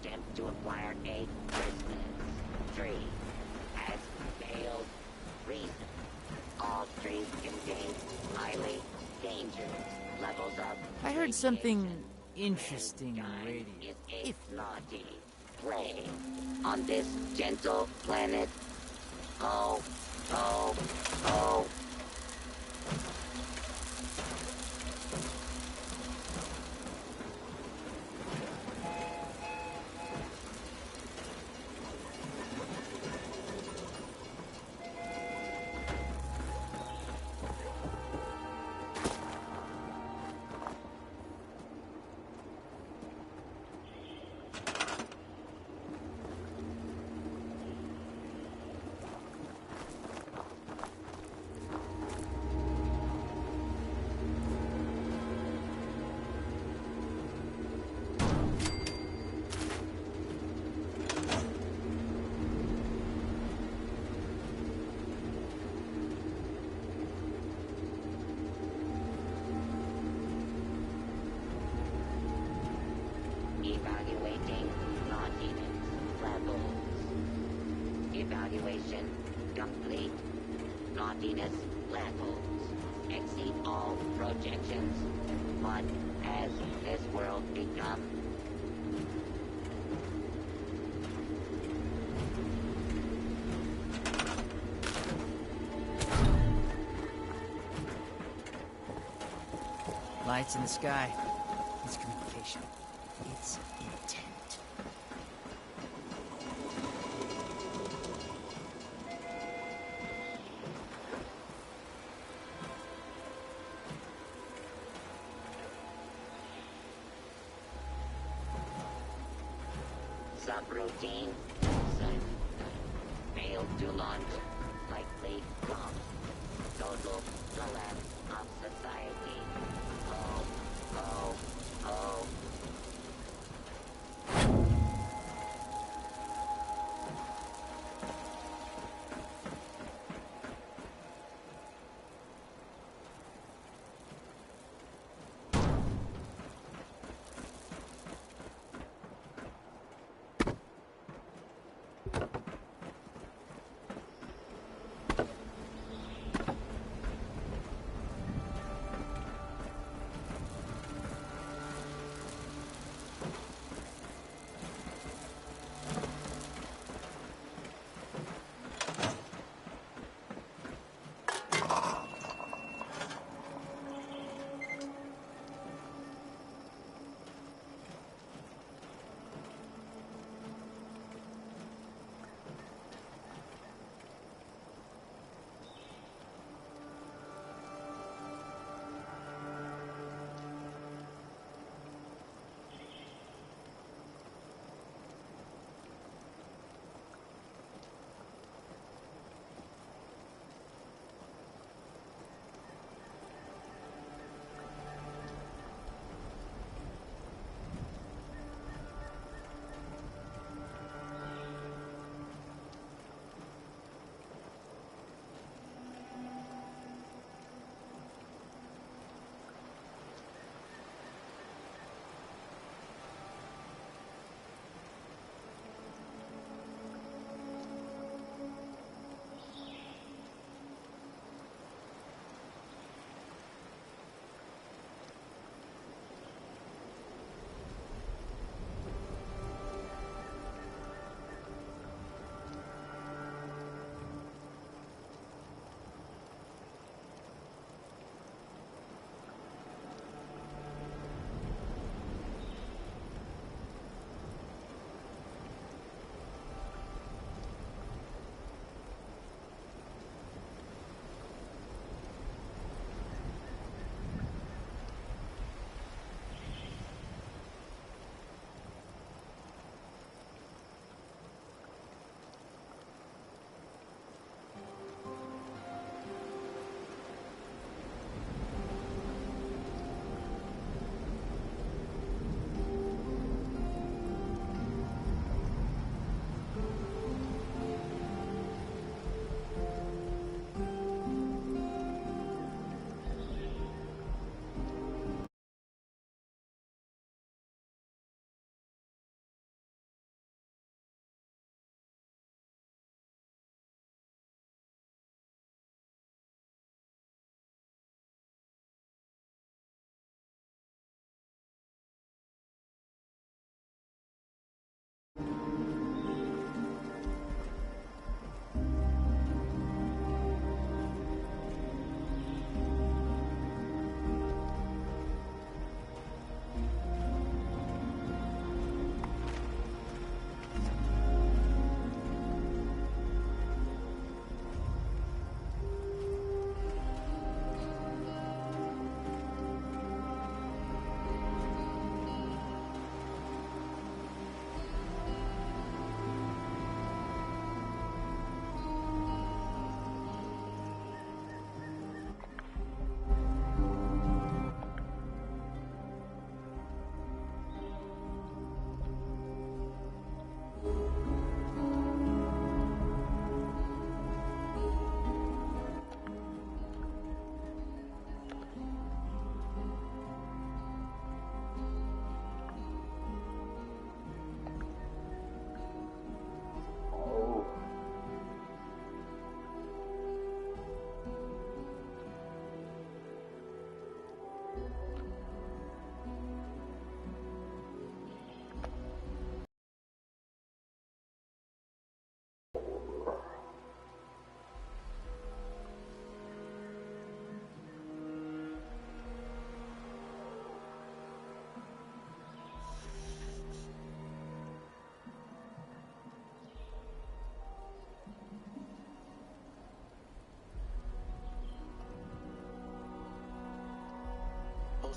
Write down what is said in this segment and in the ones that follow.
attempt to acquire a Christmas tree has failed. Reason: all trees contain highly dangerous levels of I heard something interesting on the radiation. radio. Is a naughty play on this gentle planet. Oh, oh, oh. Evaluating naughtiness levels. Evaluation complete. Naughtiness levels exceed all projections. What has this world become? Lights in the sky. It's communication. It's intent. Subroutine. Failed to launch. Likely flop. Total collapse of society. Oh, oh, oh.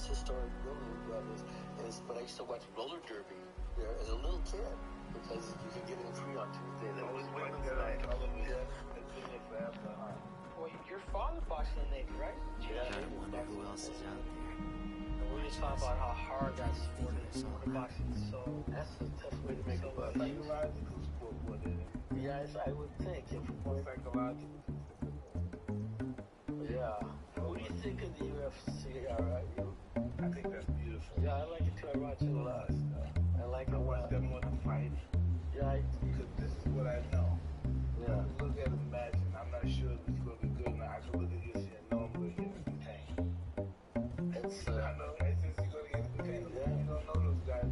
historic building but I used to watch roller derby there as a little kid because you could get in free on Tuesday. That was way Well, your father boxed in the Navy, right? Gotta wonder who else is out there. And we just talk about how hard that sport is. Boxing is so. That's a tough way to make a buck. Psychological sport, what is it? Yes, I would think. If psychological. Yeah. What do you think of the UFC? I think that's beautiful. Yeah, I like it too. I watch it a lot. I like it. I watch them when I'm fighting. Yeah, because this is what I know. Yeah. Look at the match, and I'm not sure if it's going to be good or not. I can look at this and know I'm going to get entertained. I know. Since you're going to get entertained, you don't know those guys.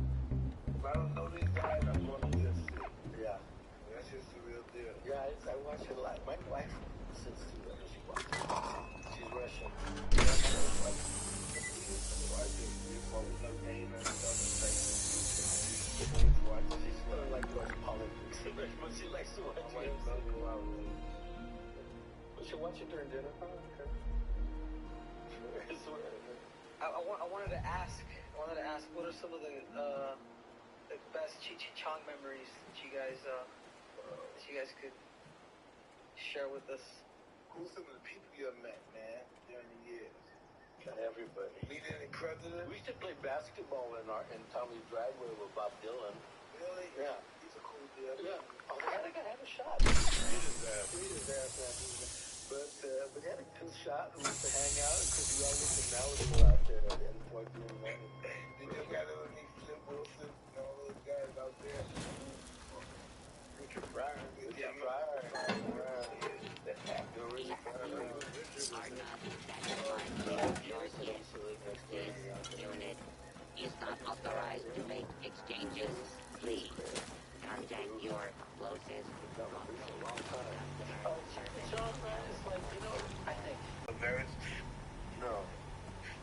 If I don't know these guys, I'm going to just see. Yeah. That's just the real deal. Yeah, I watch it a lot. My wife sits through it. She watches it. She's Russian. She likes to watch it. We should watch it during dinner. I wanted to ask what are some of the best Cheech and Chong memories that you guys could share with us? Who's some of the people you have met, man, during the years? Everybody. Meet any president? We used to play basketball in Tommy's driveway with Bob Dylan. Really? Yeah. He's a cool dude. Yeah. Oh, that guy had a shot. He was there. But he had a good shot. We used to hang out, and Chris Ellis and Malibu out there in Fort Greene. Did you guys ever meet Flip Wilson and all those guys out there? Richard Pryor. Yeah, Pryor. This unit is not authorized to make exchanges. Please contact your closest I think. No.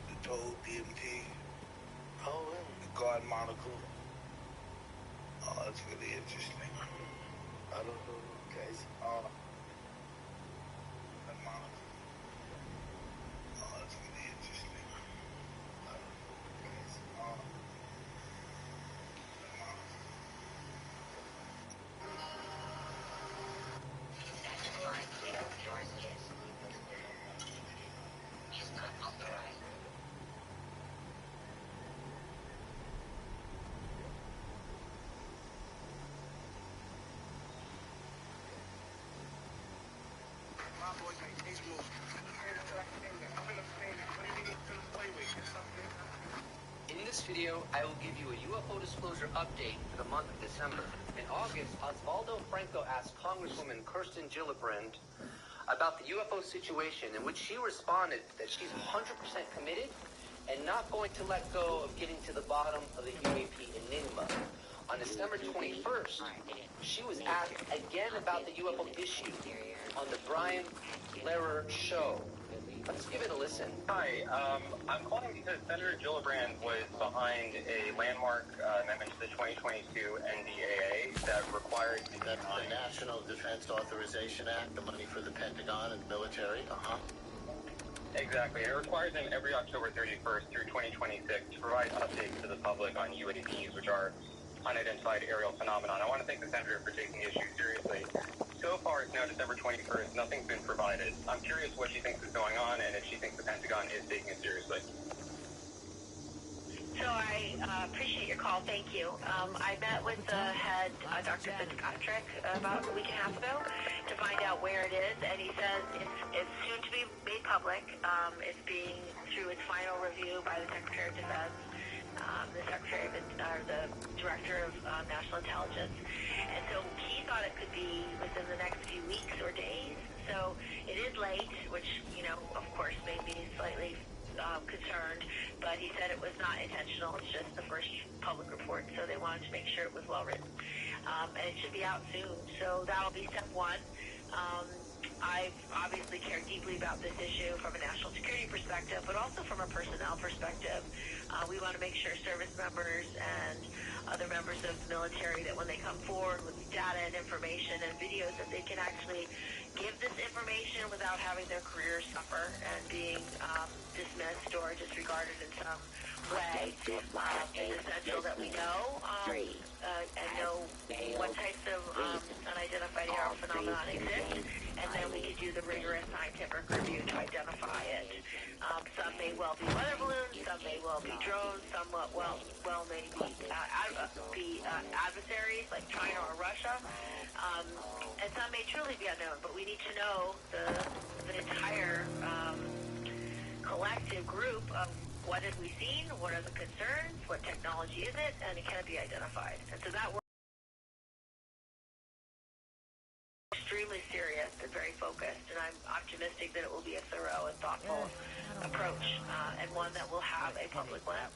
The Toad DMT. Oh, really? The God monocle. Oh, that's really interesting. I don't know, guys. The monocle. Oh, that's really interesting. I don't know, guys. The monocle. is not authorized. In this video, I will give you a UFO disclosure update for the month of December. In August, Osvaldo Franco asked Congresswoman Kirsten Gillibrand about the UFO situation, in which she responded that she's 100% committed and not going to let go of getting to the bottom of the UAP enigma. On December 21st, she was asked again about the UFO issue on the Brian Lehrer show. Let's give it a listen. Hi, I'm calling because Senator Gillibrand was behind a landmark amendment to the 2022 NDAA that required That's the National Defense Authorization Act, the money for the Pentagon and military. Exactly. It requires them every October 31st through 2026 to provide updates to the public on UAPs, which are unidentified aerial phenomenon. I want to thank the Senator for taking the issue seriously. So far, it's now December 21st. Nothing's been provided. I'm curious what she thinks is going on and if she thinks the Pentagon is taking it seriously. So I appreciate your call. Thank you. I met with the head, Dr. Fitzpatrick, about a week and a half ago to find out where it is, and he says it's soon to be made public. It's being through its final review by the Secretary of Defense, the Director of National Intelligence, and so he thought it could be within the next few weeks or days. So it is late, which of course made me slightly concerned, but he said it was not intentional. It's just the first public report, so they wanted to make sure it was well written, and it should be out soon. So that'll be step one. I've obviously cared deeply about this issue from a national security perspective, but also from a personnel perspective. We want to make sure service members and other members of the military that when they come forward with data and information and videos that they can actually give this information without having their careers suffer and being dismissed or disregarded in some way. It's essential that we know and know what types of unidentified aerial phenomenon exist, and then we can do the rigorous scientific review to identify it. Some may well be weather balloons, some may well be drones, some may be adversaries like China or Russia, and some may truly be unknown. But we need to know the entire collective group of what have we seen, what are the concerns, what technology is it, and can it be identified. And so that we're extremely serious and very focused, and I'm optimistic that it will be a thorough and thoughtful approach, and one that will have a public lens.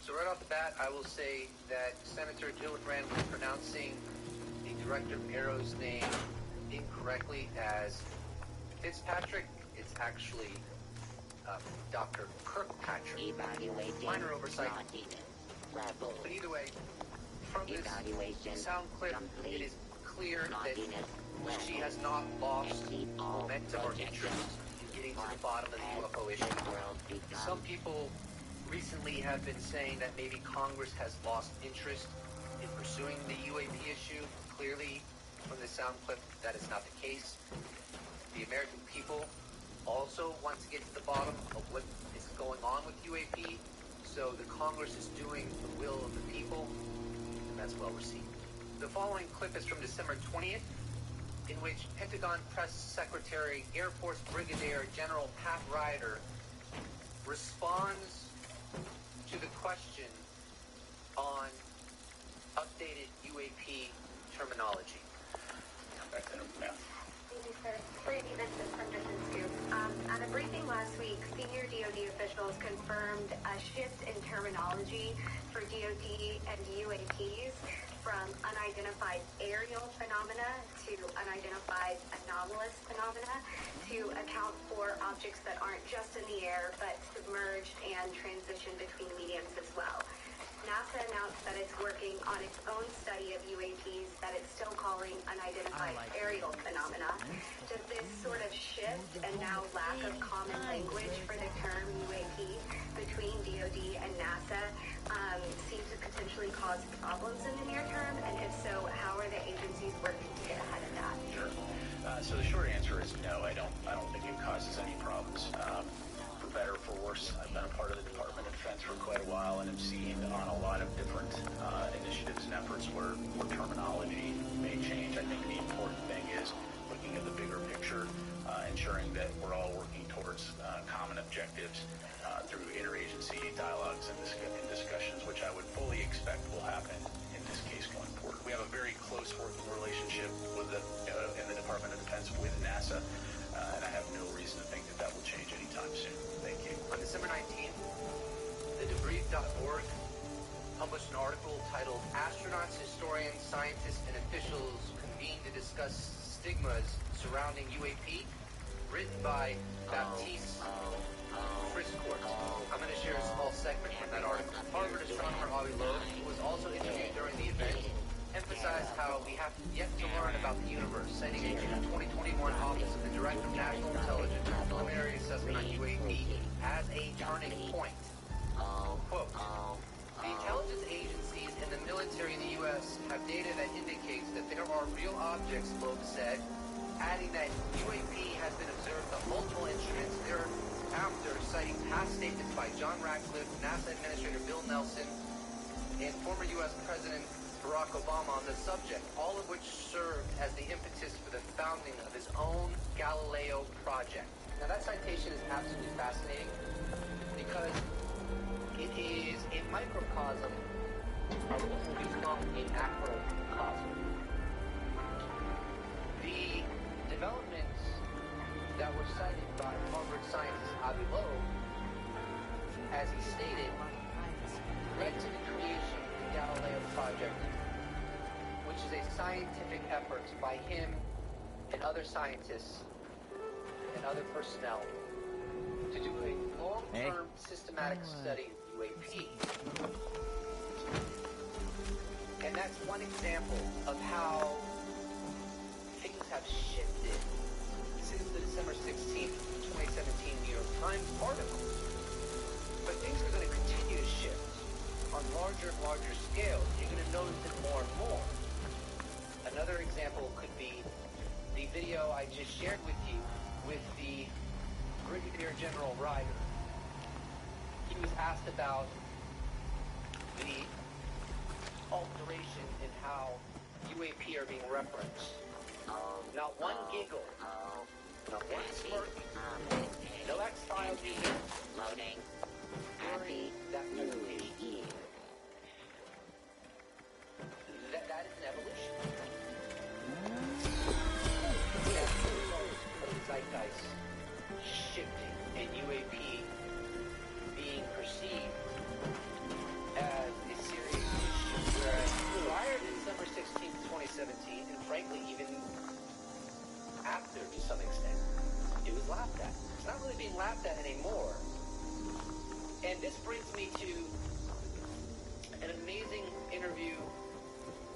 So right off the bat, I will say that Senator Gillibrand was pronouncing the Director of Aero's name incorrectly as Fitzpatrick. It's actually Dr. Kirkpatrick. Minor oversight. But either way, from this sound clip, it is clear that she has not lost momentum or interest in getting to the bottom of the UFO issue. Some people recently have been saying that maybe Congress has lost interest in pursuing the UAP issue. Clearly, from the sound clip, that is not the case. The American people also want to get to the bottom of what is going on with UAP, so the Congress is doing the will of the people, and that's well received. The following clip is from December 20th, in which Pentagon Press Secretary Air Force Brigadier General Pat Ryder responds to the question on updated UAP terminology. Thank you, sir. Brady Vincent from Mission Scoop. At a briefing last week, senior DoD officials confirmed a shift in terminology for DoD and UAPs from unidentified aerial phenomena to unidentified anomalous phenomena to account for objects that aren't just in the air but submerged and transition between mediums as well. NASA announced that it's working on its own study of UAPs that it's still calling unidentified aerial phenomena. Does this sort of shift and now lack of common language for the term UAP between DoD and NASA seem to potentially cause problems in the near term? And if so, how are the agencies working to get ahead of that? Sure. So the short answer is no. I don't think it causes any problems. For better or for worse, I've been a part of the Department of Defense for quite a while, and have seen on a lot of different initiatives and efforts where terminology may change. I think the important thing is looking at the bigger picture, ensuring that we're all working towards common objectives through interagency dialogues and discussions, which I would fully expect will happen in this case going forward. We have a very close working relationship with in the Department of Defense with NASA, and I have no reason to think that will change anytime soon. Thank you. On December 19th, the Debrief.org published an article titled "Astronauts, Historians, Scientists, and Officials Convene to Discuss Stigmas Surrounding UAP," written by Baptiste Friscourt. I'm going to share a small segment from that article. Harvard astronomer Avi Loeb, who was also interviewed during the event, emphasized how we have yet to learn about the universe, citing a June 2021 Office of the Director of National Intelligence preliminary assessment on UAP as a turning point. Quote, "The intelligence agencies and the military in the U.S. have data that indicates that there are real objects," Loeb said, adding that UAP has been observed on multiple instruments thereafter, citing past statements by John Ratcliffe, NASA Administrator Bill Nelson, and former U.S. President Barack Obama on the subject, all of which served as the impetus for the founding of his own Galileo project. Now that citation is absolutely fascinating because it is a microcosm of what will become a macrocosm. The developments that were cited by Harvard scientist Avi Loeb, as he stated, led to the creation of the Galileo project, which is a scientific effort by him and other scientists and other personnel to do a long-term systematic study of UAP. And that's one example of how things have shifted since the December 16th, 2017 New York Times article. But things are going to continue to shift on larger and larger scales. You're going to notice it more and more. Another example could be the video I just shared with you with the Brigadier General Ryder. He was asked about the alteration in how UAP are being referenced. Not one giggle, not one smirk, no X-Files music. Loading. Happy that presentation. That is an evolution. As a result of the zeitgeist shifting and UAP being perceived as a serious issue, whereas prior to December 16th, 2017, and frankly even after to some extent, it was laughed at. It's not really being laughed at anymore. And this brings me to an amazing interview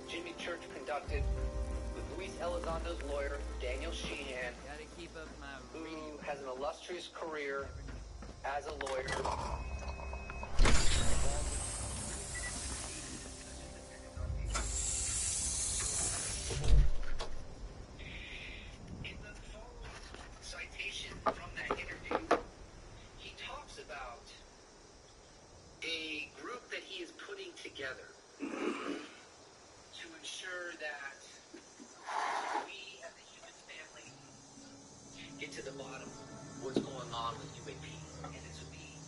Jimmy Church conducted with Luis Elizondo's lawyer, Daniel Sheehan, who has an illustrious career as a lawyer. In the following citation from that interview, he talks about a group that he is putting together to ensure that we as a human family get to the bottom of what's going on with UAP. And this would be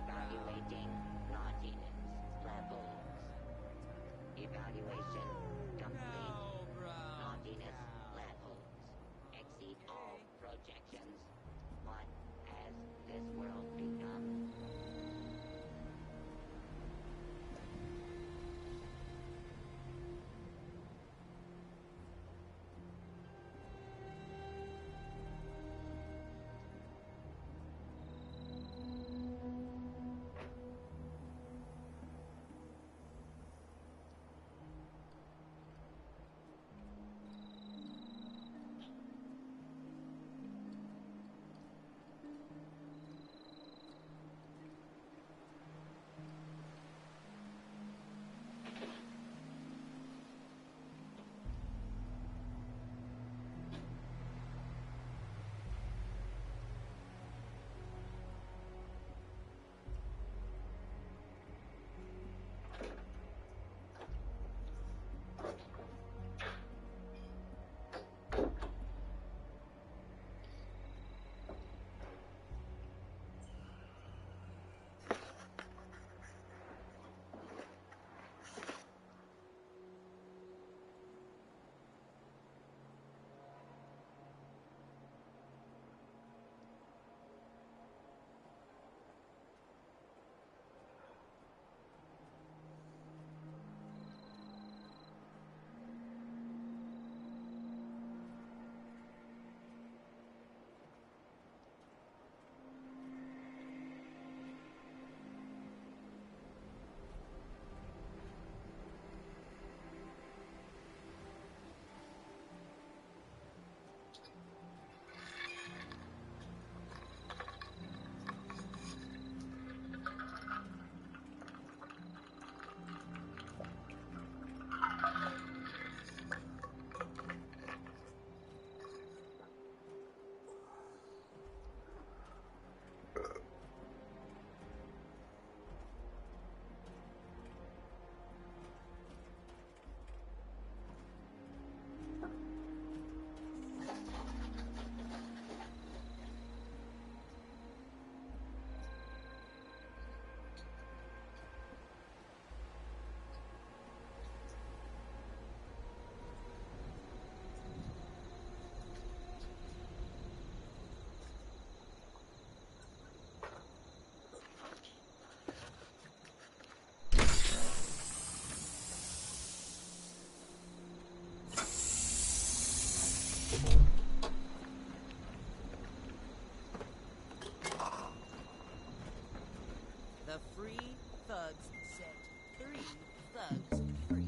Evaluating naughtiness levels. Evaluation complete. No, bro. Naughtiness No. levels exceed Okay. all projections. What has this world become? The free thugs set 3 thugs free.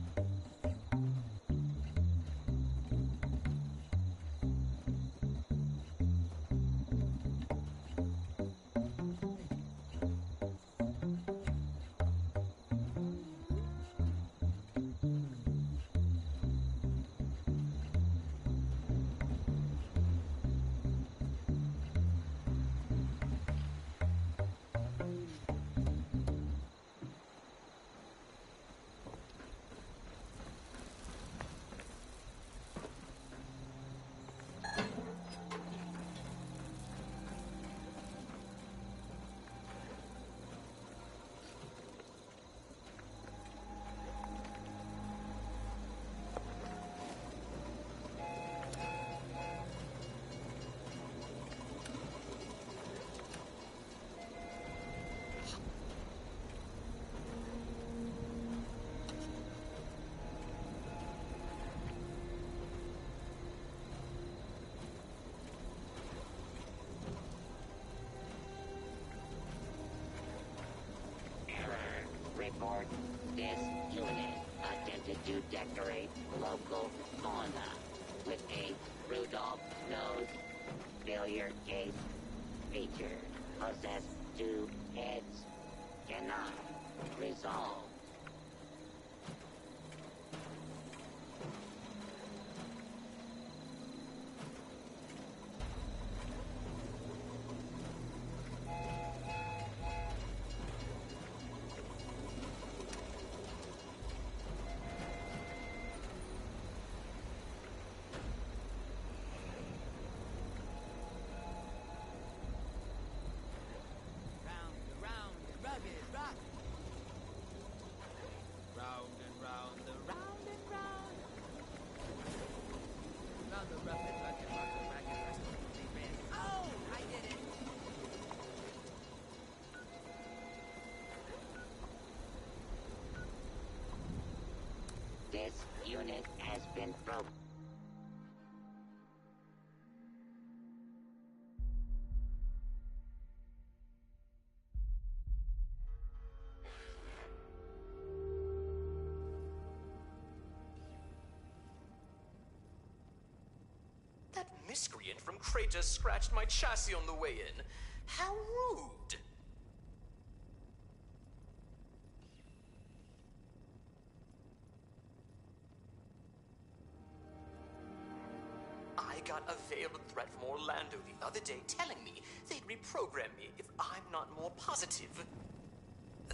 Report. This unit attempted to decorate local fauna with a Rudolph nose failure case feature. Possess 2 heads. Cannot resolve. Round, around, been broke. That miscreant from Crater scratched my chassis on the way in. How rude! I got a veiled threat from Orlando the other day telling me they'd reprogram me if I'm not more positive.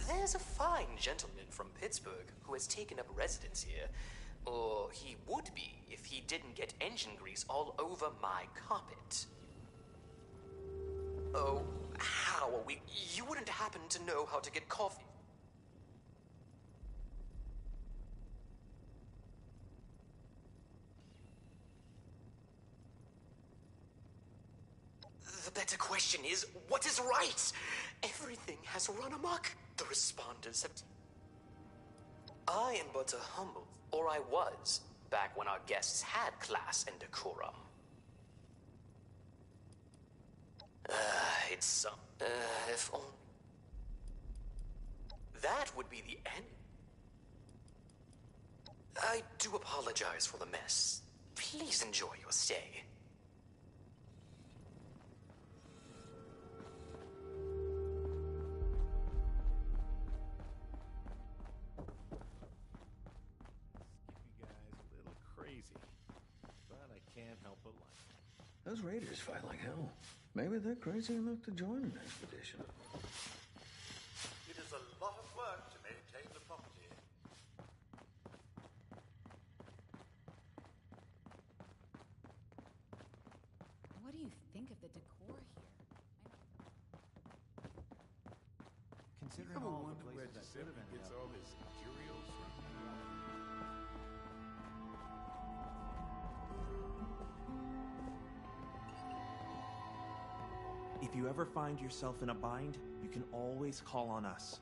There's a fine gentleman from Pittsburgh who has taken up residence here. Or he would be if he didn't get engine grease all over my carpet. Oh, how are we? You wouldn't happen to know how to get coffee? The better question is, what is right? Everything has run amok. The responders have... I am but a humble, or I was, back when our guests had class and decorum. It's some... if only... That would be the end. I do apologize for the mess. Please enjoy your stay. But I can't help but like it. Those raiders fight like hell. Maybe they're crazy enough to join an expedition. It is a lot of work to maintain the property. What do you think of the decor here? Considering all the places that could have ended up. all his curios from. If you ever find yourself in a bind, you can always call on us.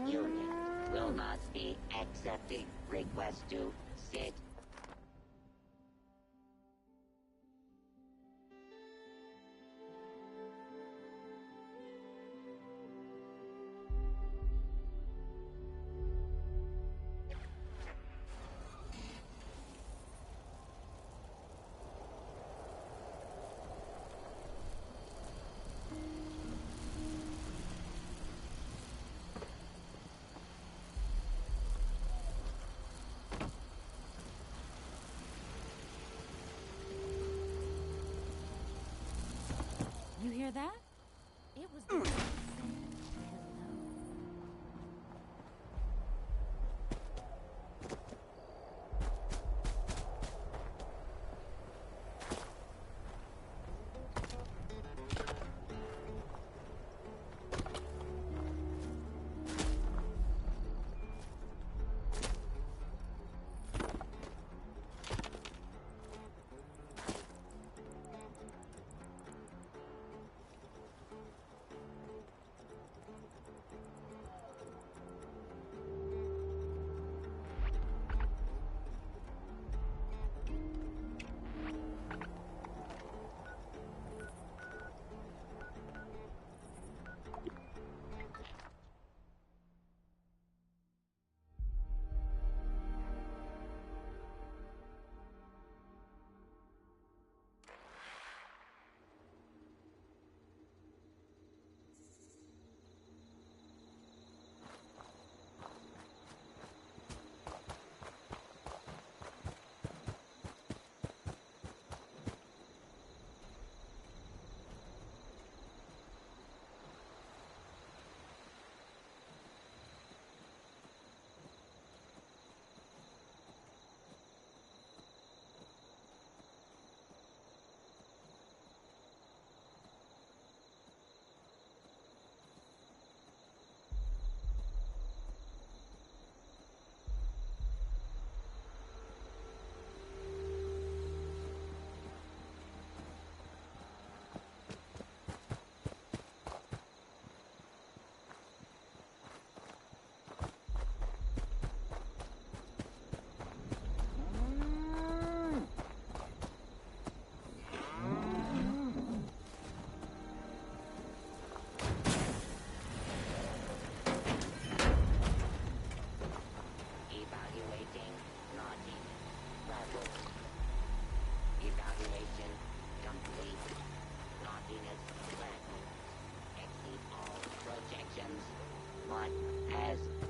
Unit will not be accepting request to sit. You hear that? It was the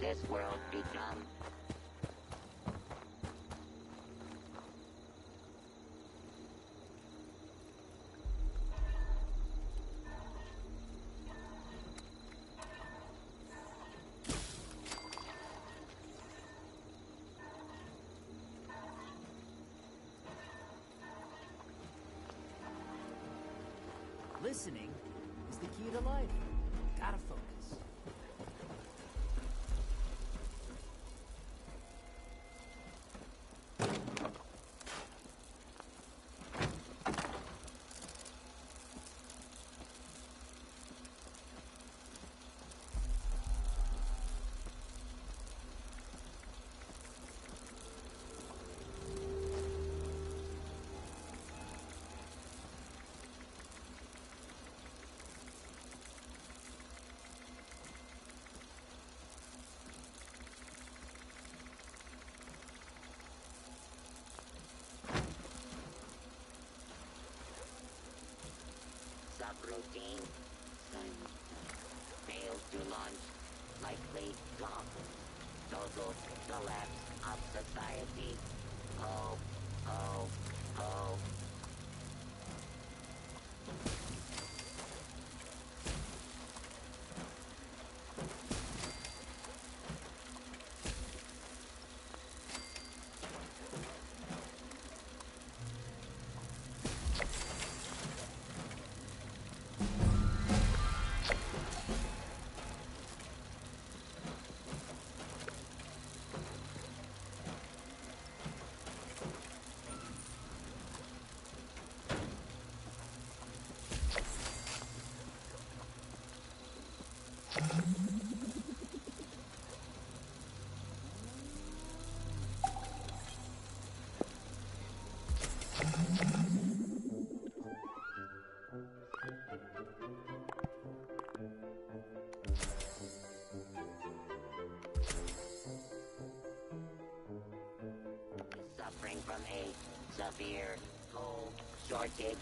this world become? Listening is the key to life. Gotta focus. Subroutine. Failed to launch. Likely lost. Total collapse of society. Oh, oh, oh. a severe coal shortage.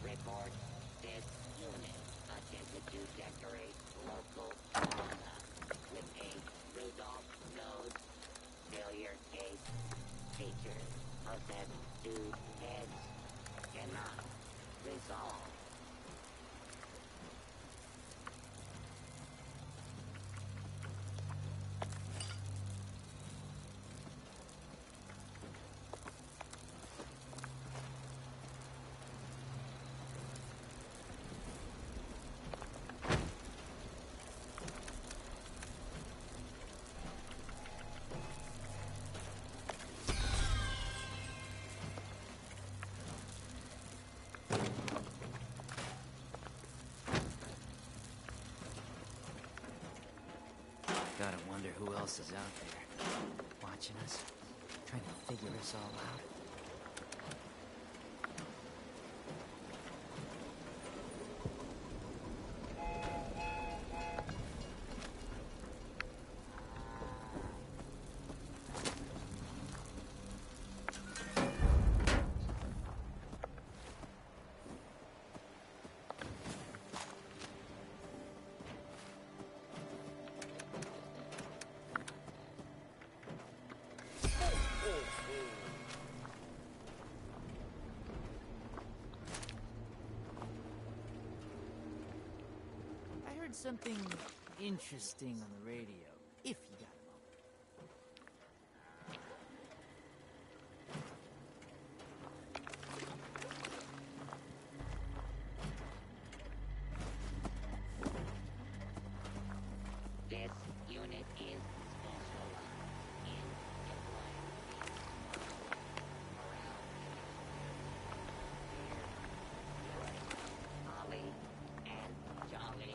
Report this unit attempted to decorate local plaza with a Rudolph nose. Failure case features possessed 2 heads. Cannot resolve. Gotta wonder who else is out there, watching us, trying to figure us all out. I heard something interesting on the radio, if you got a moment. This unit is specialized in deploying morale. Holly and Jolly.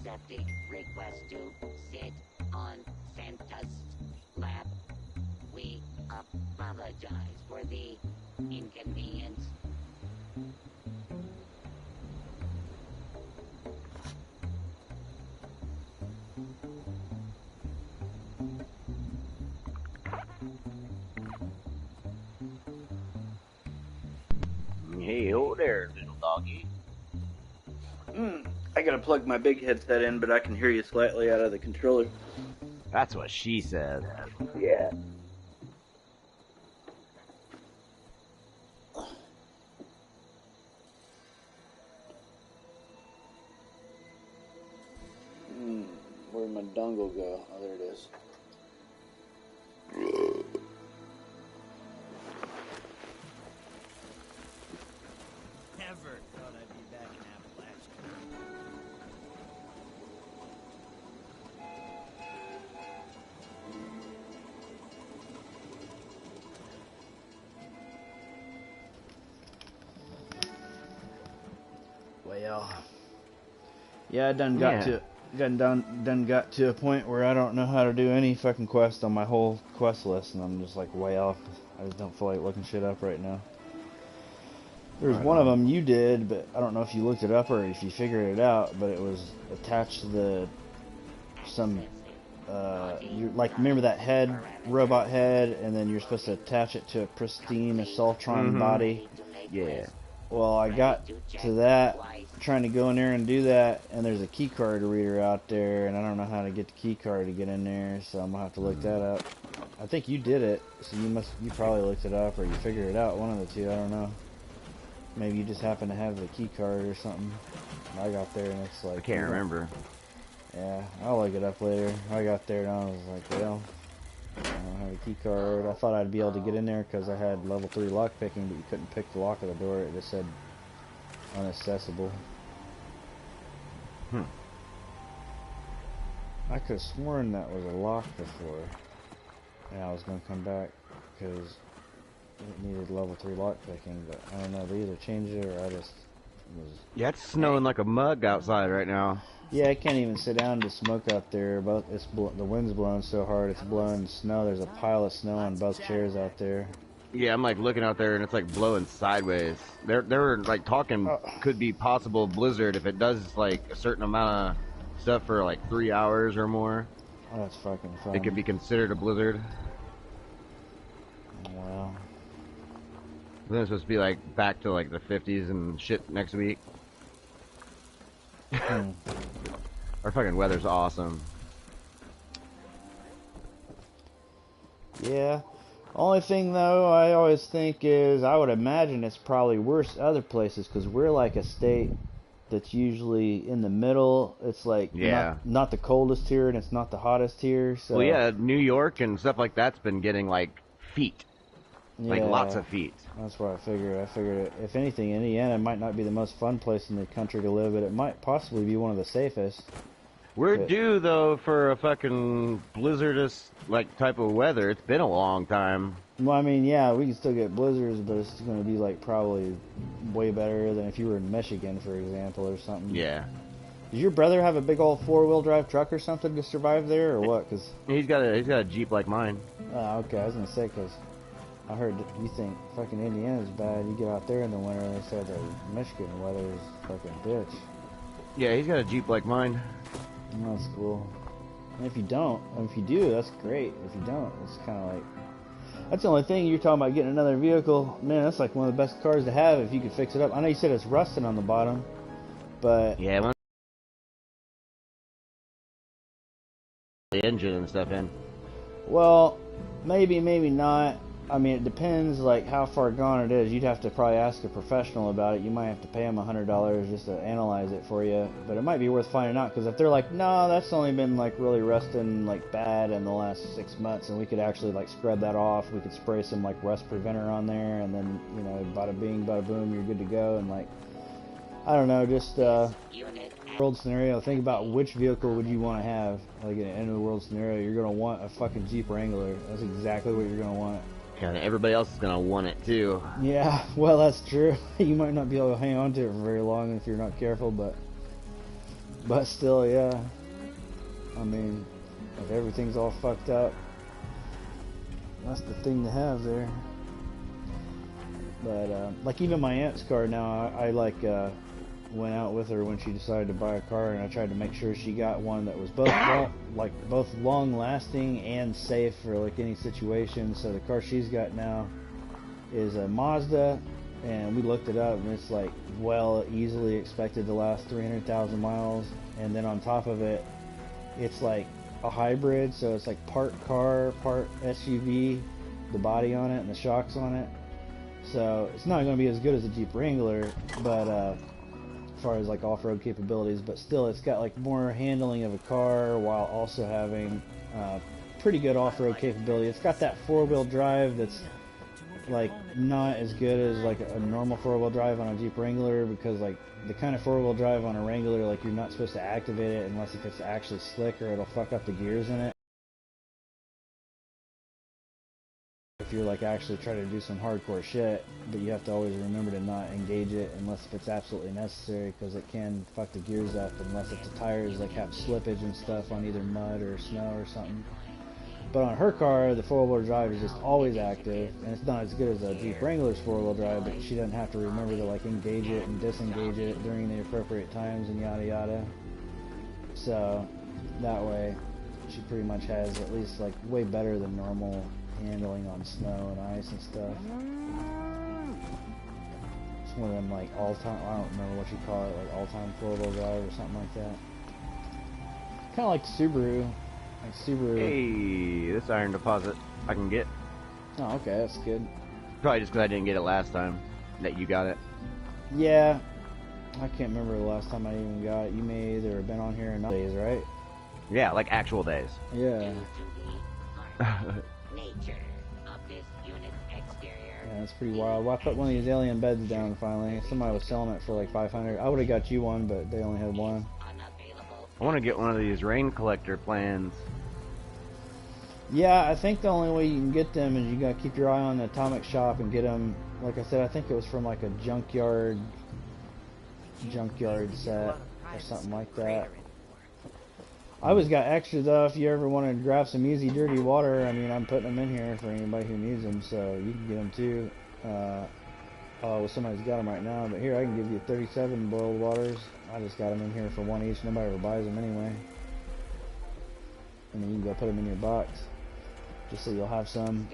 accepting request to sit on Santa's lap. We apologize for the inconvenience. Hey, ho there, little doggy. I gotta plug my big headset in, but I can hear you slightly out of the controller. That's what she said. Yeah. Where'd my dongle go? Oh, there it is. Never thought I'd be back in Appalachia. Well, yeah, I done got to a point where I don't know how to do any fucking quest on my whole quest list, and I'm just like, well, I just don't feel like looking shit up right now. There's one of them you did, but I don't know if you looked it up or if you figured it out, but it was attached to you like, remember that head, robot head, and then you're supposed to attach it to a pristine Assaultron body? Yeah. Well, I got to that, trying to go in there and do that, and there's a key card reader out there, and I don't know how to get the key card to get in there, so I'm gonna have to look that up. I think you did it, so you probably looked it up, or you figured it out, one of the two, I don't know. Maybe you just happen to have the key card or something. I got there, and it's like... I can't remember. Yeah, I'll look it up later. I got there, and I was like, well, I don't have a key card. I thought I'd be able to get in there because I had level 3 lock picking, but you couldn't pick the lock of the door. It just said unaccessible. I could have sworn that was a lock before. And I was going to come back because it needed level 3 lock picking, but I don't know. They either changed it or I just was... Yeah, it's snowing like a mug outside right now. Yeah, I can't even sit down to smoke out there. But the wind's blowing so hard, it's blowing snow. There's a pile of snow on both chairs out there. Yeah, I'm like looking out there and it's like blowing sideways. They're like talking could be possible blizzard if it does like a certain amount of stuff for like 3 hours or more. Oh, that's fucking fun. It could be considered a blizzard. Wow. Then it's supposed to be like back to like the 50s and shit next week. Our fucking weather's awesome. Yeah. Only thing though, I always think is I would imagine it's probably worse other places because we're like a state that's usually in the middle. It's like not the coldest here and it's not the hottest here. So. Well, yeah, New York and stuff like that's been getting like feet. Like lots of feet. That's what I figured. I figured if anything, Indiana might not be the most fun place in the country to live, but it might possibly be one of the safest. We're due though for a fucking blizzardous like type of weather. It's been a long time. Well, I mean, yeah, we can still get blizzards, but it's going to be like probably way better than if you were in Michigan, for example, or something. Yeah. Does your brother have a big old 4-wheel drive truck or something to survive there, or what? Cause he's got a Jeep like mine. Oh, okay. I was gonna say because I heard you think fucking Indiana's bad. You get out there in the winter, and they said that Michigan weather is fucking bitch. Yeah, he's got a Jeep like mine. That's cool. And if you don't, if you do, that's great. If you don't, it's kind of like... That's the only thing. You're talking about getting another vehicle. Man, that's like one of the best cars to have if you could fix it up. I know you said it's rusting on the bottom, but... Yeah, the engine and stuff in. Well, maybe not. I mean, it depends, like, how far gone it is. You'd have to probably ask a professional about it. You might have to pay them $100 just to analyze it for you. But it might be worth finding out, because if they're like, no, that's only been, like, really rusting, like, bad in the last 6 months, and we could actually, like, scrub that off. We could spray some, like, rust preventer on there, and then, you know, bada bing, bada boom, you're good to go. And, like, I don't know, just, world scenario, think about which vehicle would you want to have. Like, in an end-of-the-world scenario, you're going to want a fucking Jeep Wrangler. That's exactly what you're going to want. And everybody else is gonna want it too. Yeah, well, that's true. You might not be able to hang on to it for very long if you're not careful, but But still, yeah. I mean, if everything's all fucked up, that's the thing to have there. But like even my aunt's car now, I like went out with her when she decided to buy a car, and I tried to make sure she got one that was both long lasting and safe for like any situation. So the car she's got now is a Mazda, and we looked it up, and it's like easily expected to last 300,000 miles. And then on top of it, it's like a hybrid, so it's like part car, part SUV, the body on it and the shocks on it. So it's not going to be as good as a Jeep Wrangler, but as far as like off-road capabilities, but still it's got like more handling of a car while also having pretty good off-road capability. It's got that four-wheel drive that's like not as good as like a normal four-wheel drive on a Jeep Wrangler, because like the kind of four-wheel drive on a Wrangler, like you're not supposed to activate it unless if it's actually slick, or it'll fuck up the gears in it. If you're like actually trying to do some hardcore shit, but you have to always remember to not engage it unless if it's absolutely necessary, because it can fuck the gears up unless if the tires like have slippage and stuff on either mud or snow or something. But on her car, the four-wheel drive is just always active, and it's not as good as a Jeep Wrangler's four-wheel drive, but she doesn't have to remember to like engage it and disengage it during the appropriate times and yada yada. So that way, she pretty much has at least like way better than normal handling on snow and ice and stuff. It's one of them like all-time, I don't remember what you call it, like all-time four-wheel drive or something like that. Kind of like Subaru. Like Subaru. Hey, this iron deposit I can get. Oh, okay, that's good. Probably just because I didn't get it last time that you got it. Yeah, I can't remember the last time I even got it. You may either have been on here in days, right? Yeah, like actual days. Yeah. Nature of this unit's exterior. Yeah, that's pretty wild. Well, I put one of these alien beds down finally. Somebody was selling it for like $500. I would have got you one, but they only had one. I want to get one of these rain collector plans. Yeah, I think the only way you can get them is you gotta keep your eye on the Atomic Shop and get them. Like I said, I think it was from like a junkyard set or something like that. I always got extra though. If you ever want to grab some easy dirty water, I mean, I'm putting them in here for anybody who needs them, so you can get them too. Well, somebody's got them right now, but here I can give you 37 boiled waters. I just got them in here for one each. Nobody ever buys them anyway. And then you can go put them in your box, just so you'll have some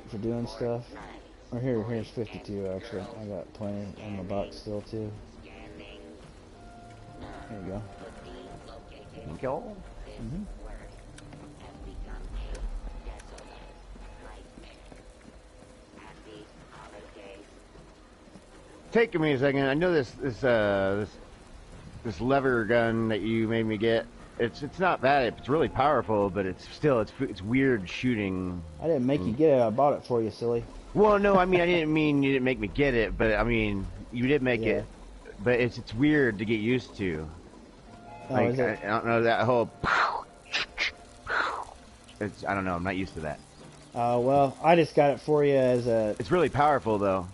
for doing stuff. Or here's 52 actually. I got plenty in the box still too. There you go. Thank you. Taking me a second. I know this lever gun that you made me get. It's not bad. It's really powerful, but it's weird shooting. I didn't make you get it. I bought it for you, silly. Well, no, I mean I didn't mean you didn't make me get it, but I mean you did make it. But it's weird to get used to. Oh, like is it? I don't know that whole. I don't know. I'm not used to that. Well, I just got it for you as a. It's really powerful though.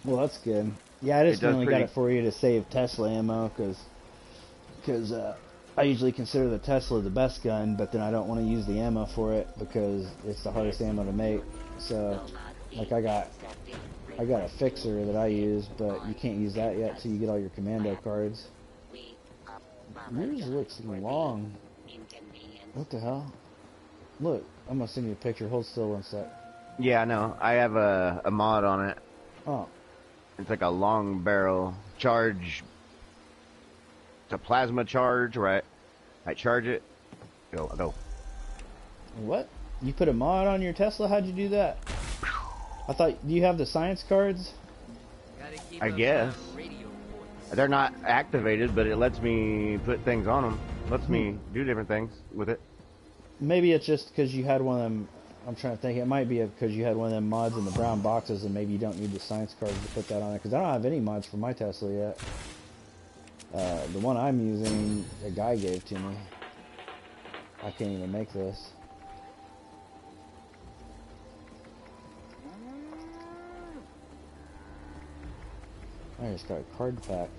Well, that's good. Yeah, I just only got it for you to save Tesla ammo, because I usually consider the Tesla the best gun, but then I don't want to use the ammo for it because it's the hardest ammo to make. So, like I got a fixer that I use, but you can't use that yet till you get all your commando cards. Yours looks long. What the hell? Look, I'm gonna send you a picture. Hold still one sec. Yeah, I know. I have a mod on it. Oh. It's like a long barrel charge. It's a plasma charge, right? I charge it. Go. What? You put a mod on your Tesla? How'd you do that? I thought, do you have the science cards? I guess. They're not activated, but it lets me put things on them. Lets me do different things with it. Maybe it's just because you had one of them. I'm trying to think. It might be because you had one of them mods in the brown boxes, and maybe you don't need the science cards to put that on it. Because I don't have any mods for my Tesla yet. The one I'm using, a guy gave to me. I can't even make this. I just got a card pack.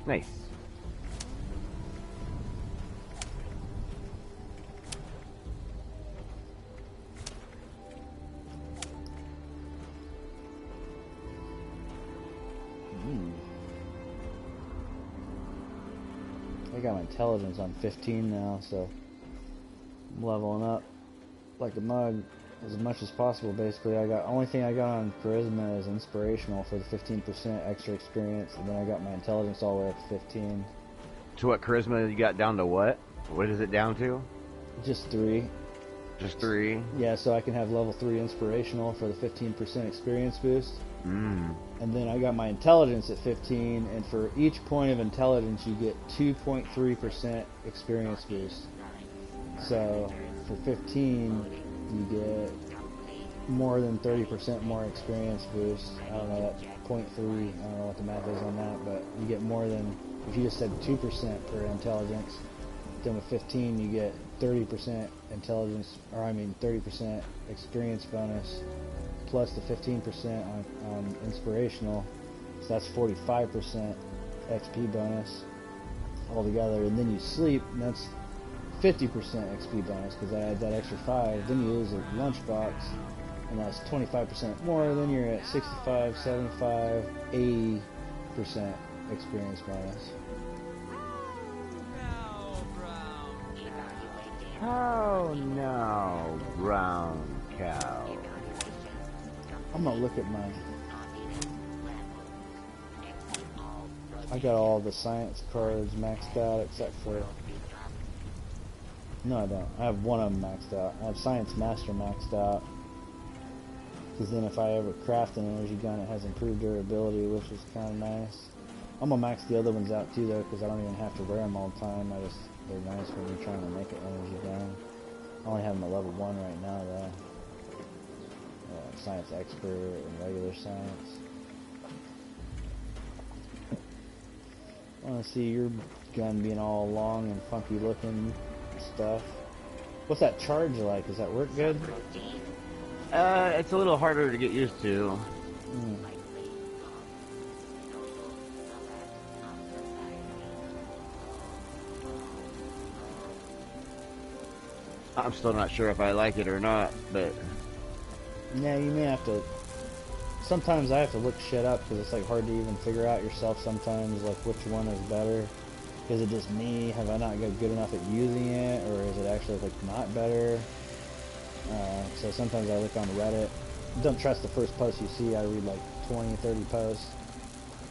Nice. I got my intelligence on 15 now, so I'm leveling up like a mug as much as possible. Basically, only thing I got on charisma is inspirational for the 15% extra experience, and then I got my intelligence all the way up to 15. So what charisma you got down to what? What is it down to? Just 3. Just 3? Yeah, so I can have level 3 inspirational for the 15% experience boost. Mm. And then I got my intelligence at 15, and for each point of intelligence you get 2.3% experience boost. So for 15 you get more than 30% more experience boost. I don't know, that 0.3, I don't know what the math is on that, but you get more than, if you just said 2% per intelligence, then with 15 you get 30% intelligence, or I mean 30% experience bonus, plus the 15% on inspirational, so that's 45% XP bonus altogether. And then you sleep, and that's 50% XP bonus, because I had that extra 5. Then you lose a lunchbox, and that's 25% more. Then you're at 65, 75, 80% experience bonus. Oh no, brown cow. I'm gonna look at my... I got all the science cards maxed out except for... No, I don't. I have one of them maxed out. I have Science Master maxed out. Because then if I ever craft an energy gun, it has improved durability, which is kind of nice. I'm gonna max the other ones out too, though, because I don't even have to wear them all the time. They're nice when you're trying to make an energy gun. I only have them at level 1 right now, though. Science Expert and regular science. I want to see your gun being all long and funky looking stuff. What's that charge like? Does that work good? It's a little harder to get used to. I'm still not sure if I like it or not, but... Yeah, you may have to... Sometimes I have to look shit up, because it's like hard to even figure out yourself sometimes, like which one is better. Is it just me? Have I not got good enough at using it? Or is it actually like not better? So sometimes I look on Reddit. Don't trust the first post you see. I read like 20, 30 posts,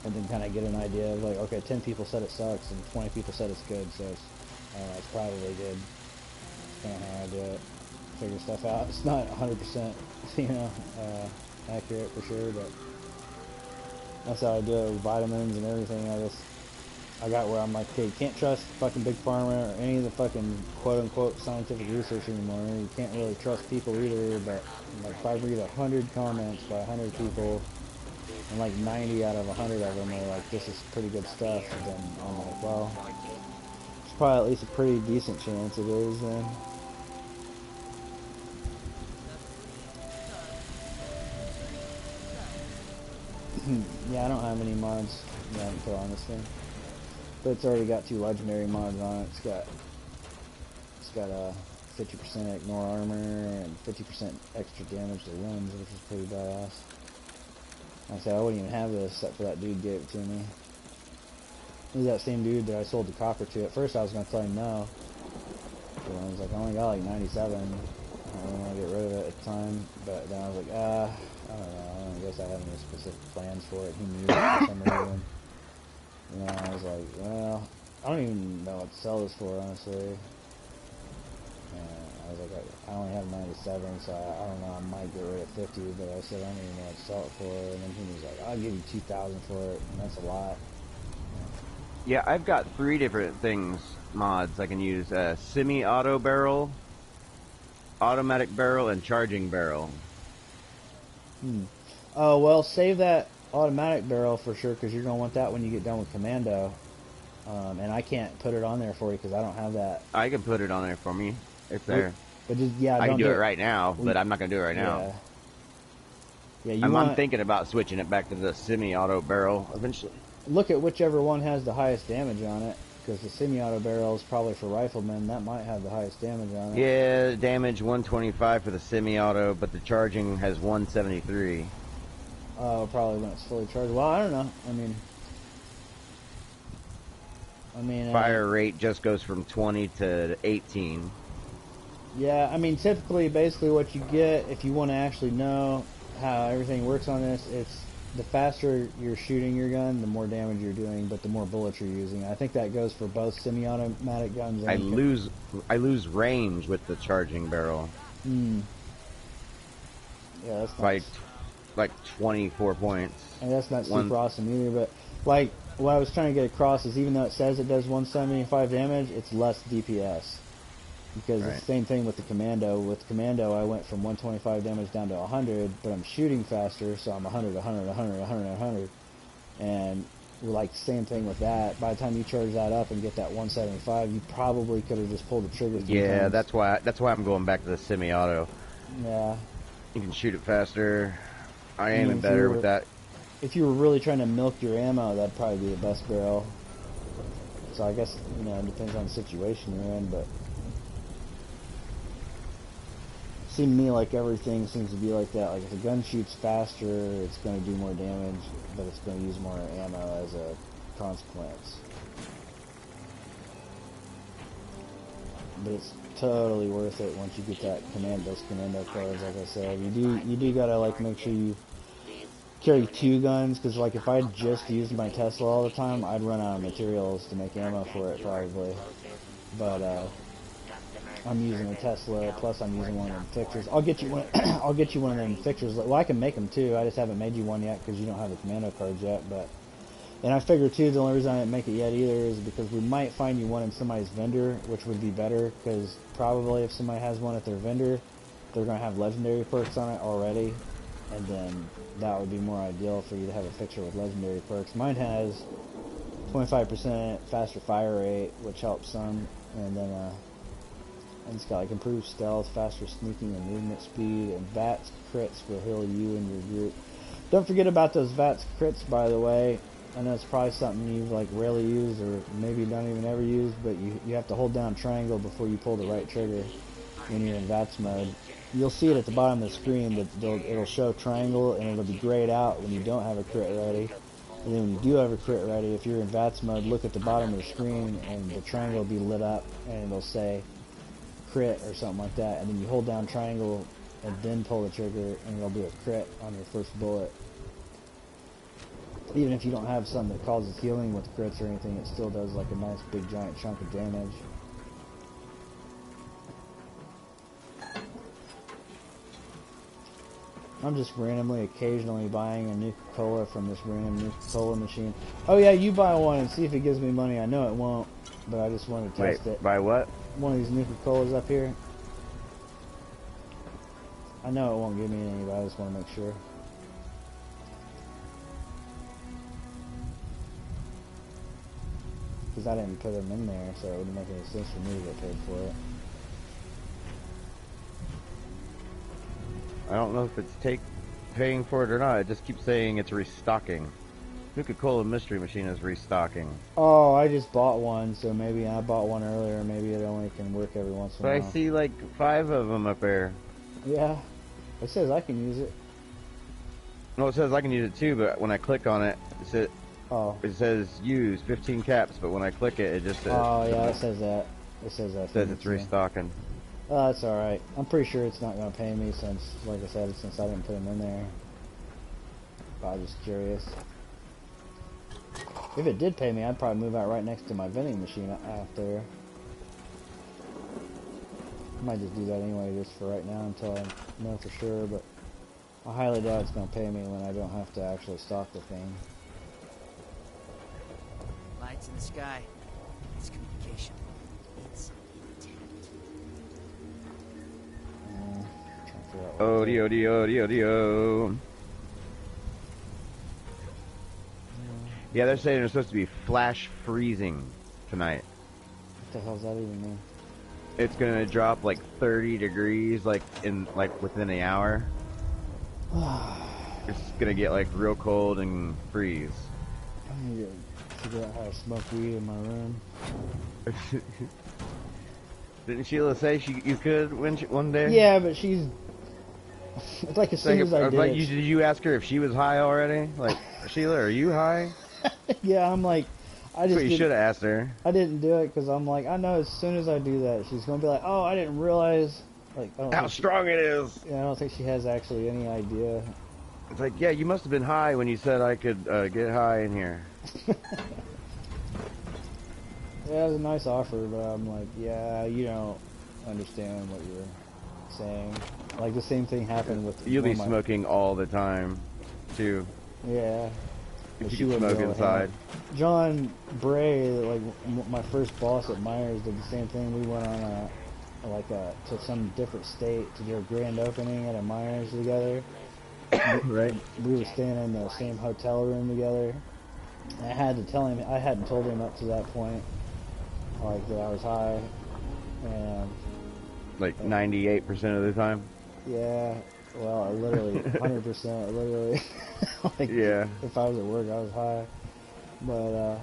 and then kind of get an idea of like, okay, 10 people said it sucks, and 20 people said it's good, so it's probably good. That's kind of how I do it. Figure stuff out. It's not 100%, you know, accurate for sure, but that's how I do it with vitamins and everything. I got where I'm like, okay, you can't trust fucking Big Pharma or any of the fucking quote-unquote scientific research anymore. You can't really trust people either, but like if I read 100 comments by 100 people, and like 90 out of 100 of them are like, this is pretty good stuff, then I'm like, well, it's probably at least a pretty decent chance it is then. Yeah, I don't have any mods that I haven't put on this thing. But it's already got 2 legendary mods on it. It's got a 50% ignore armor and 50% extra damage to limbs, which is pretty badass. Like I said, I wouldn't even have this except for that dude gave it to me. It was that same dude that I sold the copper to. At first I was going to tell him no. But I was like, I only got like 97. I don't really want to get rid of it at the time. But then I was like, I don't know. I guess I have any specific plans for it. He knew it for some reason. You know, I was like, well, I don't even know what to sell this for, honestly. I was like, I only have 97, so I don't know, I might get rid of 50, but I said, I don't even know what to sell it for. And then he was like, I'll give you 2,000 for it, and that's a lot. Yeah, I've got 3 different things, mods I can use. Semi-auto barrel, automatic barrel, and charging barrel. Oh, well, save that automatic barrel for sure, because you're going to want that when you get done with Commando. And I can't put it on there for you because I don't have that. I can put it on there for me. It's there. But just, yeah, I can do it right now, but I'm not going to do it right now. Yeah, I'm thinking about switching it back to the semi-auto barrel eventually. Look at whichever one has the highest damage on it, because the semi-auto barrel is probably for riflemen. That might have the highest damage on it. Yeah, damage 125 for the semi-auto, but the charging has 173. Oh, probably when it's fully charged. Well, I don't know. I mean, I mean, fire rate just goes from 20 to 18. Yeah, I mean, typically, basically what you get, if you want to actually know how everything works on this, it's the faster you're shooting your gun, the more damage you're doing, but the more bullets you're using. I think that goes for both semi-automatic guns and... I lose range with the charging barrel. Yeah, that's not... Like 24 points. And that's not super awesome either, but, like, what I was trying to get across is even though it says it does 175 damage, it's less DPS. Because it's the same thing with the Commando. With Commando, I went from 125 damage down to 100, but I'm shooting faster, so I'm 100, 100, 100, 100, 100. And like same thing with that. By the time you charge that up and get that 175, you probably could have just pulled the trigger. Yeah, that's why I'm going back to the semi-auto. Yeah. You can shoot it faster. I aim better with that. If you were really trying to milk your ammo, that'd probably be the best barrel. So I guess, you know, it depends on the situation you're in, but it seemed to me like everything seems to be like that. Like if a gun shoots faster, it's going to do more damage, but it's going to use more ammo as a consequence. But it's totally worth it once you get that those commando cards. Like I said, you do gotta like make sure you carry 2 guns, because like if I just used my Tesla all the time, I'd run out of materials to make ammo for it probably. But I'm using a Tesla, plus I'm using one of them fixtures. I'll get you one. I'll get you one of them fixtures. Well, I can make them too. I just haven't made you one yet because you don't have the commando cards yet. And I figure too, the only reason I didn't make it yet either is because we might find you one in somebody's vendor, which would be better, because probably if somebody has one at their vendor, they're going to have legendary perks on it already, and then that would be more ideal for you to have a fixture with legendary perks. Mine has 25% faster fire rate, which helps some, and then and it's got like improved stealth, faster sneaking and movement speed, and VATS crits will heal you and your group. Don't forget about those VATS crits, by the way. I know it's probably something you've like rarely used or maybe don't even ever use, but you have to hold down triangle before you pull the right trigger when you're in VATS mode. You'll see it at the bottom of the screen, but it'll show triangle and it'll be grayed out when you don't have a crit ready. And then when you do have a crit ready, if you're in VATS mode, look at the bottom of the screen and the triangle will be lit up and it'll say crit or something like that. And then you hold down triangle and then pull the trigger and it'll do a crit on your first bullet. Even if you don't have something that causes healing with crits or anything, it still does like a nice big giant chunk of damage. I'm just randomly occasionally buying a Nuka-Cola from this random Nuka-Cola machine. Oh yeah, you buy one and see if it gives me money. I know it won't, but I just wanted to test it. Buy what? One of these Nuka-Colas up here. I know it won't give me any, but I just want to make sure. Because I didn't put them in there, so it wouldn't make any sense for me to get paid for it. I don't know if it's paying for it or not. It just keeps saying it's restocking. Nuka-Cola Mystery Machine is restocking. Oh, I just bought one, so maybe I bought one earlier. Maybe it only can work every once in a while. But I see like 5 of them up there. Yeah, it says I can use it. No, it says I can use it too, but when I click on it, it says use 15 caps, but when I click it, it just says... Oh, yeah, it says that. It says that. It says it's restocking. Oh, that's alright. I'm pretty sure it's not going to pay me since, like I said, since I didn't put them in there. But I was just curious. If it did pay me, I'd probably move out right next to my vending machine out there. I might just do that anyway, just for right now until I know for sure, but I highly doubt it's going to pay me when I don't have to actually stock the thing. Lights in the sky. It's communication. It's intent. Odio. Yeah, they're saying it's supposed to be flash freezing tonight. What the hell's that even mean? It's gonna drop like 30 degrees, within an hour. It's gonna get like real cold and freeze. I need to figure out how to smoke weed in my room. Didn't Sheila say you could one day? Yeah, but she's like as soon as I did. Did you ask her if she was high already? Like, Sheila, are you high? Yeah, I'm like, I just you should have asked her. I didn't do it because I'm like, I know as soon as I do that, she's gonna be like, oh, I didn't realize, like, I don't how strong it is. Yeah, I don't think she has actually any idea. It's like, yeah, you must have been high when you said I could get high in here. Yeah, it was a nice offer, but I'm like, yeah, you don't understand what you're saying. Like, the same thing happened with... You'll be smoking all the time, too. Yeah. If you smoke inside. John Bray, like, my first boss at Myers, did the same thing. We went on to some different state to do a grand opening at a Myers together. Right. We were staying in the same hotel room together. I had to tell him, I hadn't told him up to that point, like, that I was high, and... Like 98% of the time? Yeah, well, literally, 100%, literally. Like, yeah. If I was at work, I was high. But,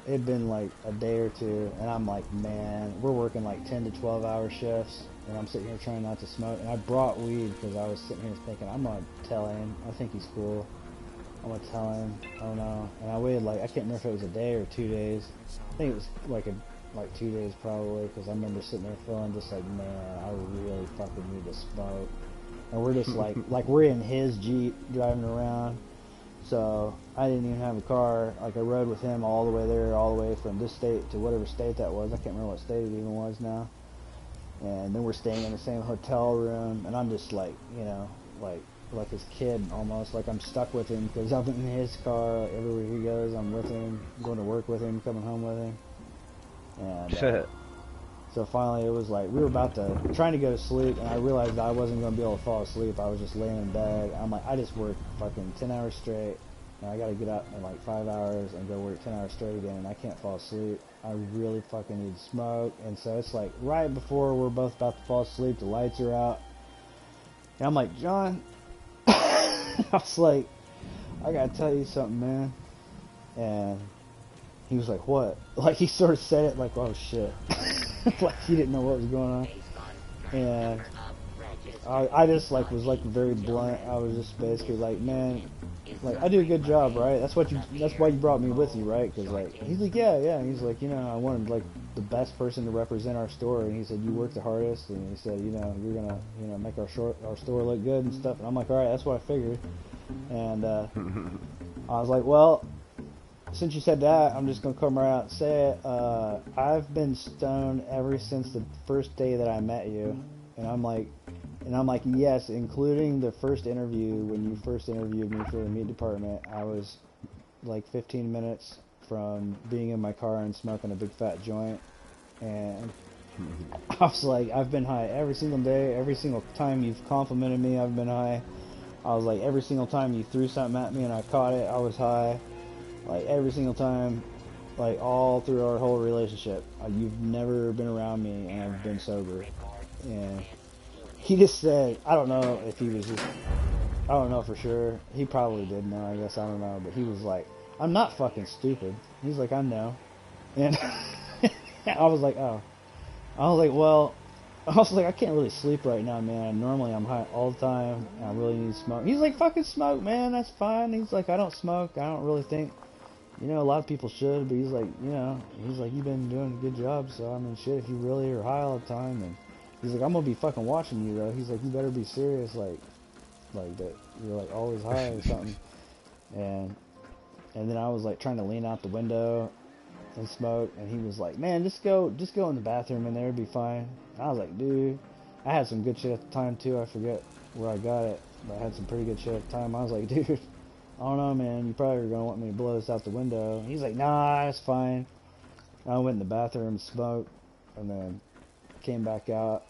it'd been like a day or two, and I'm like, man, we're working like 10 to 12 hour shifts, and I'm sitting here trying not to smoke, and I brought weed because I was sitting here thinking, I'm going to tell him, I think he's cool. I'm going to tell him, I don't know. And I waited like, I can't remember if it was a day or 2 days. I think it was like 2 days probably, because I remember sitting there feeling just like, man, I really fucking need to smoke. And we're just like we're in his Jeep driving around, so I didn't even have a car. Like, I rode with him all the way there, all the way from this state to whatever state that was. I can't remember what state it even was now. And then we're staying in the same hotel room, and I'm just like, you know, like his kid almost. Like, I'm stuck with him because I'm in his car everywhere he goes. I'm with him, going to work with him, coming home with him. And so finally it was like, we were trying to go to sleep, and I realized I wasn't going to be able to fall asleep. I was just laying in bed. I'm like, I just worked fucking 10 hours straight, and I got to get up in like 5 hours and go work 10 hours straight again, and I can't fall asleep. I really fucking need to smoke. And so it's like right before we're both about to fall asleep, the lights are out, and I'm like, John, I was like, I got to tell you something, man. And he was like, what? Like, he sort of said it like, oh shit. Like, he didn't know what was going on. And I just like was like very blunt. I was just basically like, man, like, I do a good job, right? That's why you brought me with you, right? Because like, he's like, yeah. And he's like, you know, I wanted like the best person to represent our store. And he said, you work the hardest. And he said, you know, you're gonna, you know, make our store look good and stuff. And I'm like, all right, that's what I figured. And I was like, well, since you said that, I'm just gonna come right out and say it. I've been stoned ever since the first day that I met you, and I'm like, yes, including the first interview when you first interviewed me for the meat department. I was like 15 minutes from being in my car and smoking a big fat joint, and I was like, I've been high every single day. Every single time you've complimented me, I've been high. I was like, every single time you threw something at me and I caught it, I was high. Like, every single time, like, all through our whole relationship, you've never been around me and I've been sober. And he just said, I don't know if he was just, I don't know for sure. He probably did know, I guess, I don't know. But he was like, I'm not fucking stupid. He's like, I know. And I was like, oh. I was like, well, I was like, I can't really sleep right now, man. Normally I'm high all the time, and I really need to smoke. He's like, fucking smoke, man, that's fine. He's like, I don't smoke. I don't really think, you know, a lot of people should, but he's like, you know, he's like, you've been doing a good job, so, I mean, shit, if you really are high all the time, and he's like, I'm gonna be fucking watching you, though. He's like, you better be serious, like that you're, like, always high or something. And then I was, like, trying to lean out the window and smoke, and he was like, man, just go in the bathroom in there, it'll be fine. And I was like, dude, I had some good shit at the time, too. I forget where I got it, but I had some pretty good shit at the time. I was like, dude, I don't know, man, you probably are going to want me to blow this out the window. And he's like, nah, that's fine. And I went in the bathroom and smoked, and then came back out,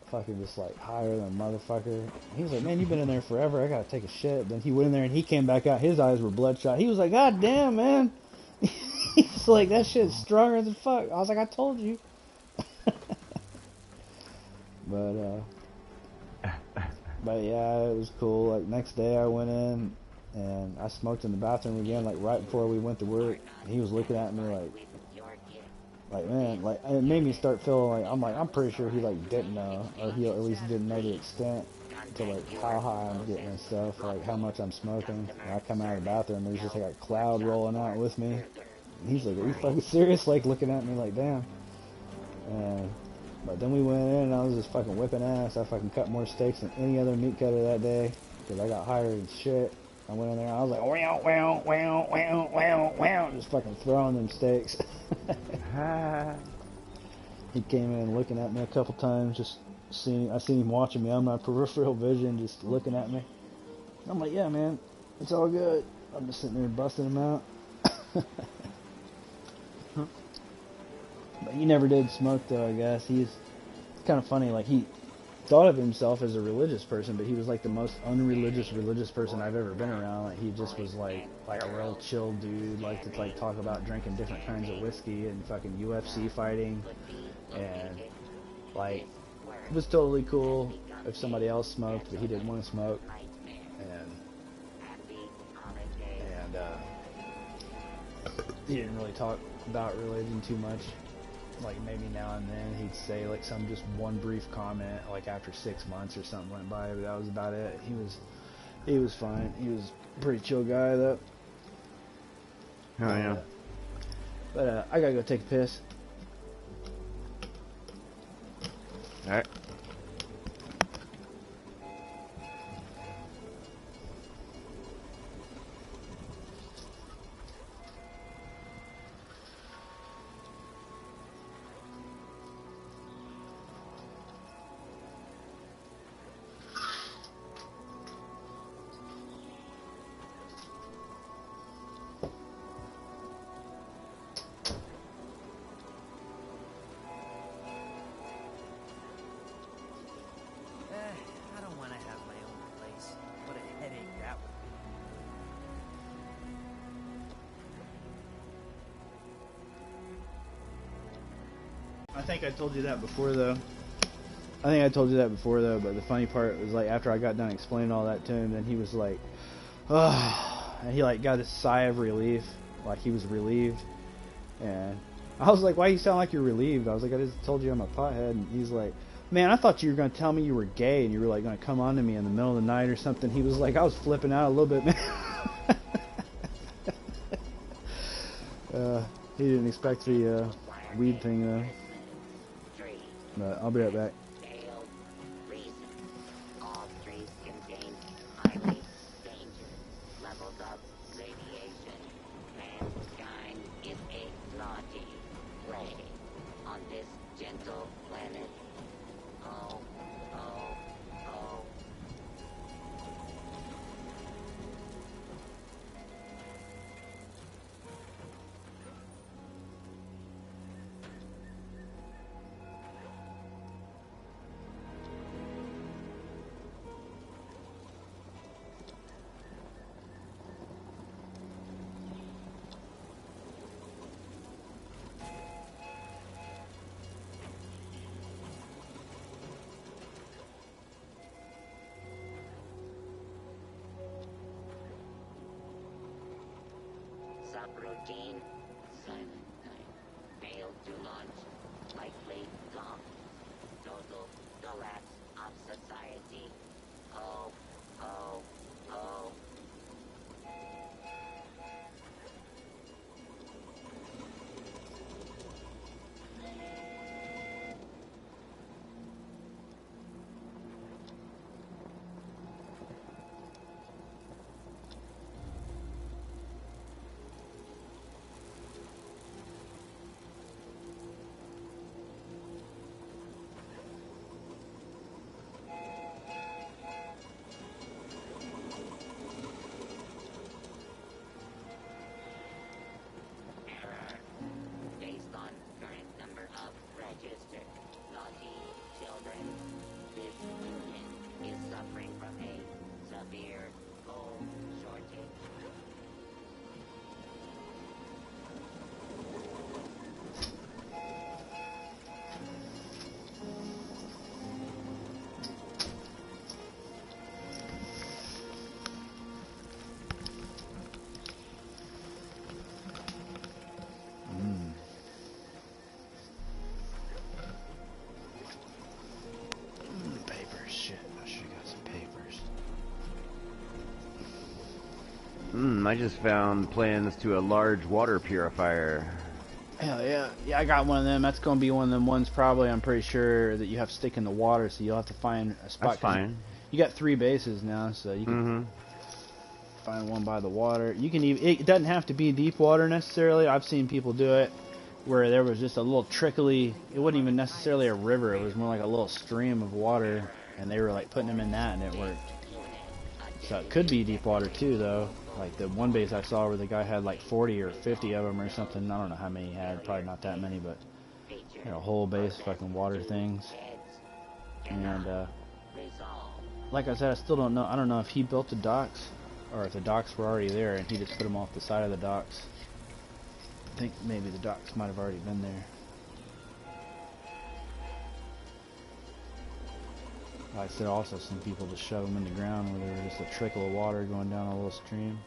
fucking just, like, higher than a motherfucker. He was like, man, you've been in there forever, I gotta take a shit. Then he went in there, and he came back out, his eyes were bloodshot. He was like, god damn, man. He's like, that shit's stronger than fuck. I was like, I told you. But yeah, it was cool. Like, next day I went in and I smoked in the bathroom again, like right before we went to work. And he was looking at me like, man, like, it made me start feeling like, I'm pretty sure he like didn't know, or he at least didn't know the extent to like how high I'm getting and stuff, like how much I'm smoking. When I come out of the bathroom, there's just like a cloud rolling out with me. And he's like, are you fucking serious? Like, looking at me like, damn. But then we went in and I was just fucking whipping ass. I fucking cut more steaks than any other meat cutter that day because I got hired and shit. I went in there, I was like, wow, wow, wow, wow, wow, wow, just fucking throwing them steaks. He came in looking at me a couple times, I seen him watching me on my peripheral vision, just looking at me. I'm like, yeah, man, it's all good. I'm just sitting there busting him out. But he never did smoke, though, I guess. He's kind of funny. Like, he thought of himself as a religious person, but he was, like, the most unreligious religious person I've ever been around. Like, he just was, like a real chill dude. Liked to, like, talk about drinking different kinds of whiskey and fucking UFC fighting. And, like, it was totally cool if somebody else smoked, but he didn't want to smoke. And he didn't really talk about religion too much. Like, maybe now and then he'd say, like, just one brief comment, like, after 6 months or something went by, but that was about it. He was fine. He was a pretty chill guy, though. Oh, yeah. But I gotta go take a piss. Alright. I don't want to have my own place. What a headache that would be. I think I told you that before, though. But the funny part was, like, after I got done explaining all that to him, then he was like, oh, and he, like, got this sigh of relief, like he was relieved. And I was like, why you sound like you're relieved? I was like, I just told you I'm a pothead. And he's like, man, I thought you were going to tell me you were gay and you were, like, going to come on to me in the middle of the night or something. He was like, I was flipping out a little bit, man. He didn't expect the weed thing, though. But I'll be right back. Subroutine, silent night, failed to launch, likely gone, total collapse of society. Oh, oh, oh. I just found plans to a large water purifier. Hell yeah. Yeah, I got one of them. That's going to be one of them ones probably, I'm pretty sure, that you have to stick in the water, so you'll have to find a spot. That's fine. You got 3 bases now, so you can find one by the water. You can even, it doesn't have to be deep water necessarily. I've seen people do it where there was just a little trickly, it wasn't even necessarily a river, it was more like a little stream of water, and they were like putting them in that and it worked. So it could be deep water too, though. Like the one base I saw where the guy had like 40 or 50 of them or something. I don't know how many he had, probably not that many, but you know, a whole base fucking water things. And like I said, I still don't know. I don't know if he built the docks or if the docks were already there and he just put them off the side of the docks. I think maybe the docks might have already been there. I said also some people just shove them in the ground where there was just a trickle of water going down a little stream.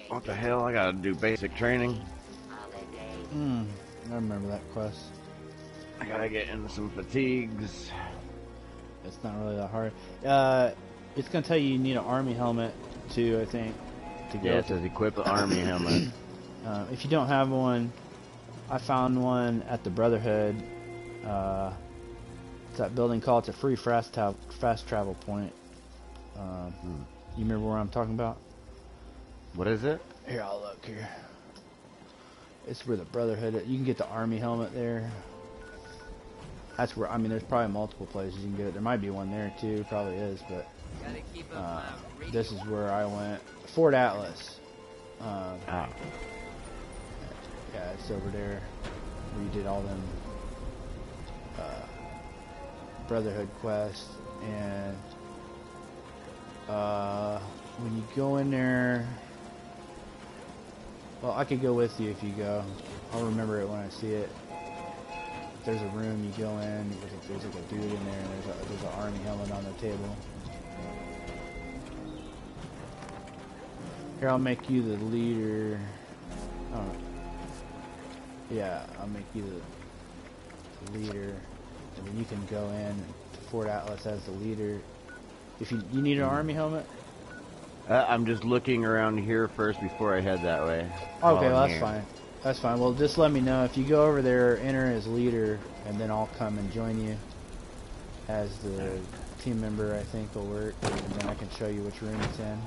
What the hell? I gotta do basic training. I remember that quest. I gotta get into some fatigues. It's not really that hard. It's gonna tell you need an army helmet too, I think. To go. Yeah, it says equip the army helmet. If you don't have one, I found one at the Brotherhood. It's that building called. It's a free fast travel point. You remember where I'm talking about? What is it? Here, I'll look here. It's where the Brotherhood. You can get the army helmet there. That's where, I mean, there's probably multiple places you can get it. There might be one there too, probably is, but this is where I went. Fort Atlas. Yeah, it's over there where you did all them Brotherhood quests. And when you go in there, well, I could go with you if you go. I'll remember it when I see it. If there's a room you go in, there's like a dude in there, and there's an army helmet on the table. Here, I'll make you the leader. Oh, yeah, I'll make you the leader, and then you can go in to Fort Atlas as the leader. If you need an army helmet. I'm just looking around here first before I head that way. Okay, well, that's fine. That's fine. Well, just let me know. If you go over there, enter as leader, and then I'll come and join you as the team member, I think will work. And then I can show you which room it's in.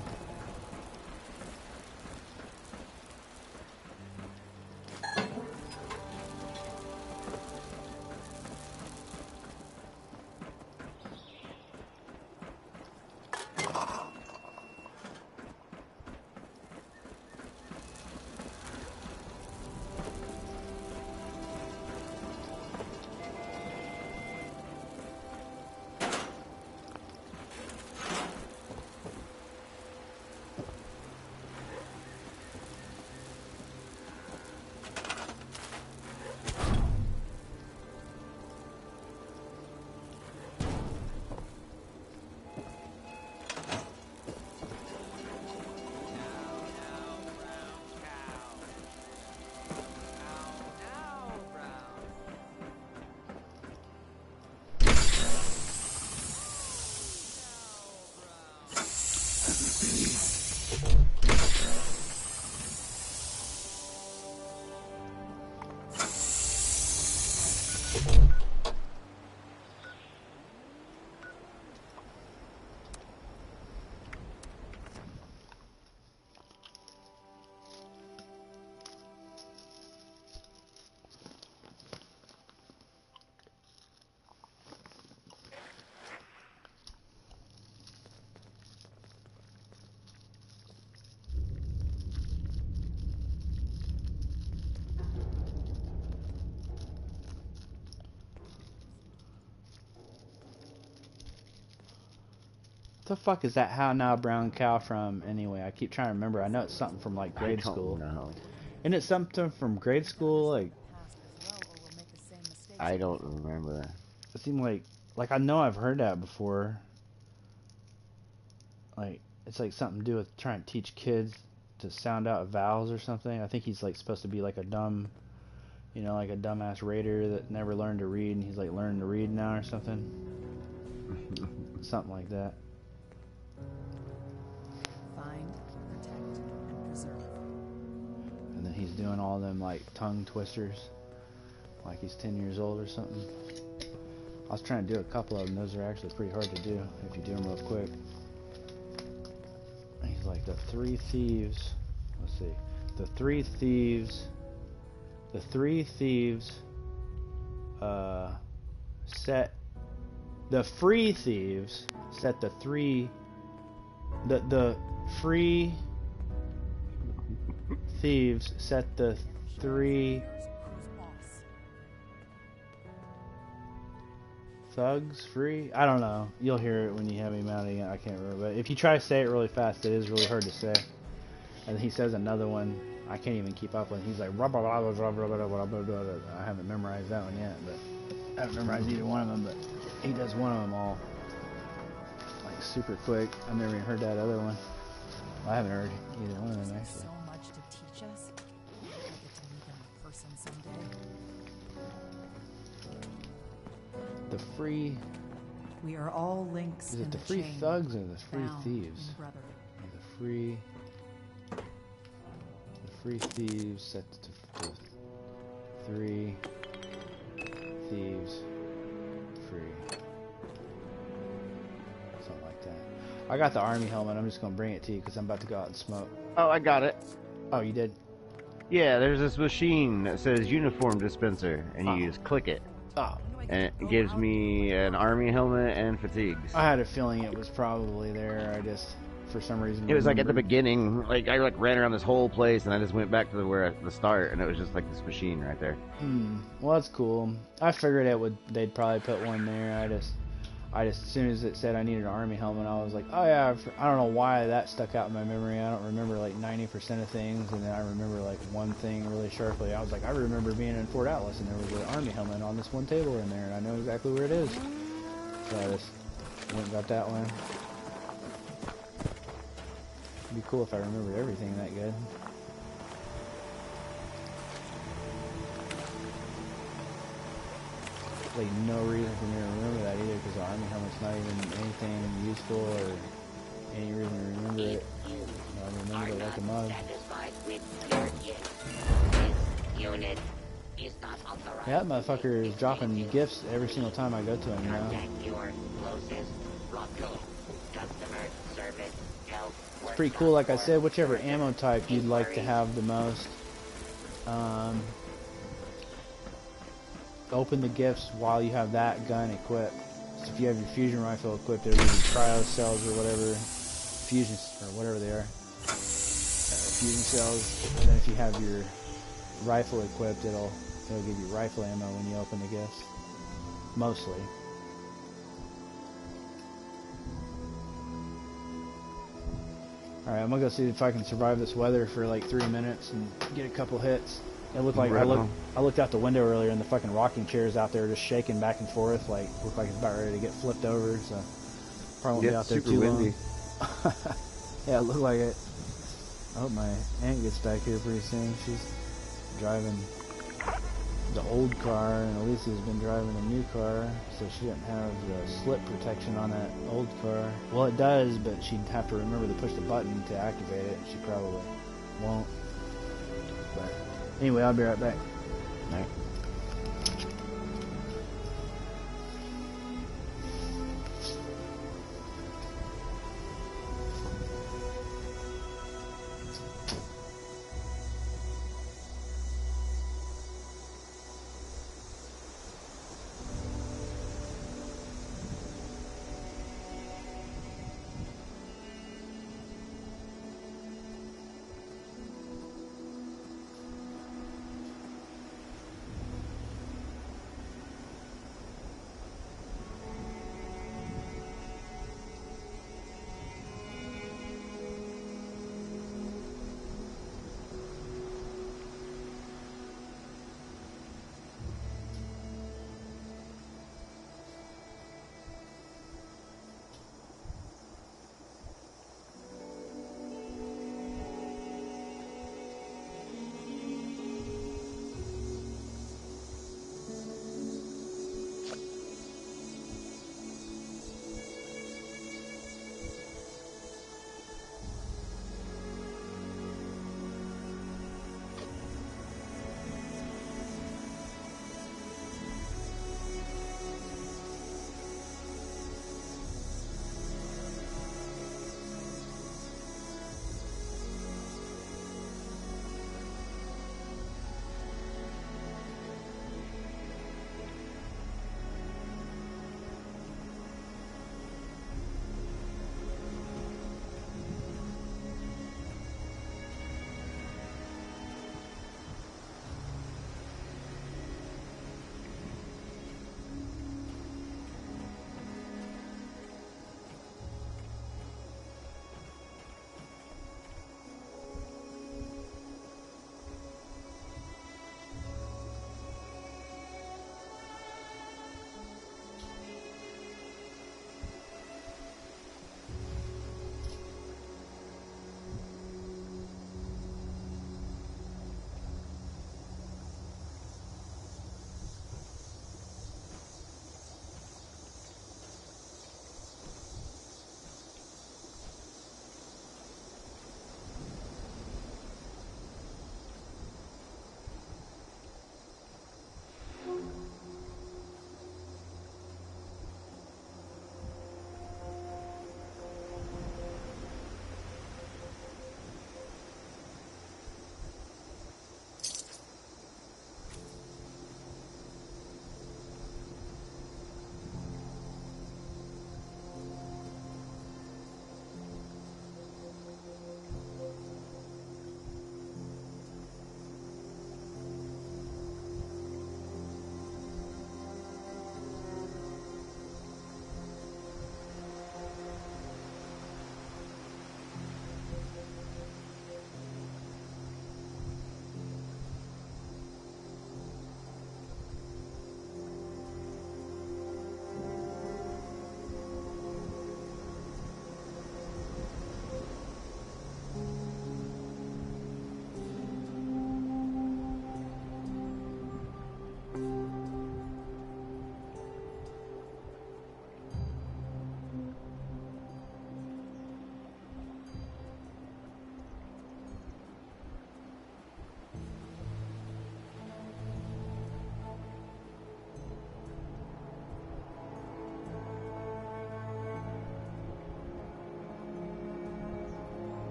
The fuck is that How Now Brown Cow from anyway? I keep trying to remember. I know it's something from like grade school. No. Isn't it something from grade school? Like, I don't remember. it seemed like I know I've heard that before. Like, it's like something to do with trying to teach kids to sound out vowels or something. I think he's like supposed to be like a dumb, you know, like a dumbass raider that never learned to read, and he's like learning to read now or something. Something like that. Find, protect, and preserve. And then he's doing all them like tongue twisters, like he's 10 years old or something. I was trying to do a couple of them. Those are actually pretty hard to do if you do them real quick. He's like the three thieves. Let's see. The three thieves set the free thieves set the free thieves set the three thugs free. I don't know. You'll hear it when you have me mounting it. I can't remember. But if you try to say it really fast, it is really hard to say. And then he says another one. I can't even keep up with. He's like, I haven't memorized that one yet, but I haven't memorized either one of them. But he does one of them all like super quick. I've never even heard that other one. Well, I haven't heard either one of them actually. So much to teach us. I get to meet them in person someday. The free. We are all links. Is it in the free chain, thugs or the free bound thieves? in brotherhood. The free thieves set to three thieves free. Something like that. I got the army helmet. I'm just gonna bring it to you because I'm about to go out and smoke. Oh, I got it. Oh, you did? Yeah, there's this machine that says uniform dispenser, and you just click it. Oh. And it gives me an army helmet and fatigues. I had a feeling it was probably there. I just, for some reason, It was like at the remembered. beginning, like I like ran around this whole place, and I just went back to the start, and it was just like this machine right there. Well, that's cool. I figured they'd probably put one there. I just, as soon as it said I needed an army helmet, I was like, oh yeah. I don't know why that stuck out in my memory. I don't remember like 90% of things, and then I remember like one thing really sharply. I was like, I remember being in Fort Atlas, and there was an army helmet on this one table in there, and I know exactly where it is. So I just went and got that one. It'd be cool if I remembered everything that good. Like no reason for me to remember that either, because the army helmet's not even anything useful or any reason to remember it. I remember it like a mug. Yeah, that motherfucker is dropping gifts every single time I go to him now. It's pretty cool. Like I said, whichever ammo type you'd like to have the most. Open the gifts while you have that gun equipped. So if you have your fusion rifle equipped, it'll give you cryo cells or whatever, fusions or whatever they are, fusion cells. And then if you have your rifle equipped, it'll give you rifle ammo when you open the gifts. Mostly. All right, I'm gonna go see if I can survive this weather for like 3 minutes and get a couple hits. It looked like I looked out the window earlier, and the fucking rocking chairs out there just shaking back and forth, like looked like it's about ready to get flipped over. So probably won't be out there too long. Yeah, it looked like it. I hope my aunt gets back here pretty soon. She's driving the old car, and Alicia's been driving a new car, so she didn't have the slip protection on that old car. Well, it does, but she'd have to remember to push the button to activate it, and she probably won't. But anyway, I'll be right back. All right.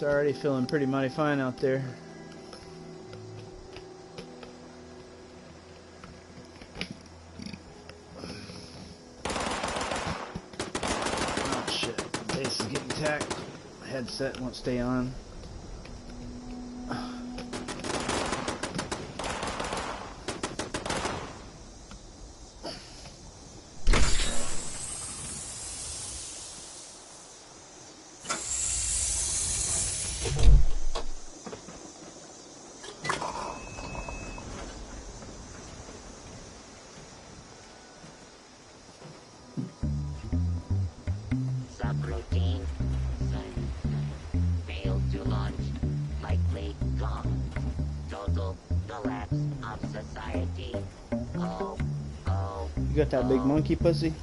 It's already feeling pretty mighty fine out there. Oh shit, the base is getting tacked. My headset won't stay on. Subroutine. Failed to launch. Likely gone. Total collapse of society. Oh. You got that big monkey pussy?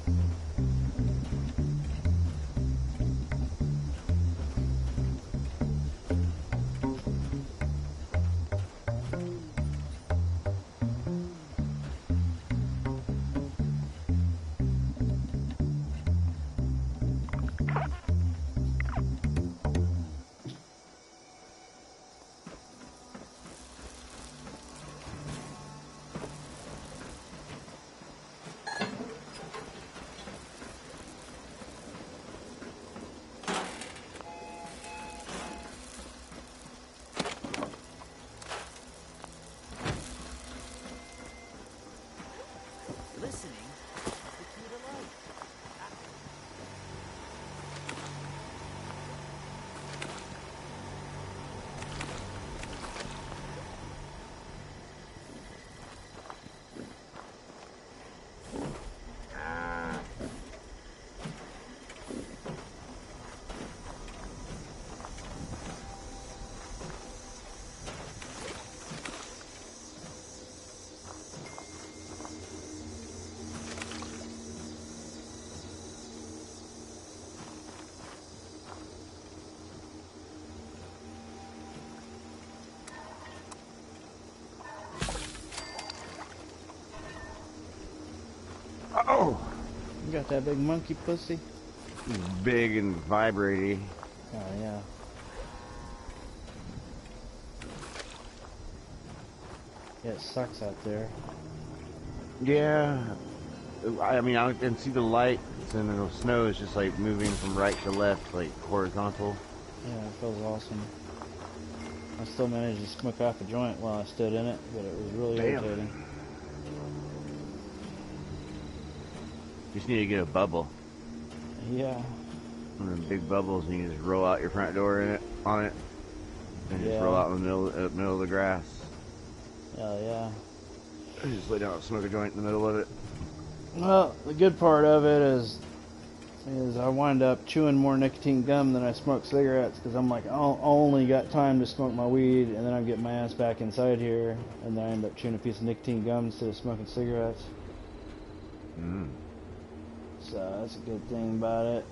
Listening is the key to life. Oh! You got that big monkey pussy? It's big and vibrating. Oh, yeah. Yeah, it sucks out there. Yeah. I mean, I can see the lights and the snow is just like moving from right to left, like horizontal. Yeah, it feels awesome. I still managed to smoke off a joint while I stood in it, but it was really irritating. Just need to get a bubble. Yeah. One of the big bubbles, and you can just roll out your front door in it, on it, and just roll out in the middle of the grass. Oh, yeah. And just lay down and smoke a joint in the middle of it. Well, the good part of it is I wind up chewing more nicotine gum than I smoke cigarettes, because I'm like, I only got time to smoke my weed, and then I get my ass back inside here, and then I end up chewing a piece of nicotine gum instead of smoking cigarettes. Mm. So that's a good thing about it.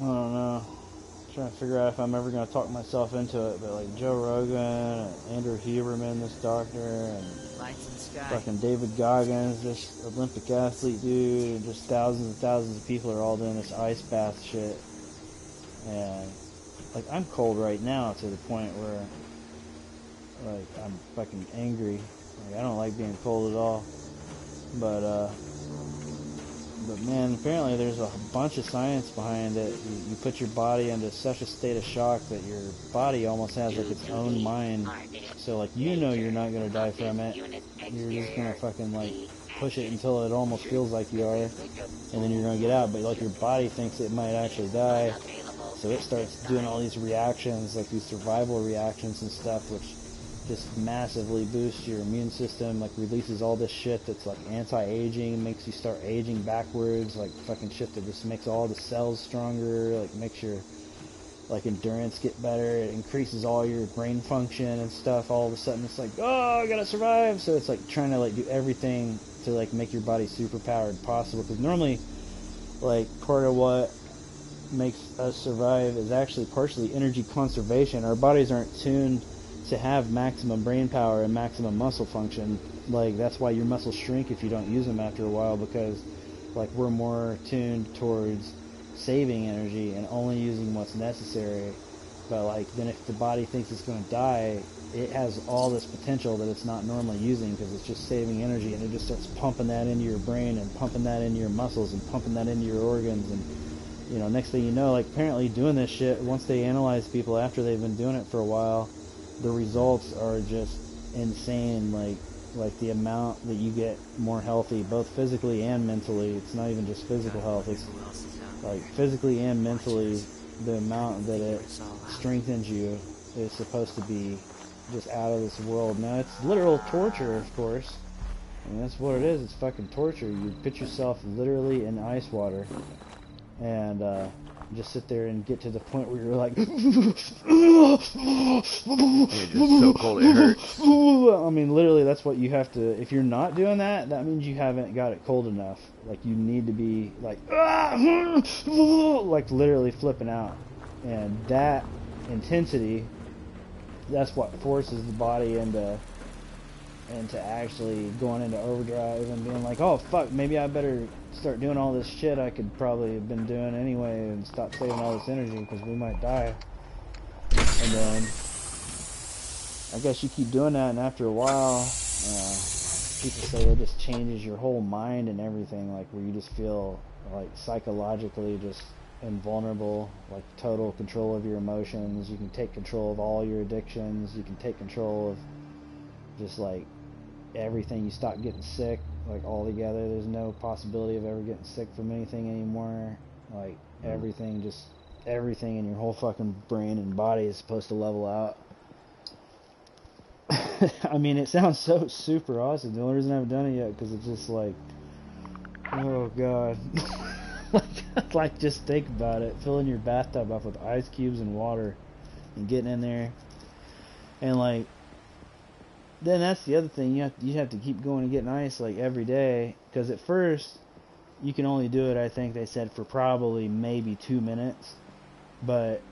I don't know. I'm trying to figure out if I'm ever going to talk myself into it, but like Joe Rogan, and Andrew Huberman, this doctor, and Lights in the sky. fucking David Goggins, this Olympic athlete dude, and just thousands and thousands of people are all doing this ice bath shit. And like, I'm cold right now to the point where like I'm fucking angry. Like, I don't like being cold at all. But man, apparently there's a bunch of science behind it. You put your body into such a state of shock that your body almost has like its own mind. So like, you know you're not gonna die from it. You're just gonna fucking like push it until it almost feels like you are, and then you're gonna get out. But like, your body thinks it might actually die, so it starts doing all these reactions, like these survival reactions and stuff, which just massively boosts your immune system, like releases all this shit that's like anti-aging, makes you start aging backwards, like fucking shit that just makes all the cells stronger, like makes your like endurance get better, it increases all your brain function and stuff. All of a sudden it's like, oh, I gotta survive. So it's like trying to like do everything to like make your body super powered possible, because normally like part of what makes us survive is actually partially energy conservation. Our bodies aren't tuned to have maximum brain power and maximum muscle function. Like, that's why your muscles shrink if you don't use them after a while, because like we're more tuned towards saving energy and only using what's necessary. But like, then if the body thinks it's going to die, it has all this potential that it's not normally using because it's just saving energy, and it just starts pumping that into your brain and pumping that into your muscles and pumping that into your organs. And you know, next thing you know, like, apparently doing this shit, once they analyze people after they've been doing it for a while, the results are just insane. Like the amount that you get more healthy, both physically and mentally. It's not even just physical health, it's like physically and mentally. The amount that it strengthens you is supposed to be just out of this world. Now, it's literal torture, of course. I mean, that's what it is. It's fucking torture. You put yourself literally in ice water and just sit there and get to the point where you're like, It's just so cold it hurts. I mean, literally, that's what you have to. If you're not doing that, that means you haven't got it cold enough. Like, you need to be like, like literally flipping out. And that intensity, that's what forces the body into actually going into overdrive and being like, oh fuck, maybe I better start doing all this shit I could probably have been doing anyway and stop saving all this energy because we might die. And then I guess you keep doing that, and after a while, people say it just changes your whole mind and everything, like where you just feel like psychologically just invulnerable, like total control of your emotions. You can take control of all your addictions. You can take control of just like everything. You stop getting sick, like altogether. There's no possibility of ever getting sick from anything anymore. Like everything in your whole fucking brain and body is supposed to level out. I mean, it sounds so super awesome. The only reason I haven't done it yet because it's just like, oh god. like just think about it, filling your bathtub up with ice cubes and water and getting in there, and like, then that's the other thing, you have to keep going and getting ice like every day, because at first you can only do it, I think they said, for probably maybe 2 minutes, but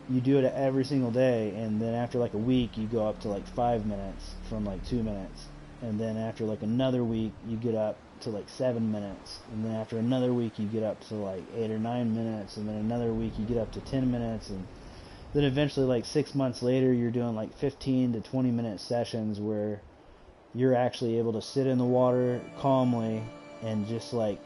you do it every single day, and then after like a week you go up to like 5 minutes from like 2 minutes, and then after like another week you get up to like 7 minutes, and then after another week you get up to like 8 or 9 minutes, and then another week you get up to 10 minutes, and then eventually like 6 months later you're doing like 15 to 20 minute sessions where you're actually able to sit in the water calmly, and just like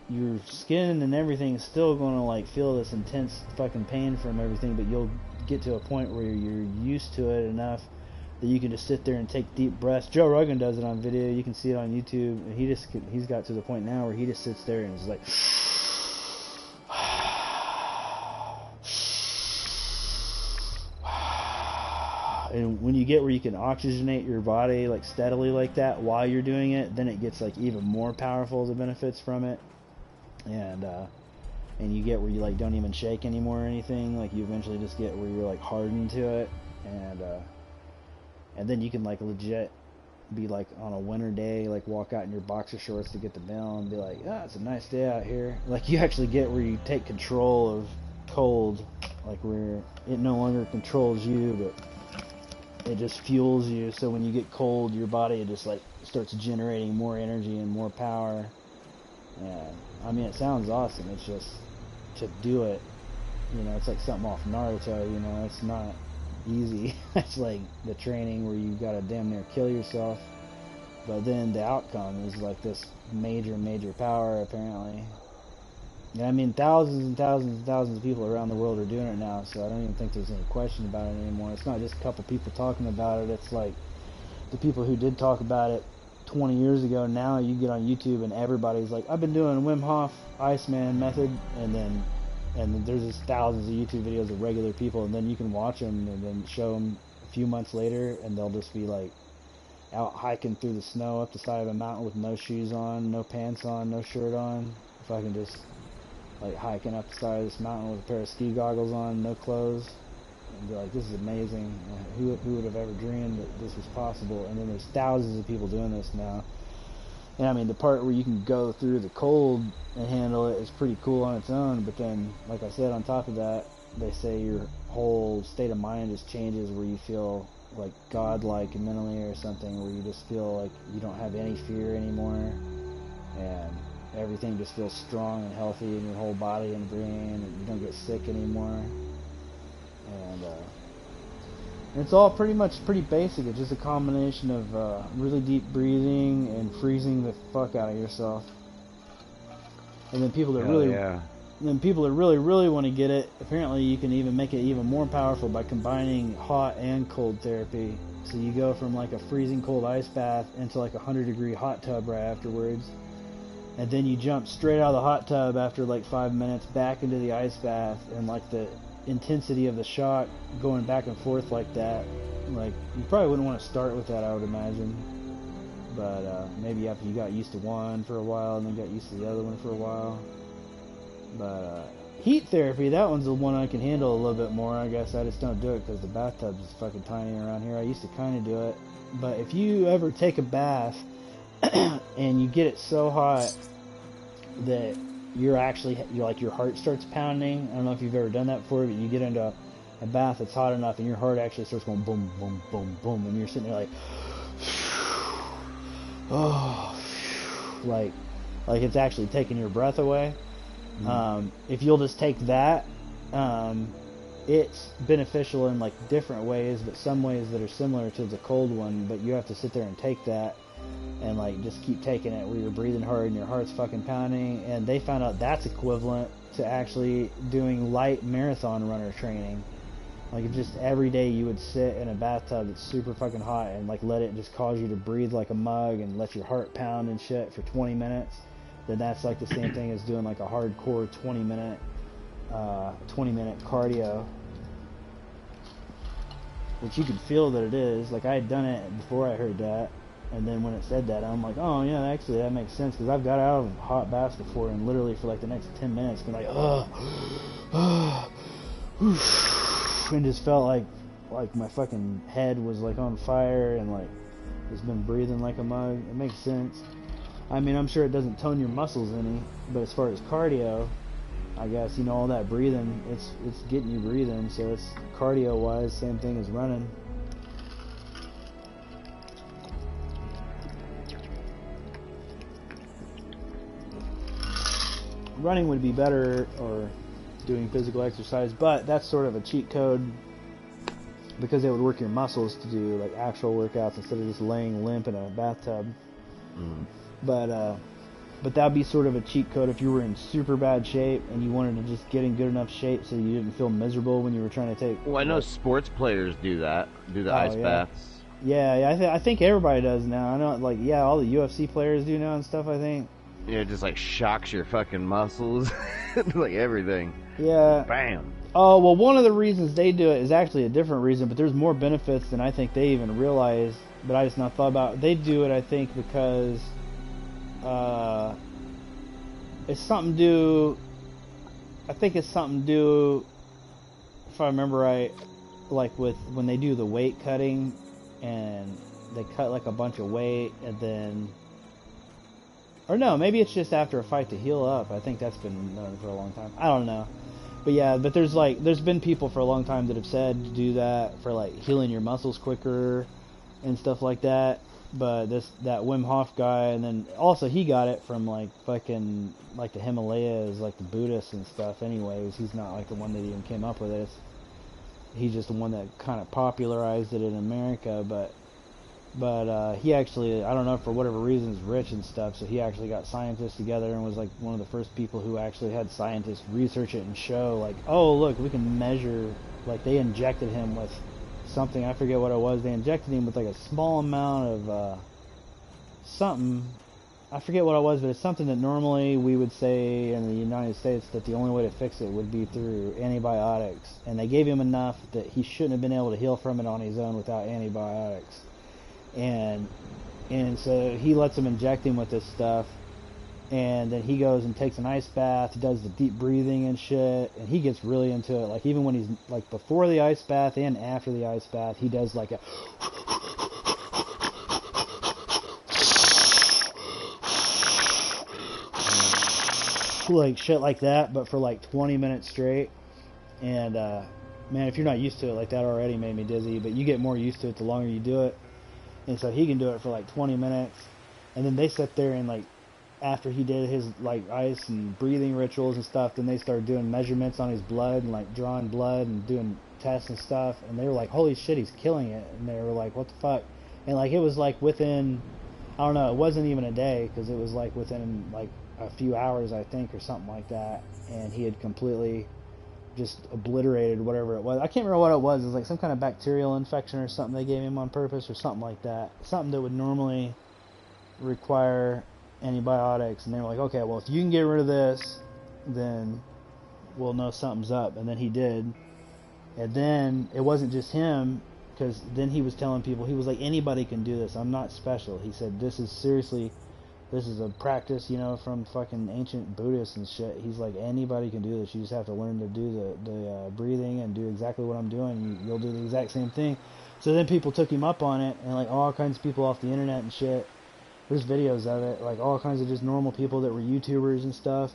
your skin and everything is still going to like feel this intense fucking pain from everything, but you'll get to a point where you're used to it enough that you can just sit there and take deep breaths. Joe Rogan does it on video. You can see it on YouTube. And he's got to the point now where he just sits there and is like, and when you get where you can oxygenate your body like steadily like that while you're doing it, then it gets like even more powerful, the benefits from it. And you get where you like don't even shake anymore or anything. Like you eventually just get where you're like hardened to it, and then you can like legit be like on a winter day, like walk out in your boxer shorts to get the mail and be like, it's a nice day out here. Like you actually get where you take control of cold, like where it no longer controls you, but it just fuels you. So when you get cold, your body it just like starts generating more energy and more power. And I mean, it sounds awesome. It's just to do it, you know, it's like something off Naruto, you know, it's not easy. It's like the training where you gotta damn near kill yourself, but then the outcome is like this major power apparently. And I mean, thousands and thousands and thousands of people around the world are doing it now, so I don't even think there's any question about it anymore. It's not just a couple people talking about it. It's like the people who did talk about it 20 years ago, now you get on YouTube and everybody's like, I've been doing Wim Hof Iceman method, and then there's just thousands of YouTube videos of regular people, and then you can watch them and then show them a few months later, and they'll just be like out hiking through the snow up the side of a mountain with no shoes on, no pants on, no shirt on, if I can just like hiking up the side of this mountain with a pair of ski goggles on, no clothes, and be like, this is amazing. Who would have ever dreamed that this was possible? And then there's thousands of people doing this now. And I mean, the part where you can go through the cold and handle it is pretty cool on its own, but then, like I said, on top of that, they say your whole state of mind just changes, where you feel like godlike mentally or something, where you just feel like you don't have any fear anymore, and everything just feels strong and healthy in your whole body and brain, and you don't get sick anymore. And it's all pretty basic. It's just a combination of really deep breathing and freezing the fuck out of yourself. And then people that really want to get it, apparently you can even make it even more powerful by combining hot and cold therapy. So you go from like a freezing cold ice bath into like a 100-degree hot tub right afterwards. And then you jump straight out of the hot tub after like 5 minutes back into the ice bath, and like the intensity of the shock going back and forth like that, like you probably wouldn't want to start with that, I would imagine. But maybe after you got used to one for a while and then got used to the other one for a while. But heat therapy, that one's the one I can handle a little bit more. I guess I just don't do it because the bathtub is fucking tiny around here. I used to kind of do it. But if you ever take a bath and you get it so hot that you're like your heart starts pounding. I don't know if you've ever done that before, but you get into a bath that's hot enough and your heart actually starts going boom, boom, boom, boom, and you're sitting there like, oh, like it's actually taking your breath away. If you'll just take that, it's beneficial in like different ways, but some ways that are similar to the cold one, but you have to sit there and take that and like just keep taking it where you're breathing hard and your heart's fucking pounding. And they found out that's equivalent to actually doing light marathon runner training. Like if just every day you would sit in a bathtub that's super fucking hot and like let it just cause you to breathe like a mug and let your heart pound and shit for 20 minutes, then that's like the same thing as doing like a hardcore 20 minute cardio, which you can feel that it is. Like I had done it before I heard that, and then when it said that, I'm like, oh yeah, actually that makes sense, because I've got out of hot baths before and literally for like the next 10 minutes been like, and just felt like my fucking head was like on fire and like just been breathing like a mug. It makes sense. I mean, I'm sure it doesn't tone your muscles any, but as far as cardio, I guess, you know, all that breathing, it's getting you breathing, so it's cardio wise same thing as running. Running would be better, or doing physical exercise, but that's sort of a cheat code because it would work your muscles to do like actual workouts instead of just laying limp in a bathtub. But that'd be sort of a cheat code if you were in super bad shape and you wanted to just get in good enough shape so you didn't feel miserable when you were trying to take. Well, I know sports players do that, ice baths. Yeah, I think everybody does now. I know, like, yeah, all the UFC players do now and stuff, I think. Yeah, it just like shocks your fucking muscles, like everything. Yeah. Bam. Oh, well, one of the reasons they do it is actually a different reason, but there's more benefits than I think they even realize, but I just not thought about. They do it, I think, because it's something to do, I think it's something to do, if I remember right, like with when they do the weight cutting and they cut like a bunch of weight and then, or no, maybe it's just after a fight to heal up. I think that's been known for a long time. I don't know. But yeah, but there's been people for a long time that have said to do that for like healing your muscles quicker and stuff like that. But that Wim Hof guy, and then also he got it from like fucking like the Himalayas, like the Buddhists and stuff. Anyways, he's not like the one that even came up with it. He's just the one that kind of popularized it in America. But he actually, I don't know, for whatever reason, is rich and stuff, so he actually got scientists together and was like one of the first people who actually had scientists research it and show like, oh look, we can measure, like they injected him with something, I forget what it was, they injected him with like a small amount of something, I forget what it was, but it's something that normally we would say in the United States that the only way to fix it would be through antibiotics, and they gave him enough that he shouldn't have been able to heal from it on his own without antibiotics. And so he lets him inject him with this stuff, and then he goes and takes an ice bath, does the deep breathing and shit, and he gets really into it. Like even when he's like before the ice bath and after the ice bath, he does like a like shit like that, but for like 20 minutes straight. And man, if you're not used to it, like that already made me dizzy, but you get more used to it the longer you do it. And so he can do it for like 20 minutes, and then they sit there and like, after he did his like ice and breathing rituals and stuff, then they started doing measurements on his blood and like drawing blood and doing tests and stuff, and they were like, holy shit, he's killing it. And they were like, what the fuck? And like it was like within, I don't know, it wasn't even a day, because it was like within like a few hours, I think, or something like that, and he had completely just obliterated whatever it was. I can't remember what it was. It was like some kind of bacterial infection or something they gave him on purpose or something like that. Something that would normally require antibiotics. And they were like, okay, well, if you can get rid of this, then we'll know something's up. And then he did. And then it wasn't just him, because then he was telling people, he was like, anybody can do this. I'm not special. He said, this is seriously, this is a practice, you know, from fucking ancient Buddhists and shit. He's like, anybody can do this. You just have to learn to do the breathing and do exactly what I'm doing. You'll do the exact same thing. So then people took him up on it, and like all kinds of people off the internet and shit. There's videos of it, like all kinds of just normal people that were YouTubers and stuff.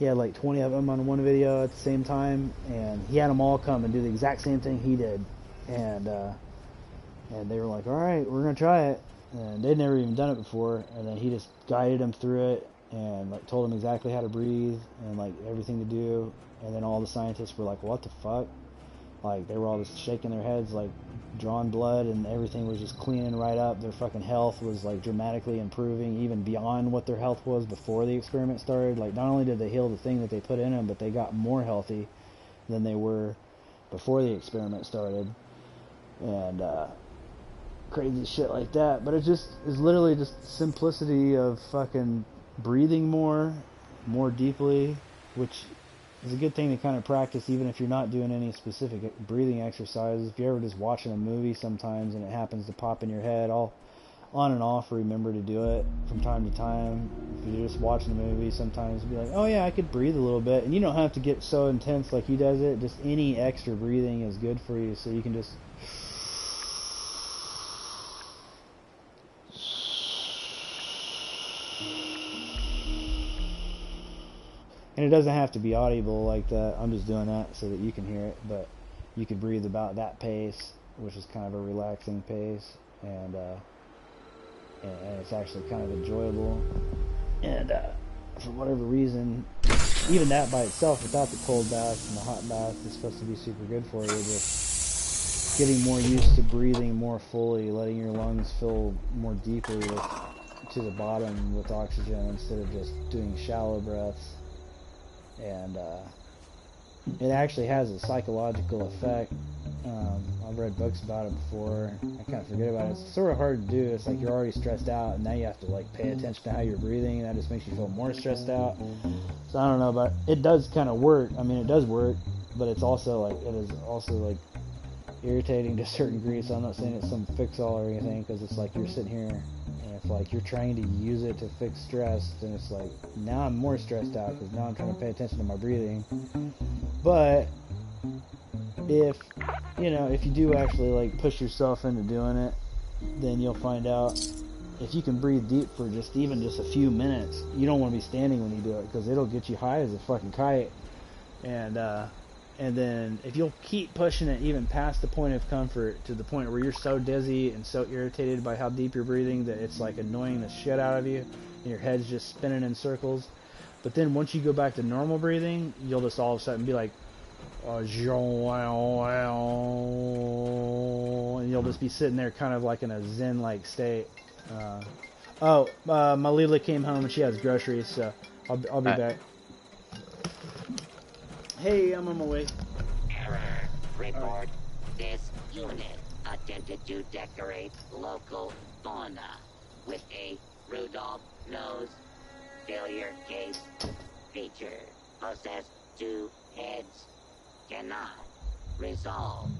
He had like 20 of them on one video at the same time, and he had them all come and do the exact same thing he did. And they were like, all right, we're gonna try it. And they'd never even done it before, and then he just guided them through it and like told them exactly how to breathe and like everything to do. And then all the scientists were like, what the fuck? Like they were all just shaking their heads, like drawing blood, and everything was just cleaning right up. Their fucking health was like dramatically improving, even beyond what their health was before the experiment started. Like not only did they heal the thing that they put in them, but they got more healthy than they were before the experiment started. And crazy shit like that. But it just is literally just simplicity of fucking breathing more deeply, which is a good thing to kind of practice even if you're not doing any specific breathing exercises. If you're ever just watching a movie sometimes and it happens to pop in your head, I'll on and off remember to do it from time to time. If you're just watching a movie, sometimes be like, oh yeah, I could breathe a little bit. And you don't have to get so intense like he does it. Just any extra breathing is good for you, so you can just and it doesn't have to be audible like that. I'm just doing that so that you can hear it, but you can breathe about that pace, which is kind of a relaxing pace, and it's actually kind of enjoyable. And for whatever reason, even that by itself, without the cold bath and the hot bath, is supposed to be super good for you. Just getting more used to breathing more fully, letting your lungs fill more deeply to the bottom with oxygen instead of just doing shallow breaths. And it actually has a psychological effect. I've read books about it before. I kind of forget about it. It's sort of hard to do. It's like you're already stressed out, and now you have to like pay attention to how you're breathing, and that just makes you feel more stressed out. So I don't know, but it does kind of work. I mean, it does work, but it's also like irritating to a certain degree. So I'm not saying it's some fix-all or anything, because it's like you're sitting here and if like you're trying to use it to fix stress, then it's like now I'm more stressed out because now I'm trying to pay attention to my breathing. But if you do actually like push yourself into doing it, then you'll find out if you can breathe deep for even just a few minutes. You don't want to be standing when you do it, because it'll get you high as a fucking kite. And then if you'll keep pushing it even past the point of comfort, to the point where you're so dizzy and so irritated by how deep you're breathing that it's like annoying the shit out of you and your head's just spinning in circles. But then once you go back to normal breathing, you'll just all of a sudden be like, and you'll just be sitting there kind of like in a zen-like state. My Lila came home and she has groceries, so I'll be back. Hey, I'm on my way. Error. Report. This unit attempted to decorate local fauna with a Rudolph nose failure case feature. Possessed 2 heads. Cannot resolve.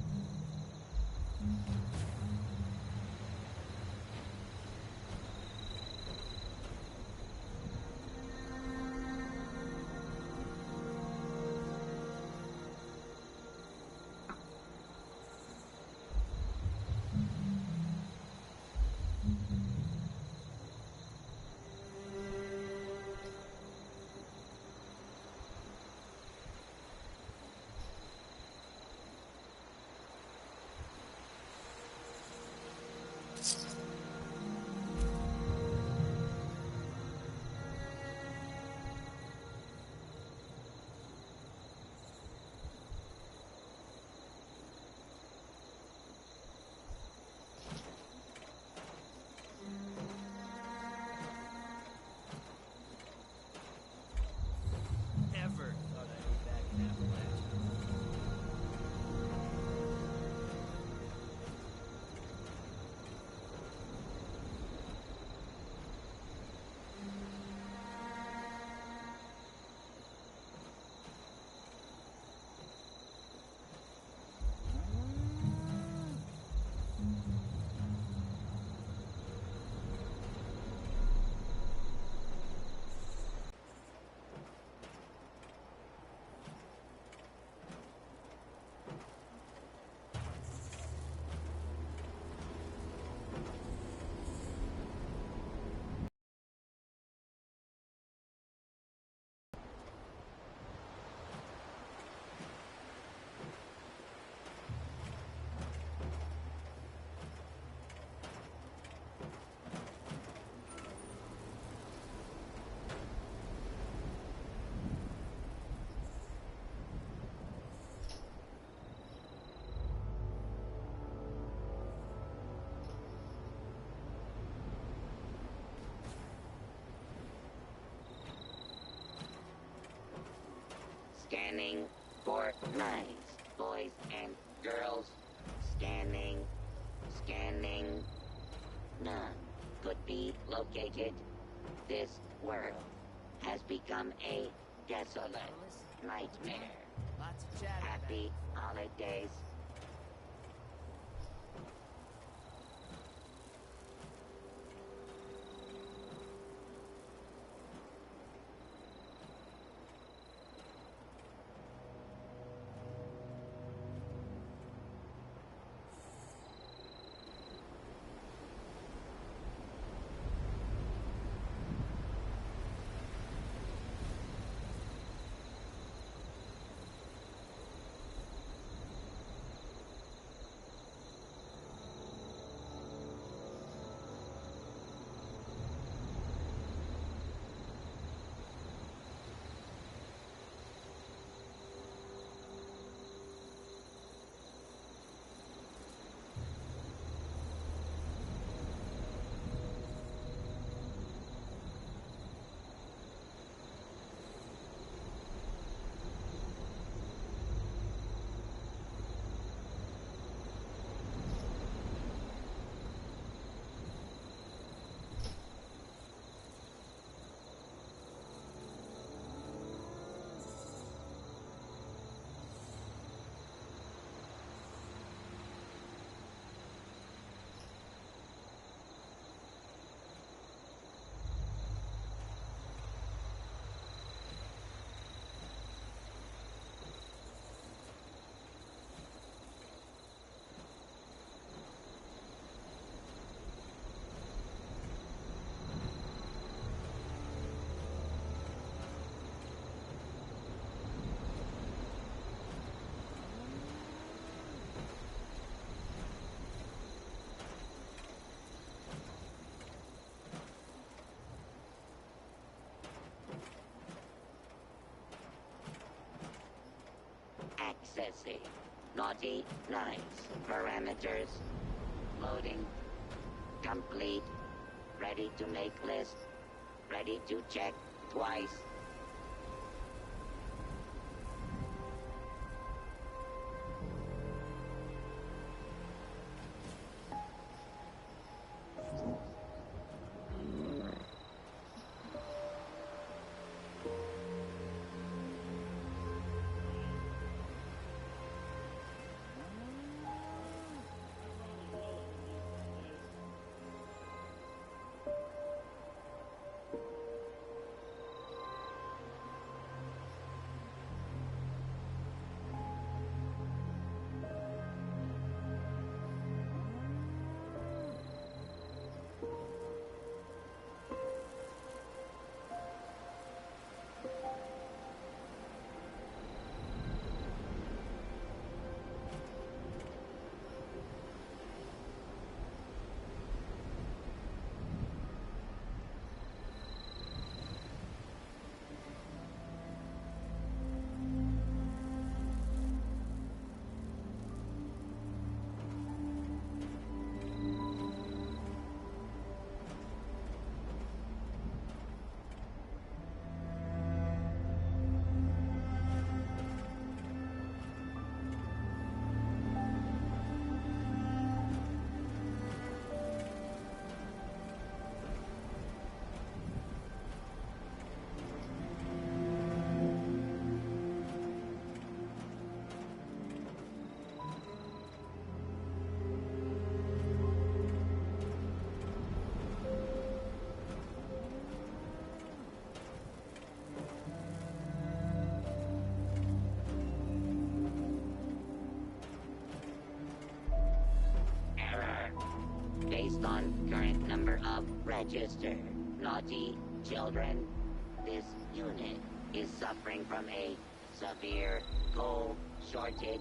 Scanning for knives, boys and girls. Scanning. Scanning. None could be located. This world has become a desolate nightmare. Lots of chatter. Happy holidays. Accessing naughty nights. Parameters. Loading. Complete. Ready to make list. Ready to check twice. Based on current number of registered naughty children, this unit is suffering from a severe coal shortage.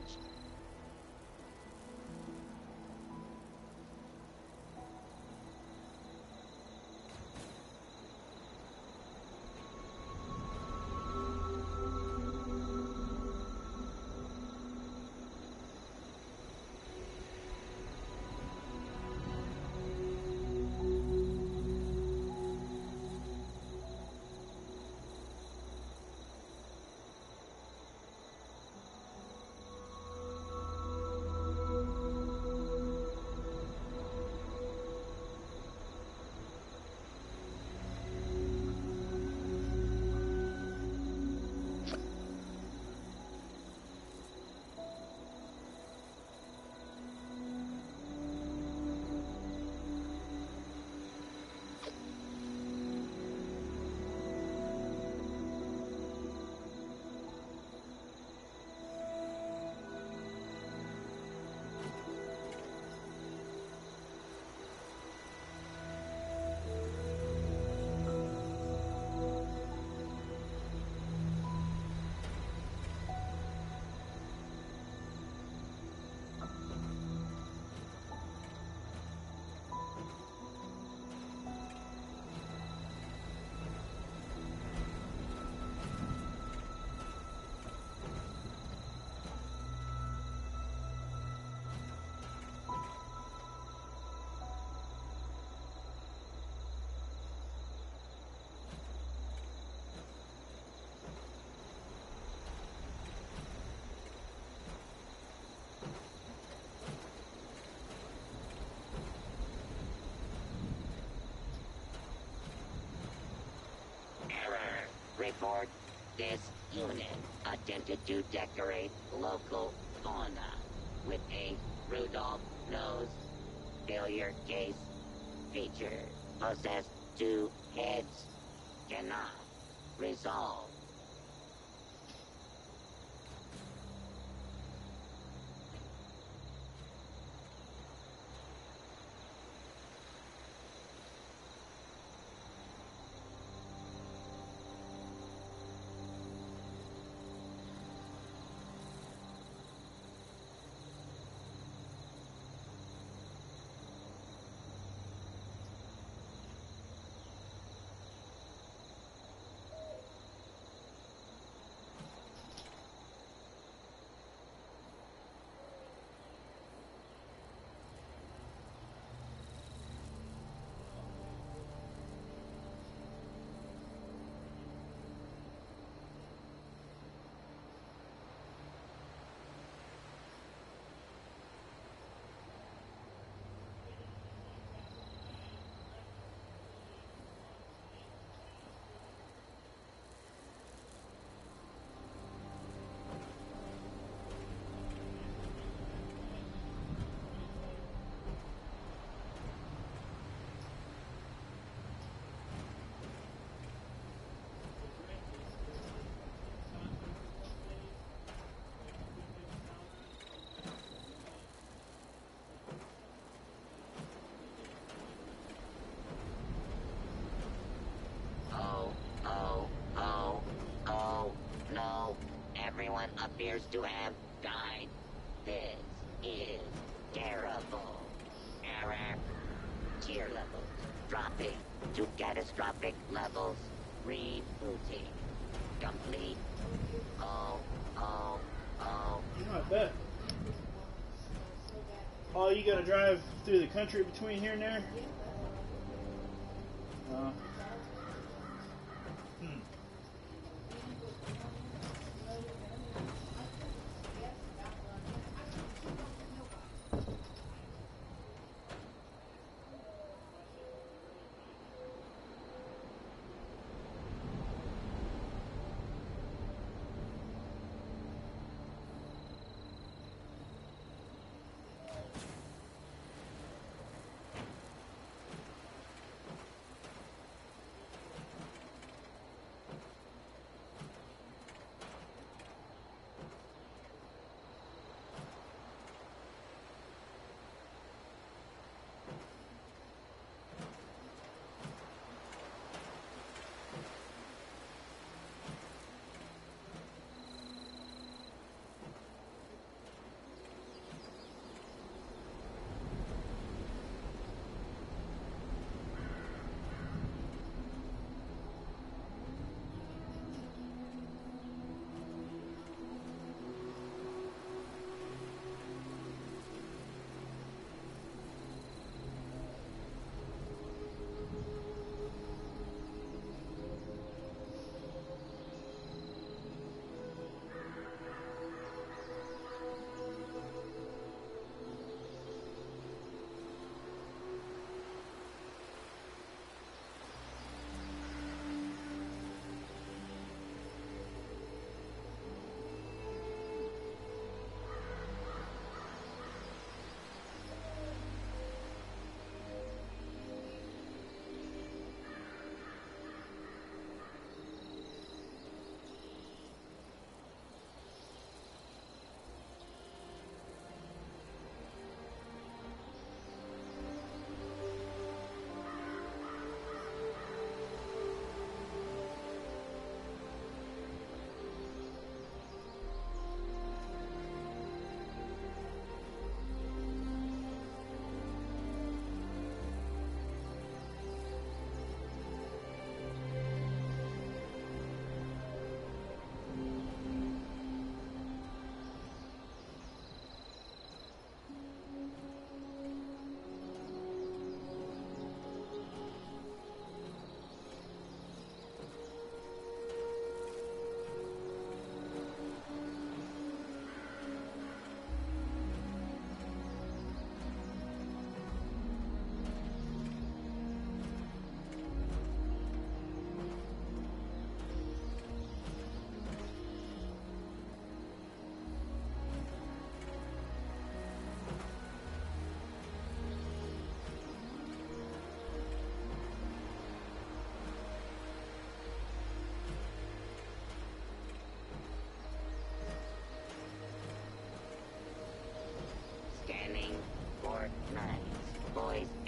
report, this unit attempted to decorate local fauna with a Rudolph nose failure case feature. Possessed 2 heads. Cannot resolve. Everyone appears to have died. This is terrible. Error. Tier levels dropping to catastrophic levels. Rebooting. Complete. Oh. You know, I bet. Oh, you gotta drive through the country between here and there?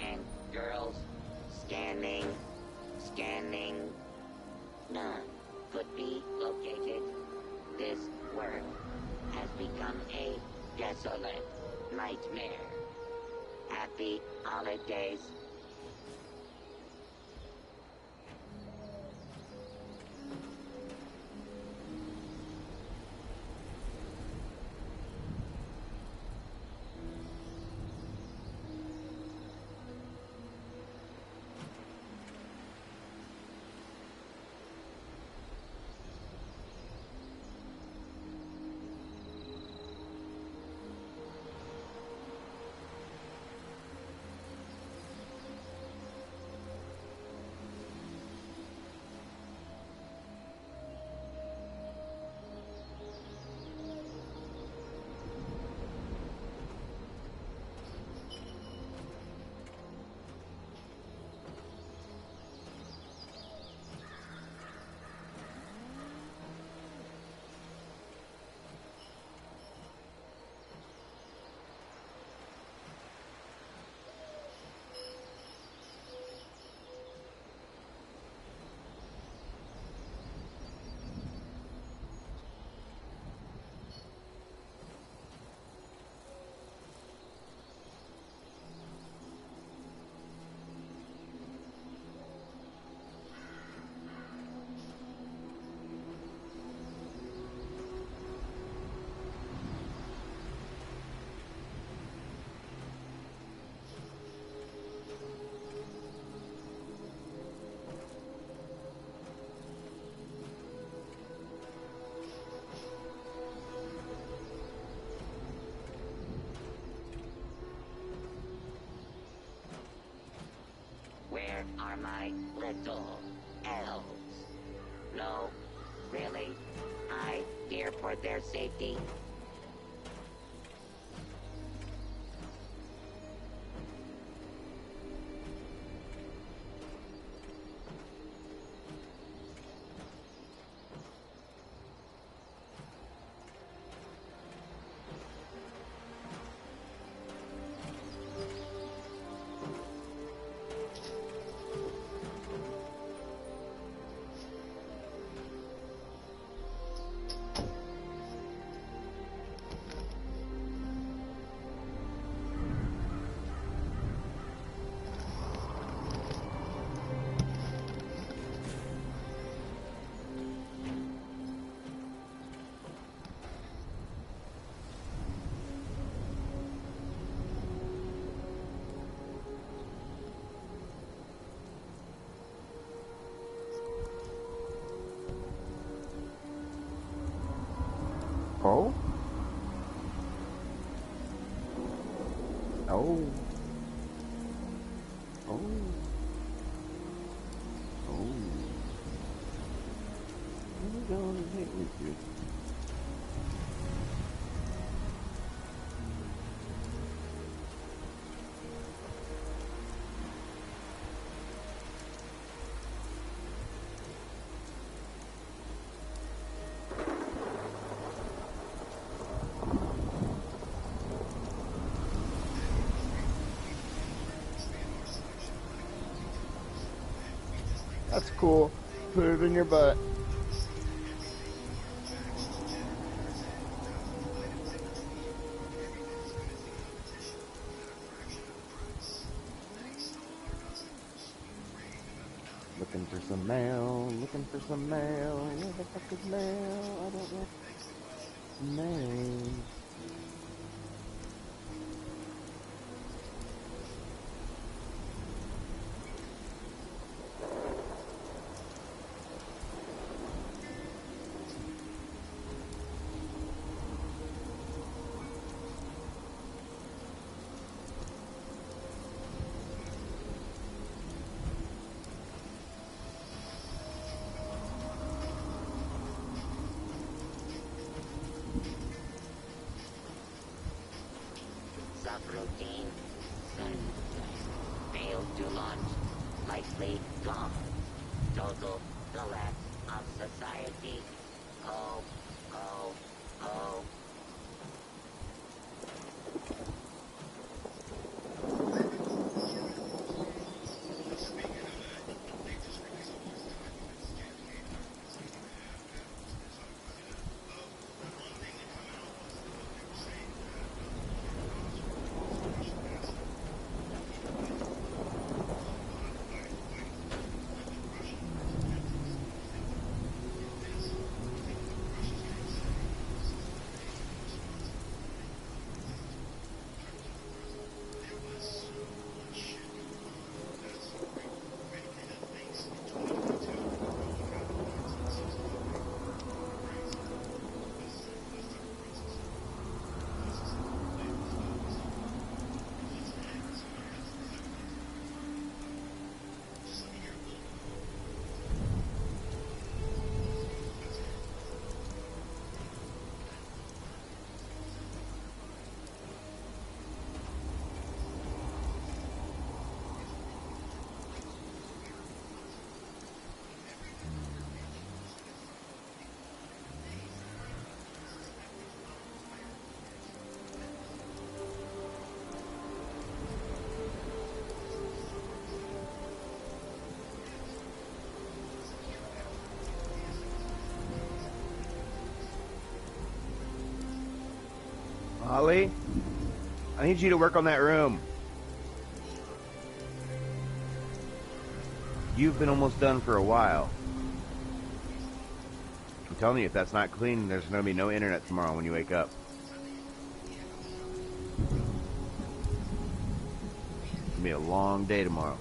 and girls. Scanning. Scanning. None could be located. This work has become a desolate nightmare. Happy holidays. Where are my little elves? No, really? I fear for their safety. Oh? Oh. Oh. Oh. Where we going to take with you? That's cool. Put it in your butt. Looking for some mail, looking for some mail. Where the fuck is mail? I don't know. Mail. Subroutine. Failed to launch. Likely gone. Total collapse of society. Oh, oh, oh. Holly, I need you to work on that room. You've been almost done for a while. I'm telling you, if that's not clean, there's going to be no internet tomorrow when you wake up. It's going to be a long day tomorrow.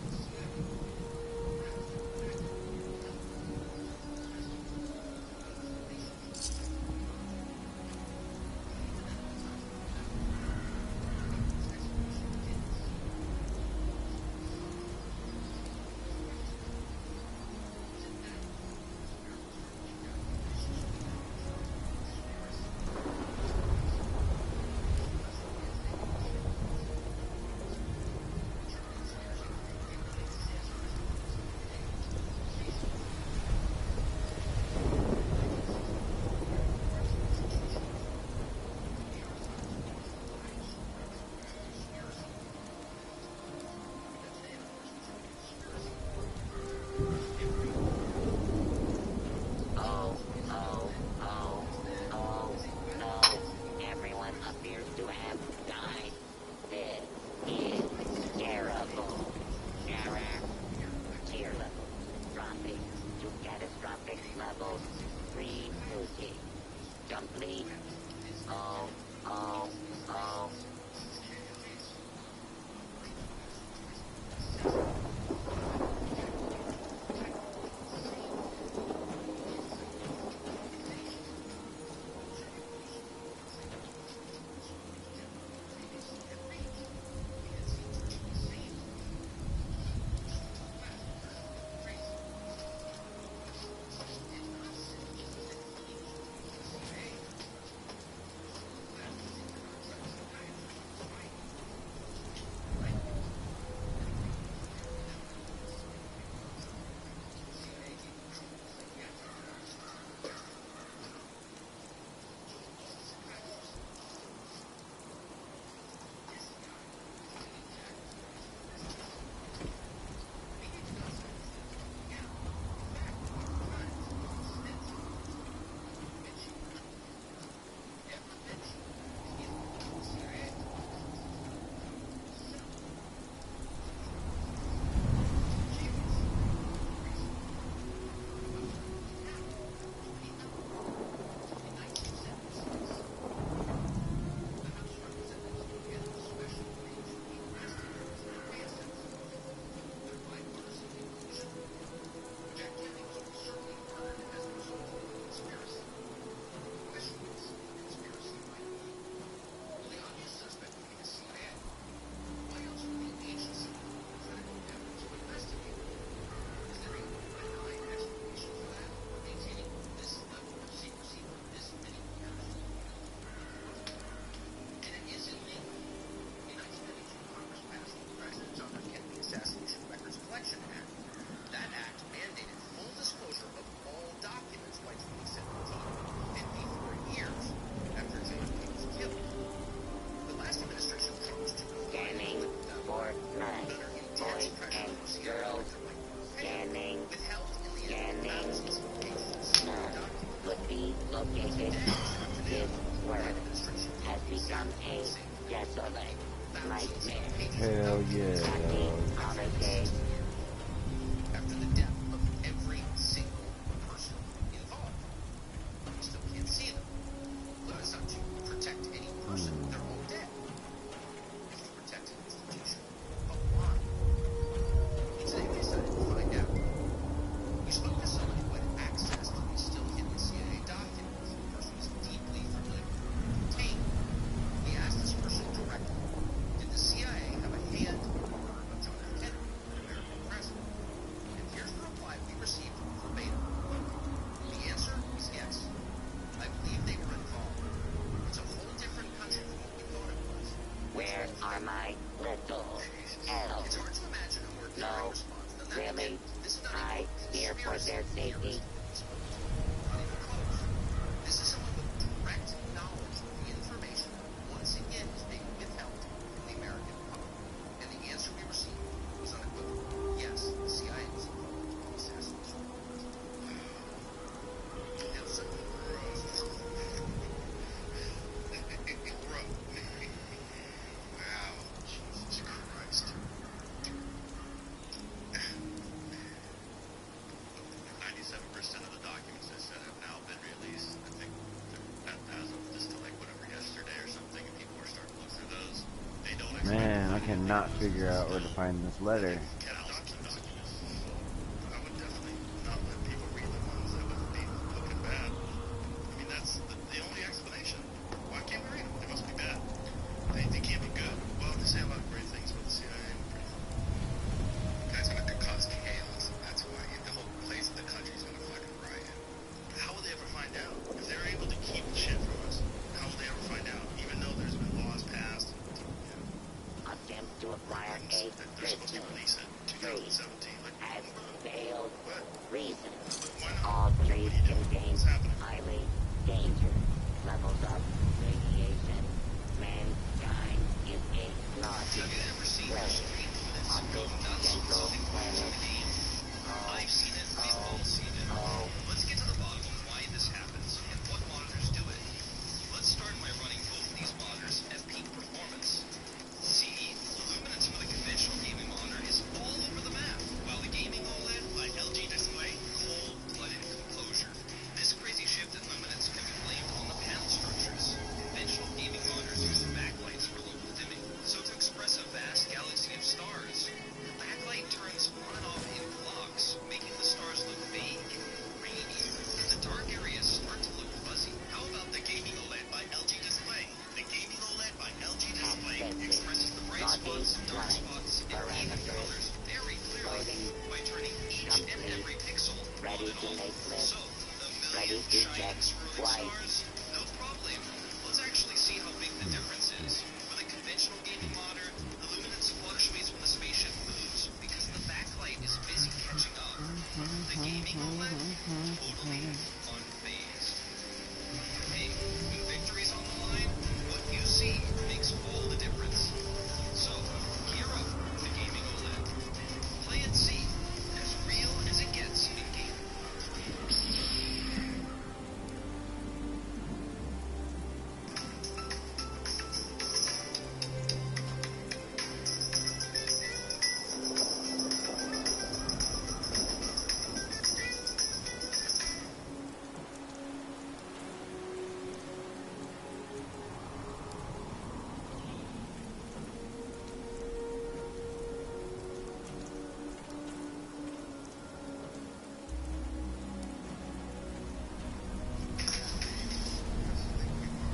not figure out where to find this letter.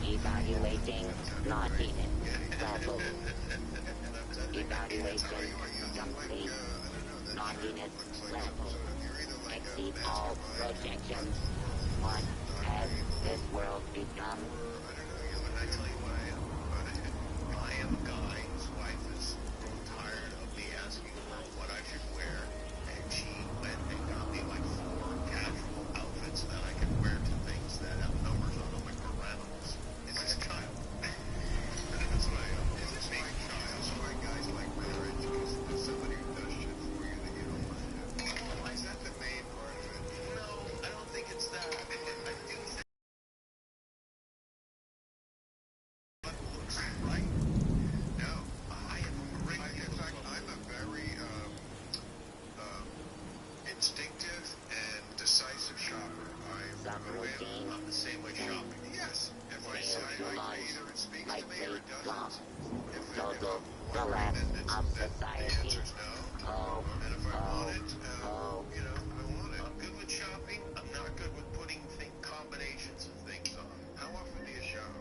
Evaluating naughtiness level. Evaluation complete. Naughtiness level. Exceed all projections. What has this world become? I tell you what I am. I am a guy whose wife is tired of me asking her what I should wear, and she went and got me like 4 casual outfits that I can wear to things that have numbers on them, like animals. Is this a child? That's what I am. Is this my child? That's why guys like marriage is somebody who does shit for you that you don't want to do. Well, is that the main part of it? No, I don't think it's that. I do think right? No, I am great. In fact, I'm a very instinctive and decisive shopper. I'm the same way shopping. Yes. If I say either it speaks to me or it doesn't. If I'm worried, then the answer's no. And if I want it, I want it. I'm good with shopping. I'm not good with putting combinations of things on. How often do you shop?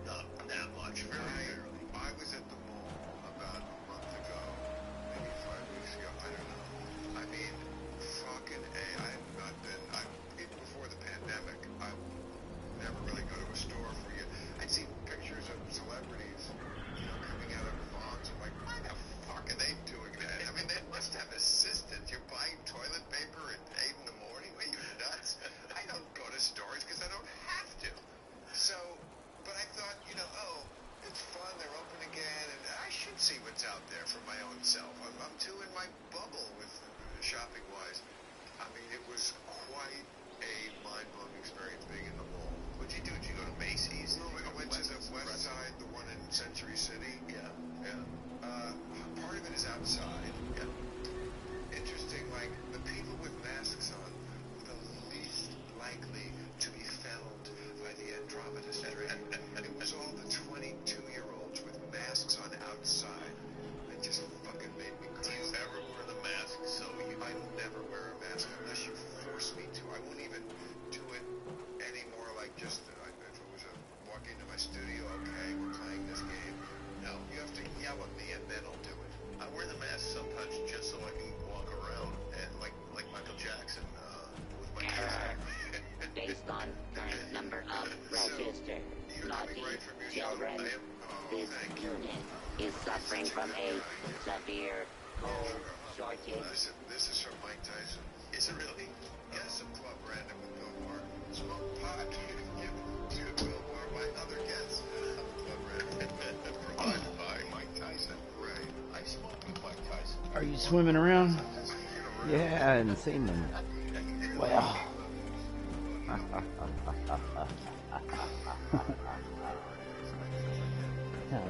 Not that much, very rarely. I was at the mall about a month ago, maybe 5 weeks ago, I don't know. I mean, fucking A, I have not been, even before the pandemic, I never really go to a store for you. I'd see pictures of celebrities, coming out of Vons. I'm like, why the fuck are they doing that? I mean, they must have assistants. You're buying toilet paper at 8 in the morning? Are you nuts? I don't go to stores because I don't have to. So, but I thought, it's fun, they're open again, and I should see what's out there for my own self. I'm too in my bubble with shopping-wise. I mean, it was quite a mind-blowing experience being in the mall. What'd you do? Did you go to Macy's? No, I went to the west side, the one in Century City. Yeah. Part of it is outside. Yeah. Interesting, like, the people with masks on were the least likely to be felled by the Andromeda Strain. It was all the 22-year-olds with masks on outside. And suffering from a severe cold shortage. Listen, this is from Mike Tyson. Is it really? Get some Club Random with Bill Maher. Smoke pot. Give Bill Maher my other guests. Club Random. Provided by Mike Tyson. Right. I smoke with Mike Tyson. Are you swimming around? Yeah, I hadn't seen them. Well.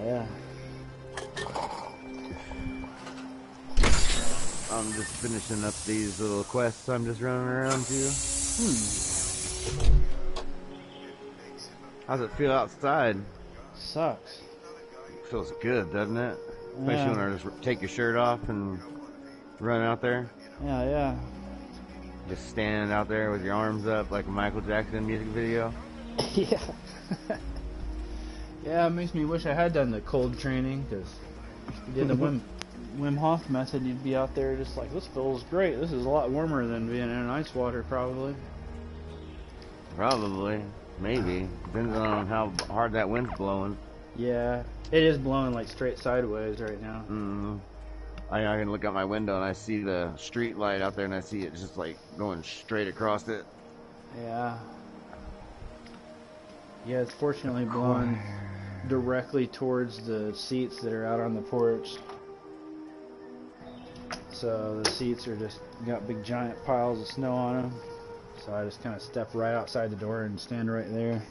Yeah. I'm just finishing up these little quests I'm just running around to. How's it feel outside? Sucks. Feels good, doesn't it? Especially when I just take your shirt off and run out there. Yeah. Just standing out there with your arms up like a Michael Jackson music video. Yeah. Yeah, it makes me wish I had done the cold training, because if you did the Wim Hof method, you'd be out there just like, this feels great. This is a lot warmer than being in ice water, probably. Probably. Maybe. Depends on how hard that wind's blowing. Yeah. It is blowing like straight sideways right now. Mm-hmm. I can look out my window and I see the street light out there and I see it just like going straight across it. Yeah. Yeah, it's fortunately blowing directly towards the seats that are out on the porch. So the seats are just got big giant piles of snow on them. So I just kind of step right outside the door and stand right there.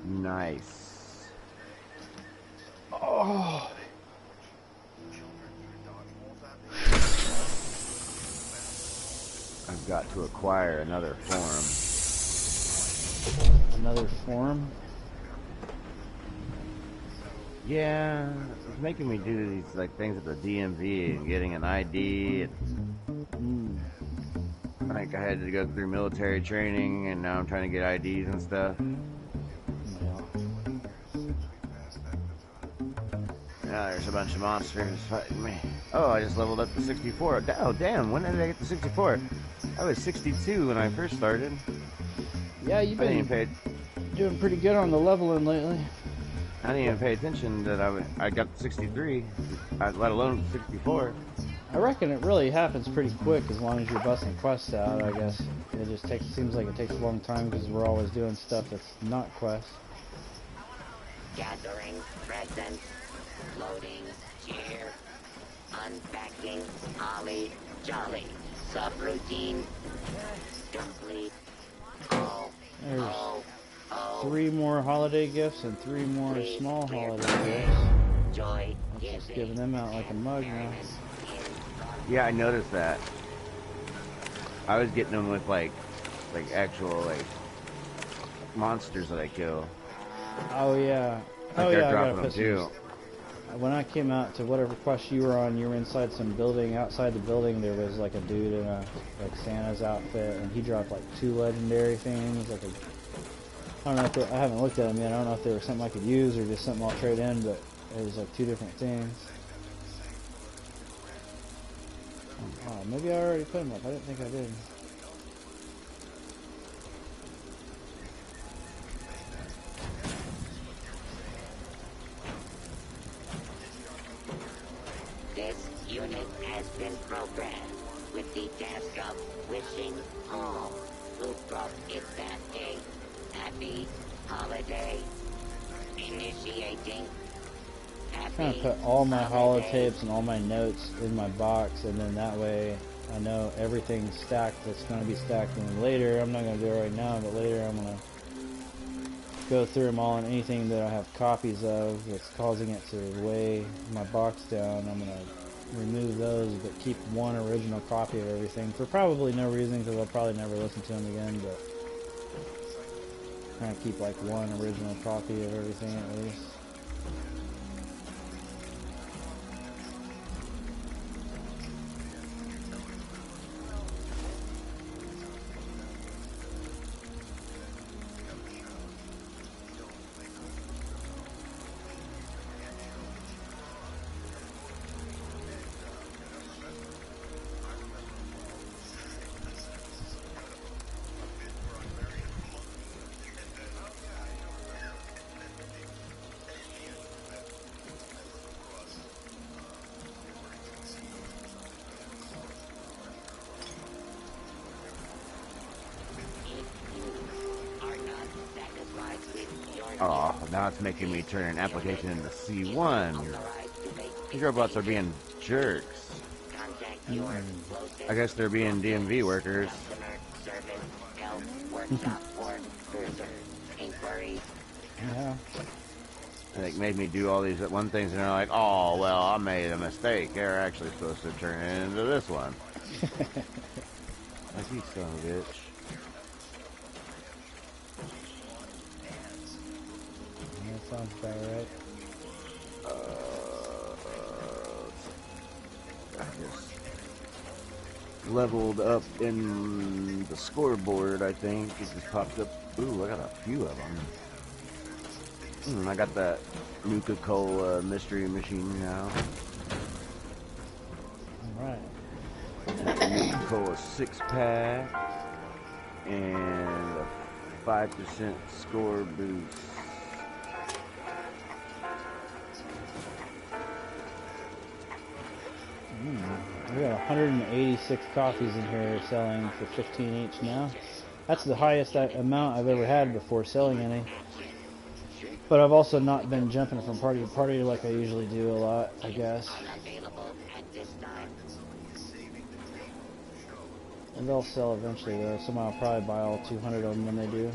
Nice. Oh. I've got to acquire another form. Another form? Yeah, it's making me do these like things at the DMV and getting an ID. Like I had to go through military training and now I'm trying to get IDs and stuff. Now there's a bunch of monsters fighting me. Oh, I just leveled up to 64. Oh, damn, when did I get to 64? I was 62 when I first started. Yeah, you've been doing pretty good on the leveling lately. I didn't even pay attention that I got to 63, let alone 64. I reckon it really happens pretty quick as long as you're busting quests out, I guess. It just seems like it takes a long time because we're always doing stuff that's not quests. Gathering presents, loading chair, unpacking holly jolly, subroutine, complete. There's 3 more holiday gifts and 3 more small holiday gifts. Joy, I'm just giving them out like a mug now. Yeah, I noticed that. I was getting them with like actual monsters that I kill. Oh yeah. Like Oh they're yeah. dropping them too. When I came out to whatever quest you were on, you were inside some building. Outside the building, there was like a dude in a Santa's outfit, and he dropped like 2 legendary things. I don't know if I haven't looked at them yet. I don't know if they were something I could use or just something I'll trade in, but it was like 2 different things. Oh, maybe I already put them up. I didn't think I did. This unit has been programmed with the task of wishing all who broke its a happy holiday. Initiating I'm trying to put all my holotapes and all my notes in my box, and then that way I know everything's stacked that's going to be stacked. And later, I'm not going to do it right now, but later I'm going to go through them all, and anything that I have copies of that's causing it to weigh my box down, I'm going to remove those, but keep one original copy of everything for probably no reason, because I'll probably never listen to them again, but trying to keep like one original copy of everything at least. Oh, now it's making me turn an application into C1. These robots are being jerks. I guess they're being DMV workers. Yeah. Like, made me do all these one things, and they're like, oh, well, I made a mistake. They're actually supposed to turn it into this one. Like, you son of a bitch. That sounds about right. I just leveled up in the scoreboard, I think. It just popped up. Ooh, I got a few of them. I got that Nuka-Cola mystery machine now. Alright. Nuka-Cola 6-pack. And a 5% score boost. We got 186 coffees in here selling for 15 each now. That's the highest amount I've ever had before selling any. But I've also not been jumping from party to party like I usually do a lot, I guess. And they'll sell eventually though. Somehow I'll probably buy all 200 of them when they do.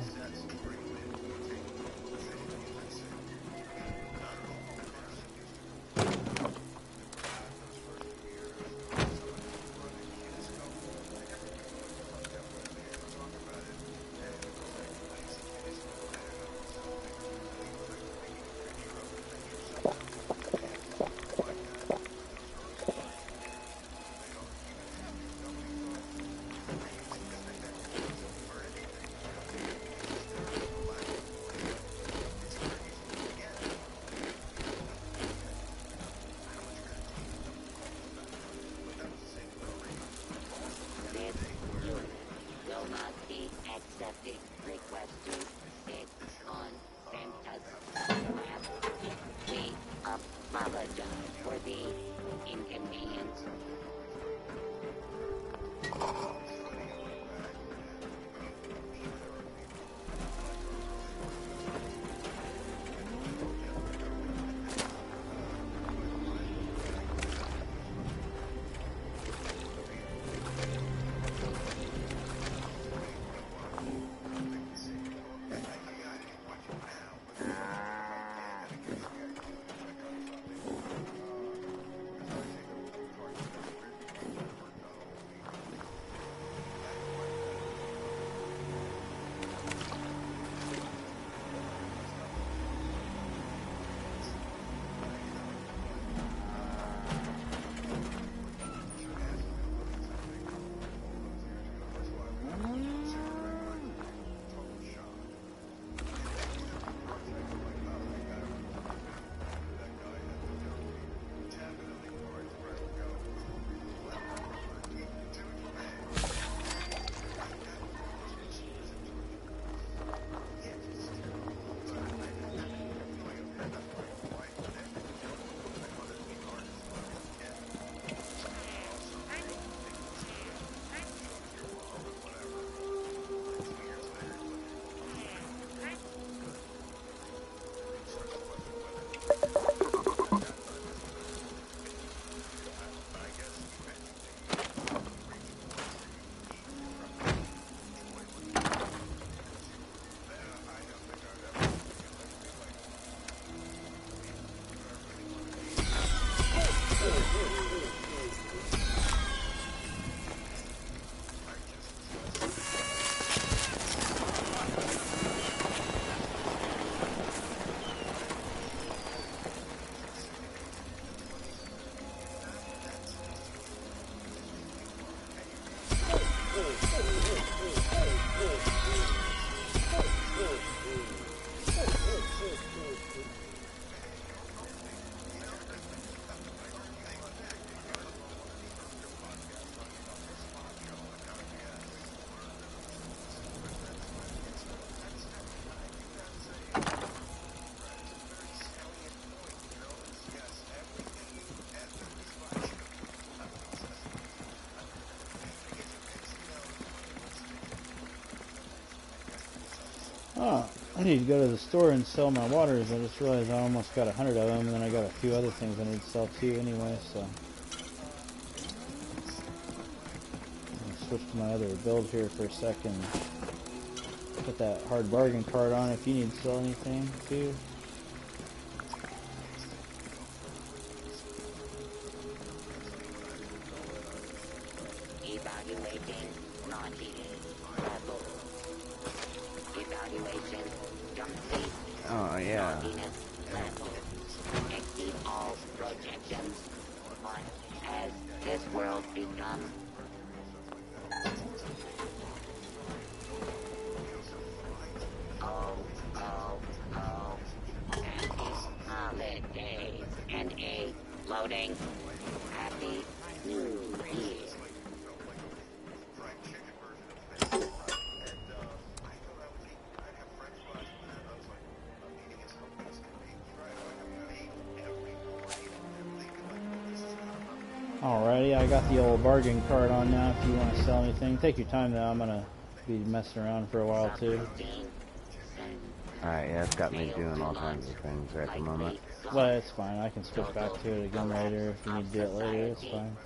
need to go to the store and sell my waters. I just realized I almost got 100 of them, and then I got a few other things I need to sell too anyway, so. I'll switch to my other build here for a second. Put that hard bargain card on if you need to sell anything too. Evaluating naughty level. Evaluation complete. Oh, yeah. Naughtiness level. Exceed all projections. But as this world becomes holidays and a loading happy new year. Alrighty, I got the old bargain card on now if you want to sell anything. Take your time though, I'm going to be messing around for a while too. Alright, yeah, it's got me doing all kinds of things right at the moment. Well, it's fine. I can switch back to it again later if you need to do it later. It's fine.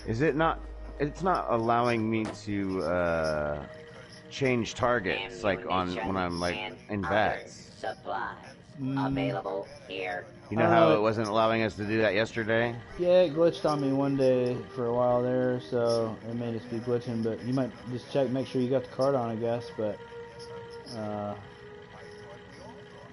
Is it not? It's not allowing me to change targets like on when I'm like in bats. Supplies available here. You know how it wasn't allowing us to do that yesterday? Yeah, it glitched on me one day for a while there, so it may just be glitching. But you might just check, make sure you got the card on, I guess. But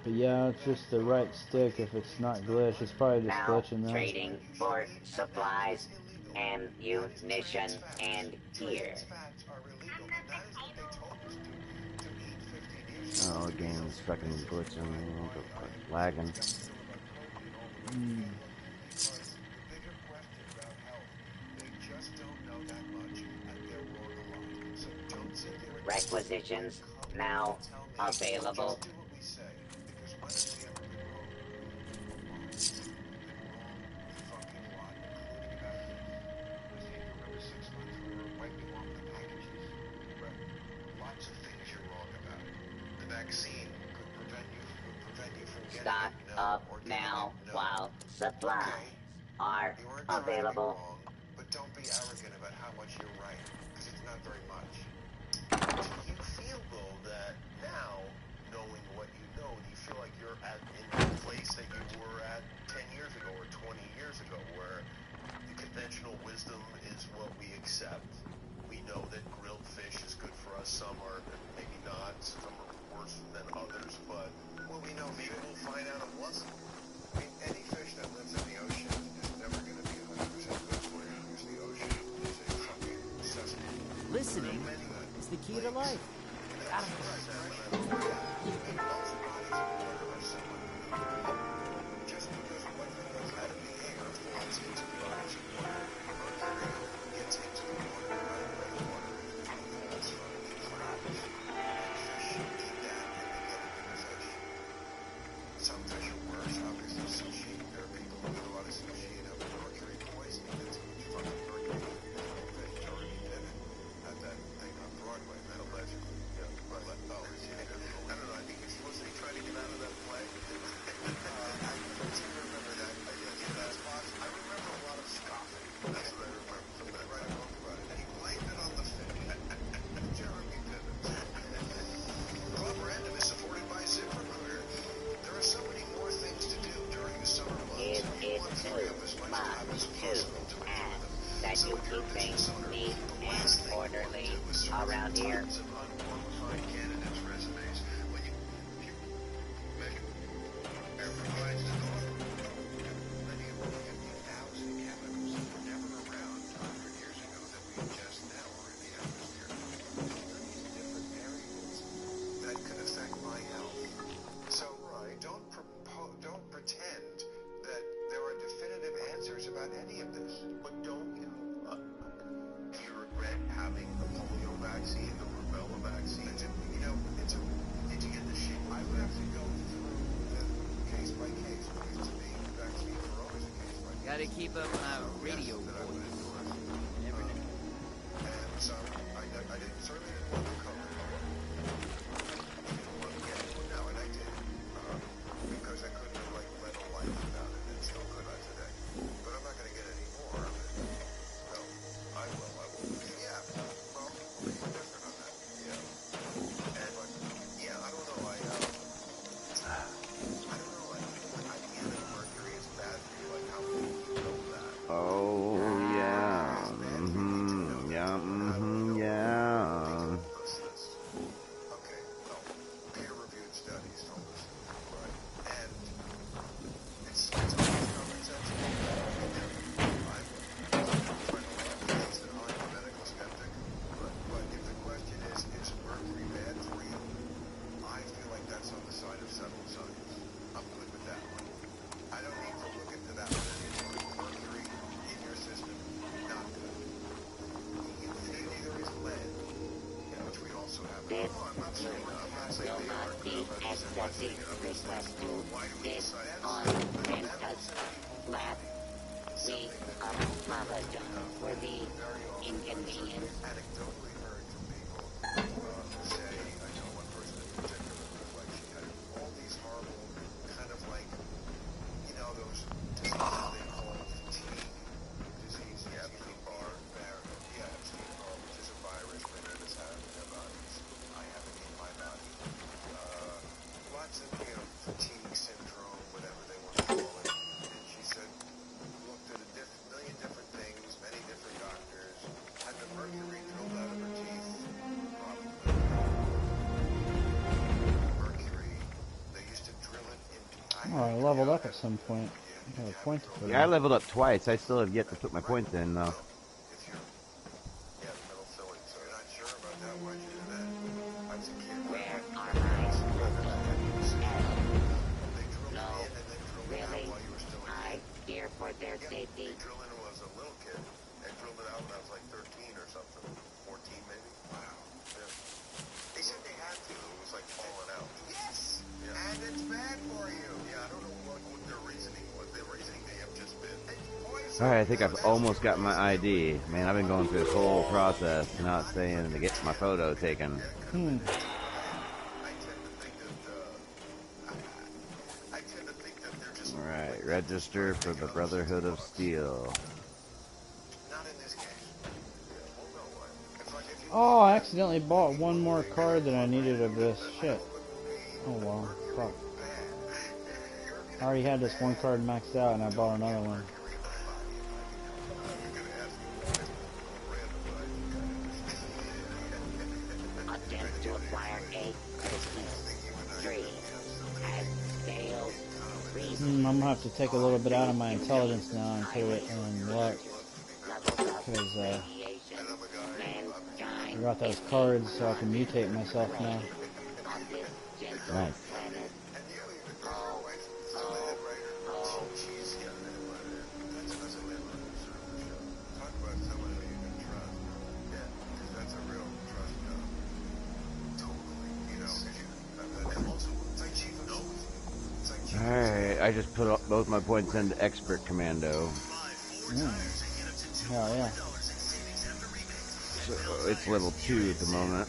yeah, it's just the right stick. If it's not glitched, it's probably just glitching there. Trading for supplies, ammunition, and gear. Oh, the game's fucking glitching, lagging. Requisitions now available. Stock up now while supplies are available. But don't be arrogant about how much you're right, because it's not very much. Do you feel, though, that now, knowing what you know, do you feel like you're in the place that you were at 10 years ago or 20 years ago, where the conventional wisdom is what we accept? We know that grilled fish is good for us. Some are maybe not. Some are worse than others, but well, we know maybe we'll find out it wasn't. I mean, any fish that lives in the ocean is never going to be 100% good for you, because the ocean is a fucking cesspool. Listening is the key to life. Just because one goes out of the air falls into the bodies of water, mercury gets into the water, right? Water is between falls from the clouds. And fish eat that and they get it in the fish. Some fish are worse, obviously sushi. There are people who eat a lot of sushi and have mercury poisoning. That's too much fucking mercury in the fish. Already did it. At that thing on Broadway, that allegedly. Yeah, I don't know. I think you're supposed to be trying to get out of that play. I don't seem to remember that. I remember a lot of scoffing. That's what I remember from that. Right, I wrote about it. And he blamed it on the fish. Jeremy Piven. Club Random is supported by ZipRecruiter. There are so many more things to do during the summer months. You want 3 of as much time as possible to having the polio vaccine, the rubella vaccine. Did you get the shit? I would actually go through the case by case, because to me, vaccines are always a case by case. Gotta keep up my radio voice. Never know. And so I certainly didn't want to cover it. I didn't want to get one now, and I did. Because I couldn't have led a life without it, and still could I today. But I'm not going to get any more of it. No, I will. Yeah, well, we're different on that. Yeah. And I don't know. I don't know. I can't know mercury is bad for you. Like, how can you know that? Oh, yeah. Mm-hmm. Yeah, mm-hmm, yeah. Okay, well, peer-reviewed studies told us, right? And it's almost commonsensical. I'm a medical skeptic, but if the question is mercury bad for you, I feel like that's on the side of settled science. I'm good with that one. I don't need to look into that one. Mercury in your system, not good. Neither is lead, which we also have. This I'm not saying will they not are be good. I'm just excessive request to sit on and touch flat. We apologize for the inconvenience. Anecdotally heard from people say, I know one person in particular, like she had all these horrible kind of like, those diseases they call fatigue disease. Yeah, Epstein-Barr, Epstein-Barr, which is a virus many of us have in our bodies. I have it in my body. Lots of, fatigue syndrome, whatever they want to call it. And she said, looked at a million different things, many different doctors, had the mercury drilled out of her teeth. Mercury, they used to drill it into. Oh, I leveled up at some point. I got a point to put in. Yeah, I leveled up twice. I still have yet to put my points in, though. Metal filling, so you're not sure about that, why'd you do that? I was a kid. Where are my arrows? No, really, I fear for their safety. They drilled it when I was a little kid. They drilled it out when I was like 13 or something. 14 maybe? Wow. Yeah. They said they had to. It was like falling out. Yes! Yeah. And it's bad for you. Yeah, I don't know what their reasoning was. Their reasoning may have just been, Alright, I think I've almost got my ID. Man, I've been going through this whole process, not saying to get my photo taken. Alright, register for the Brotherhood of Steel. Oh, I accidentally bought one more card than I needed of this shit. Oh well, fuck. I already had this one card maxed out and I bought another one. Attempt to acquire a Christmas tree has failed. I'm gonna have to take a little bit out of my intelligence now and put it in luck. Because, I got those cards so I can mutate myself now. Nice. Alright, I just put both my points into Expert Commando. Hell yeah. So it's level 2 at the moment.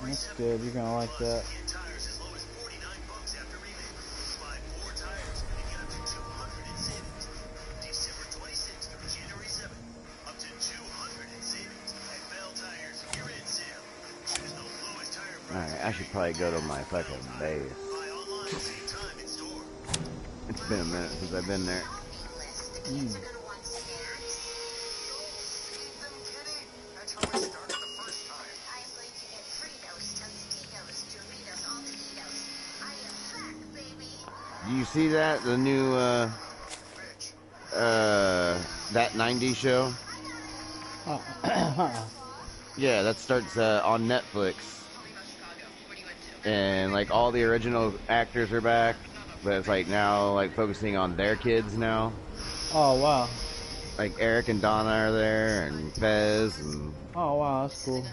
That's good, you're gonna like that. Alright, I should probably go to my fucking base. It's been a minute since I've been there. Do you see that? The new, that 90s show? Yeah, that starts on Netflix. And like all the original actors are back, but it's like now like focusing on their kids now. Oh wow. Like Eric and Donna are there, and Fez, and Oh wow, that's cool.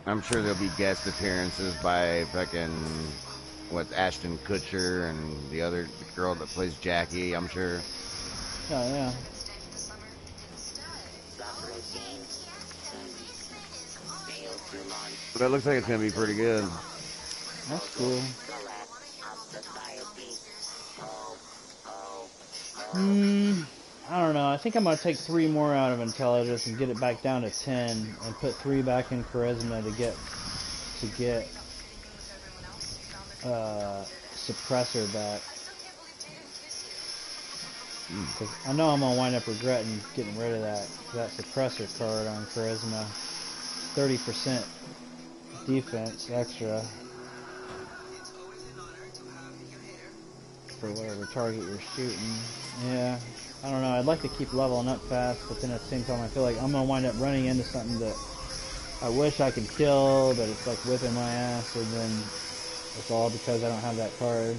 I'm sure there'll be guest appearances by fucking what's Ashton Kutcher and the other girl that plays Jackie. I'm sure. Oh yeah. But it looks like it's gonna be pretty good. That's cool. I don't know. I think I'm gonna take 3 more out of intelligence and get it back down to 10, and put 3 back in charisma to get suppressor back. Because I know I'm gonna wind up regretting getting rid of that suppressor card on charisma. 30% defense extra for whatever target you're shooting. Yeah, I don't know. I'd like to keep leveling up fast, but then at the same time, I feel like I'm gonna wind up running into something that I wish I could kill, but it's like whipping my ass, and then it's all because I don't have that card.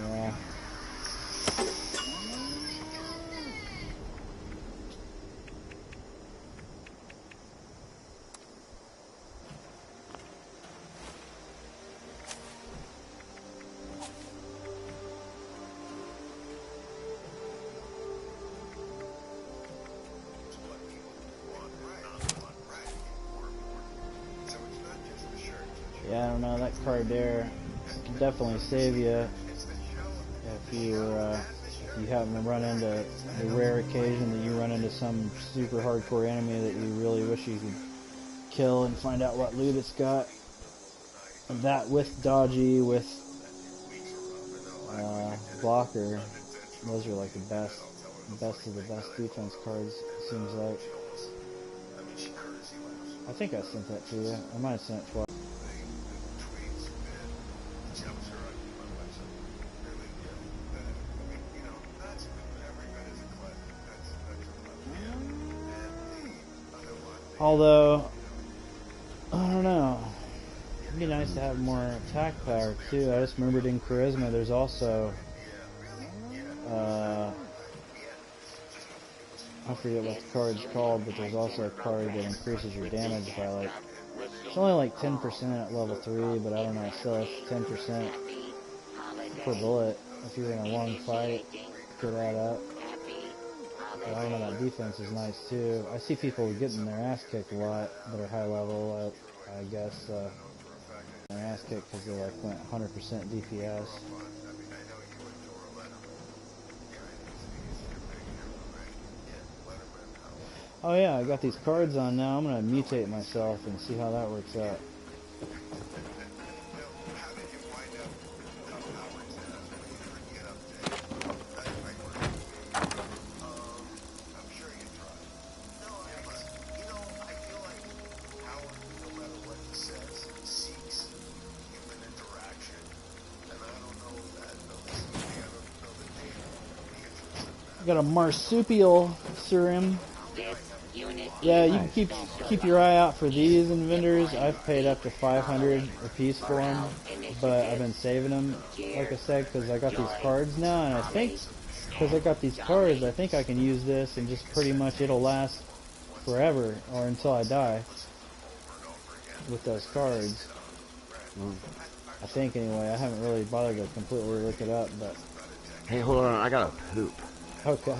Yeah. Yeah, I don't know, that card there can definitely save you if you happen to run into the rare occasion that you run into some super hardcore enemy that you really wish you could kill and find out what loot it's got. And that with dodgy, with blocker, those are like the best of the best defense cards, it seems like. I think I sent that to you. I might have sent it twice. Although, I don't know. It'd be nice to have more attack power too. I just remembered in Charisma there's also, I forget what the card's called, but there's also a card that increases your damage by like, it's only like 10% at level 3, but I don't know, still it's 10% per bullet. If you're in a long fight, could add up. But I don't know, that defense is nice too. I see people getting their ass kicked a lot that are high level, I guess, their ass kicked because they like went 100% DPS. Oh yeah, I got these cards on now. I'm gonna mutate myself and see how that works out. Got a marsupial serum. Yeah, you can keep your eye out for these in vendors. I've paid up to 500 a piece for them, but I've been saving them, like I said, because I got these cards now, and I think because I got these cards, I think I can use this and just pretty much it'll last forever or until I die with those cards. I think anyway. I haven't really bothered to completely look it up, but hey, hold on, I gotta poop. Okay.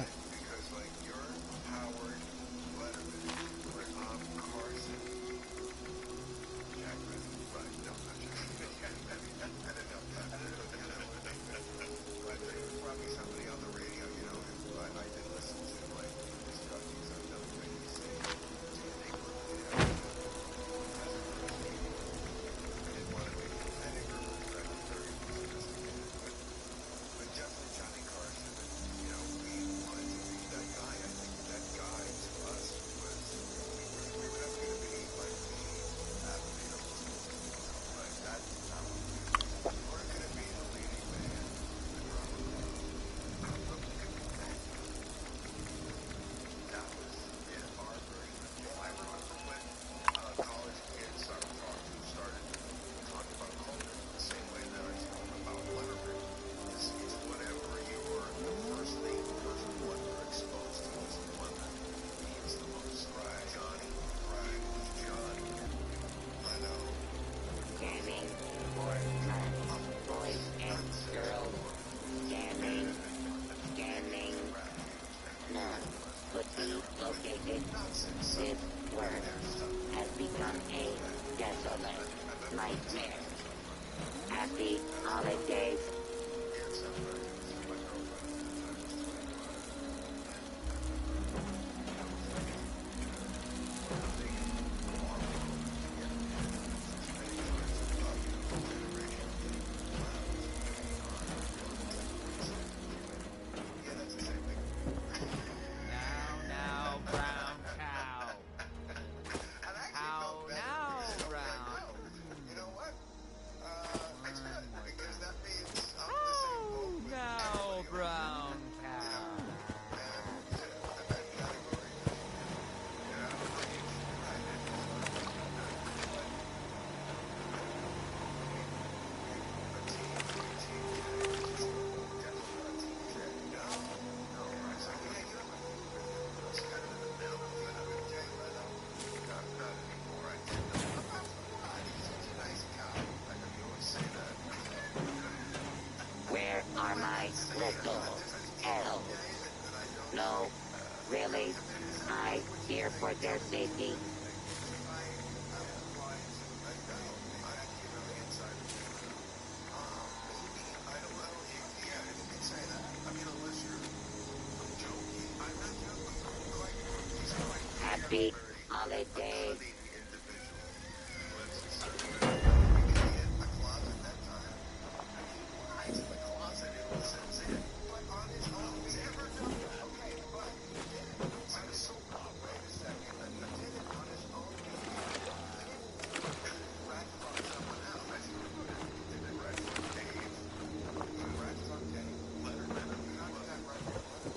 nightmare. Happy holidays. Now, brown cow. How now, brown? You know what? I could, because that means I'm Oh, now, brown cow. Where are my little elves? No, really? I fear for their safety. Happy holidays.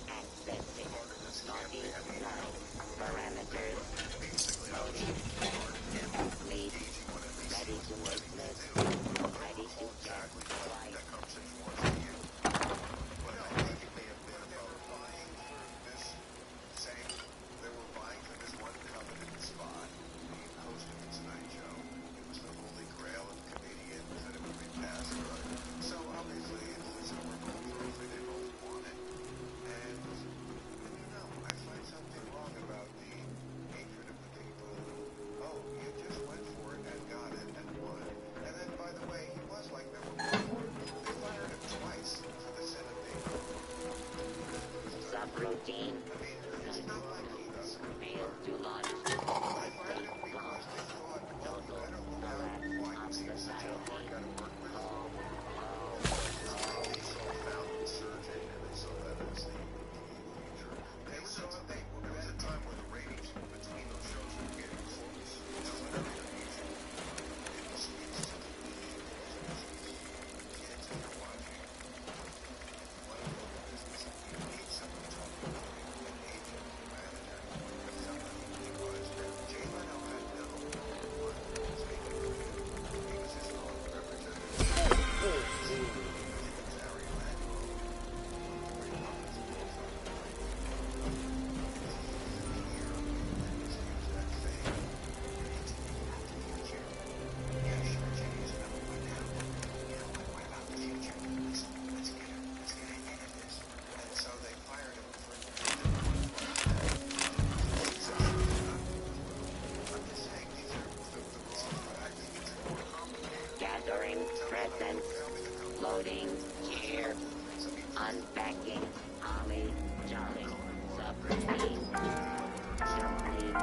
Accessing naughty line parameters. Loading. Complete. Ready to witness. Ready to check. Flight. They were vying for this one coveted spot, hosting the Tonight Show. It was the holy grail of comedians, and it would be passed. So obviously, the listener were going through, they both want it. And you know, I find something wrong about the hatred of the people. Oh, you just went for it and got it and won. And then, by the way, he was like number one. They fired him twice for the sin of being. Subroutine. Failed to launch. State launch. Total collapse of society. There was a time when the ratings between those shows were getting close. It speaks to the kids that are watching. One of the business, you need someone talking about an agent, a manager, if somebody was. Jay Leno had no one speaking to him. He was his own representative. Gathering presents. Loading. Cheer. Unpacking. Holly. Jolly. Subroutine. Complete.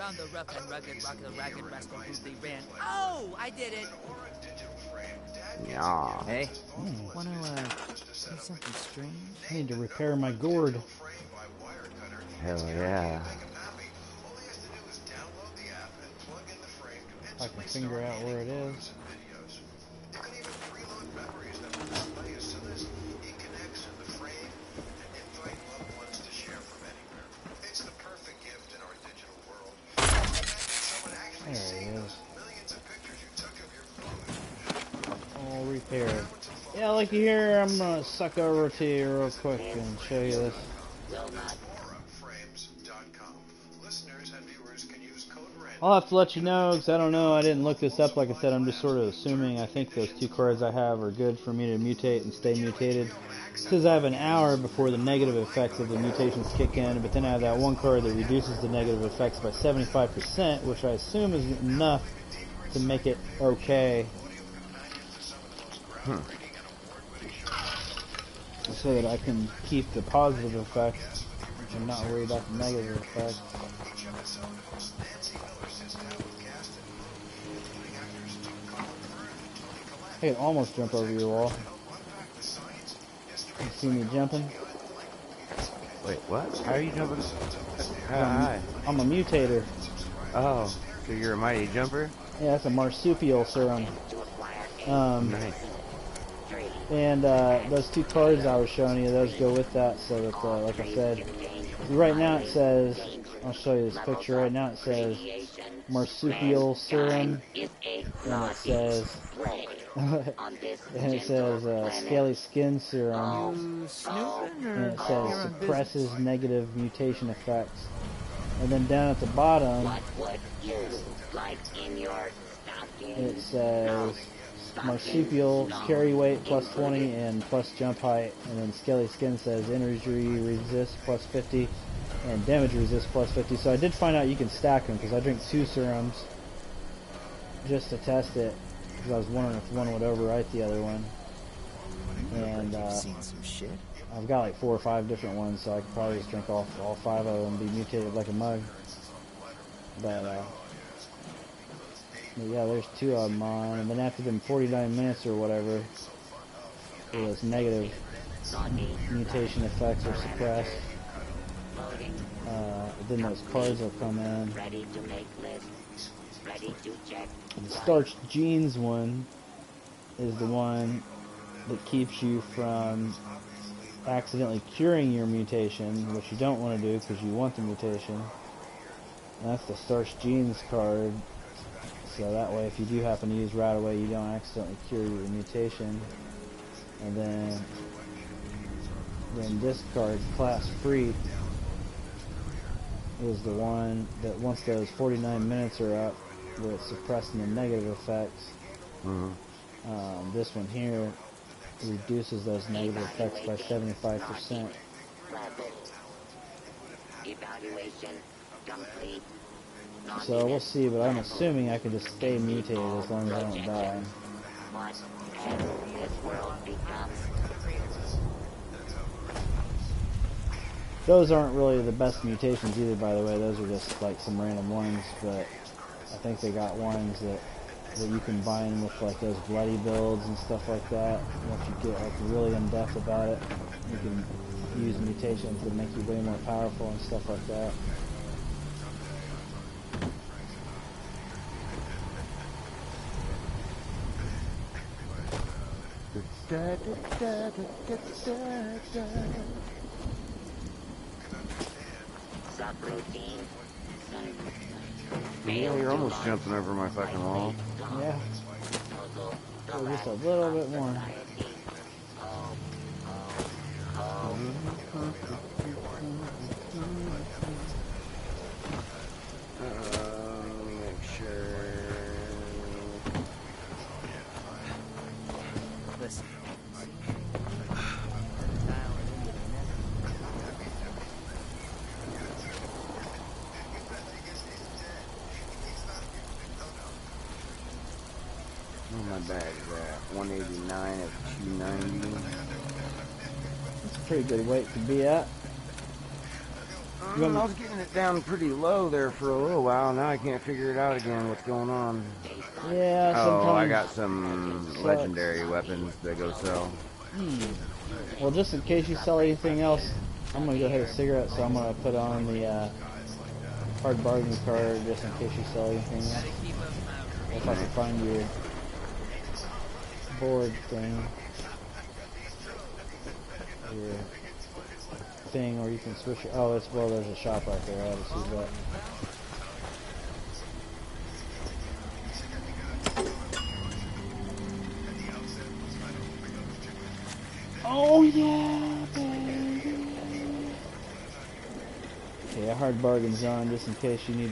Round the rough and rugged, rock the ragged rascal who they ran. Oh, I did it! Yeah. Hey, wanna, do something strange? I need to repair my gourd. Hell yeah. I can figure out where it is. There it is. All repaired. Yeah, like you hear, I'm gonna suck over to you real quick and show you this. I'll have to let you know, because I don't know, I didn't look this up. Like I said, I'm just sort of assuming. I think those 2 cards I have are good for me to mutate and stay mutated. It says I have an hour before the negative effects of the mutations kick in, but then I have that 1 card that reduces the negative effects by 75%, which I assume is enough to make it okay. So that I can keep the positive effects and not worry about the negative effects. I can almost jump over your wall. You see me jumping? Wait, what? How are you jumping? Hi. I'm a mutator. Oh, so you're a mighty jumper? Yeah, that's a marsupial serum. Nice. And those 2 cards I was showing you, those go with that, so that, like I said, right now it says, I'll show you this picture, right now it says marsupial serum, and it says, and it says scaly skin serum, and it says suppresses negative mutation effects. And then down at the bottom, it says marsupial carry weight plus 20 and plus jump height, and then scaly skin says injury resist plus 50 and damage resist plus 50. So I did find out you can stack them, because I drink 2 serums just to test it, because I was wondering if one would overwrite the other one. And I've got like 4 or 5 different ones, so I could probably just drink all 5 of them and be mutated like a mug. But yeah, there's 2 of them on, and then after them 49 minutes or whatever, those negative mutation effects are suppressed. Then those cards will come in. The starched genes one is the one that keeps you from accidentally curing your mutation, which you don't want to do because you want the mutation. And that's the starched genes card. So that way, if you do happen to use right away, you don't accidentally cure your mutation. And then this card, Class Free, is the one that once those 49 minutes are up, where it's suppressing the negative effects. This one here reduces those negative effects by 75%. So we'll see, but I'm assuming I can just stay mutated as long as I don't die. Those aren't really the best mutations either, by the way. Those are just like some random ones, but I think they got ones that you combine with like those bloody builds and stuff like that. Once you get like really in depth about it, you can use mutations that make you way more powerful and stuff like that. Yeah, you're almost jumping over my fucking wall. Yeah. Oh, just a little bit more. Let me make sure. Listen. My bag's at 189 of 290. That's a pretty good weight to be at. You want me- I was getting it down pretty low there for a little while. Now I can't figure it out again. What's going on? Yeah, Oh, sometimes I got some sucks. legendary weapons to go sell. Well, just in case you sell anything else, I'm gonna go ahead with cigarettes, so I'm gonna put on the hard bargain card just in case you sell anything else. If I can find your board thing, your thing, or you can switch it. Oh, it's well. There's a shop right there. I just use that. Oh yeah, baby. Okay, a hard bargain's on just in case you need to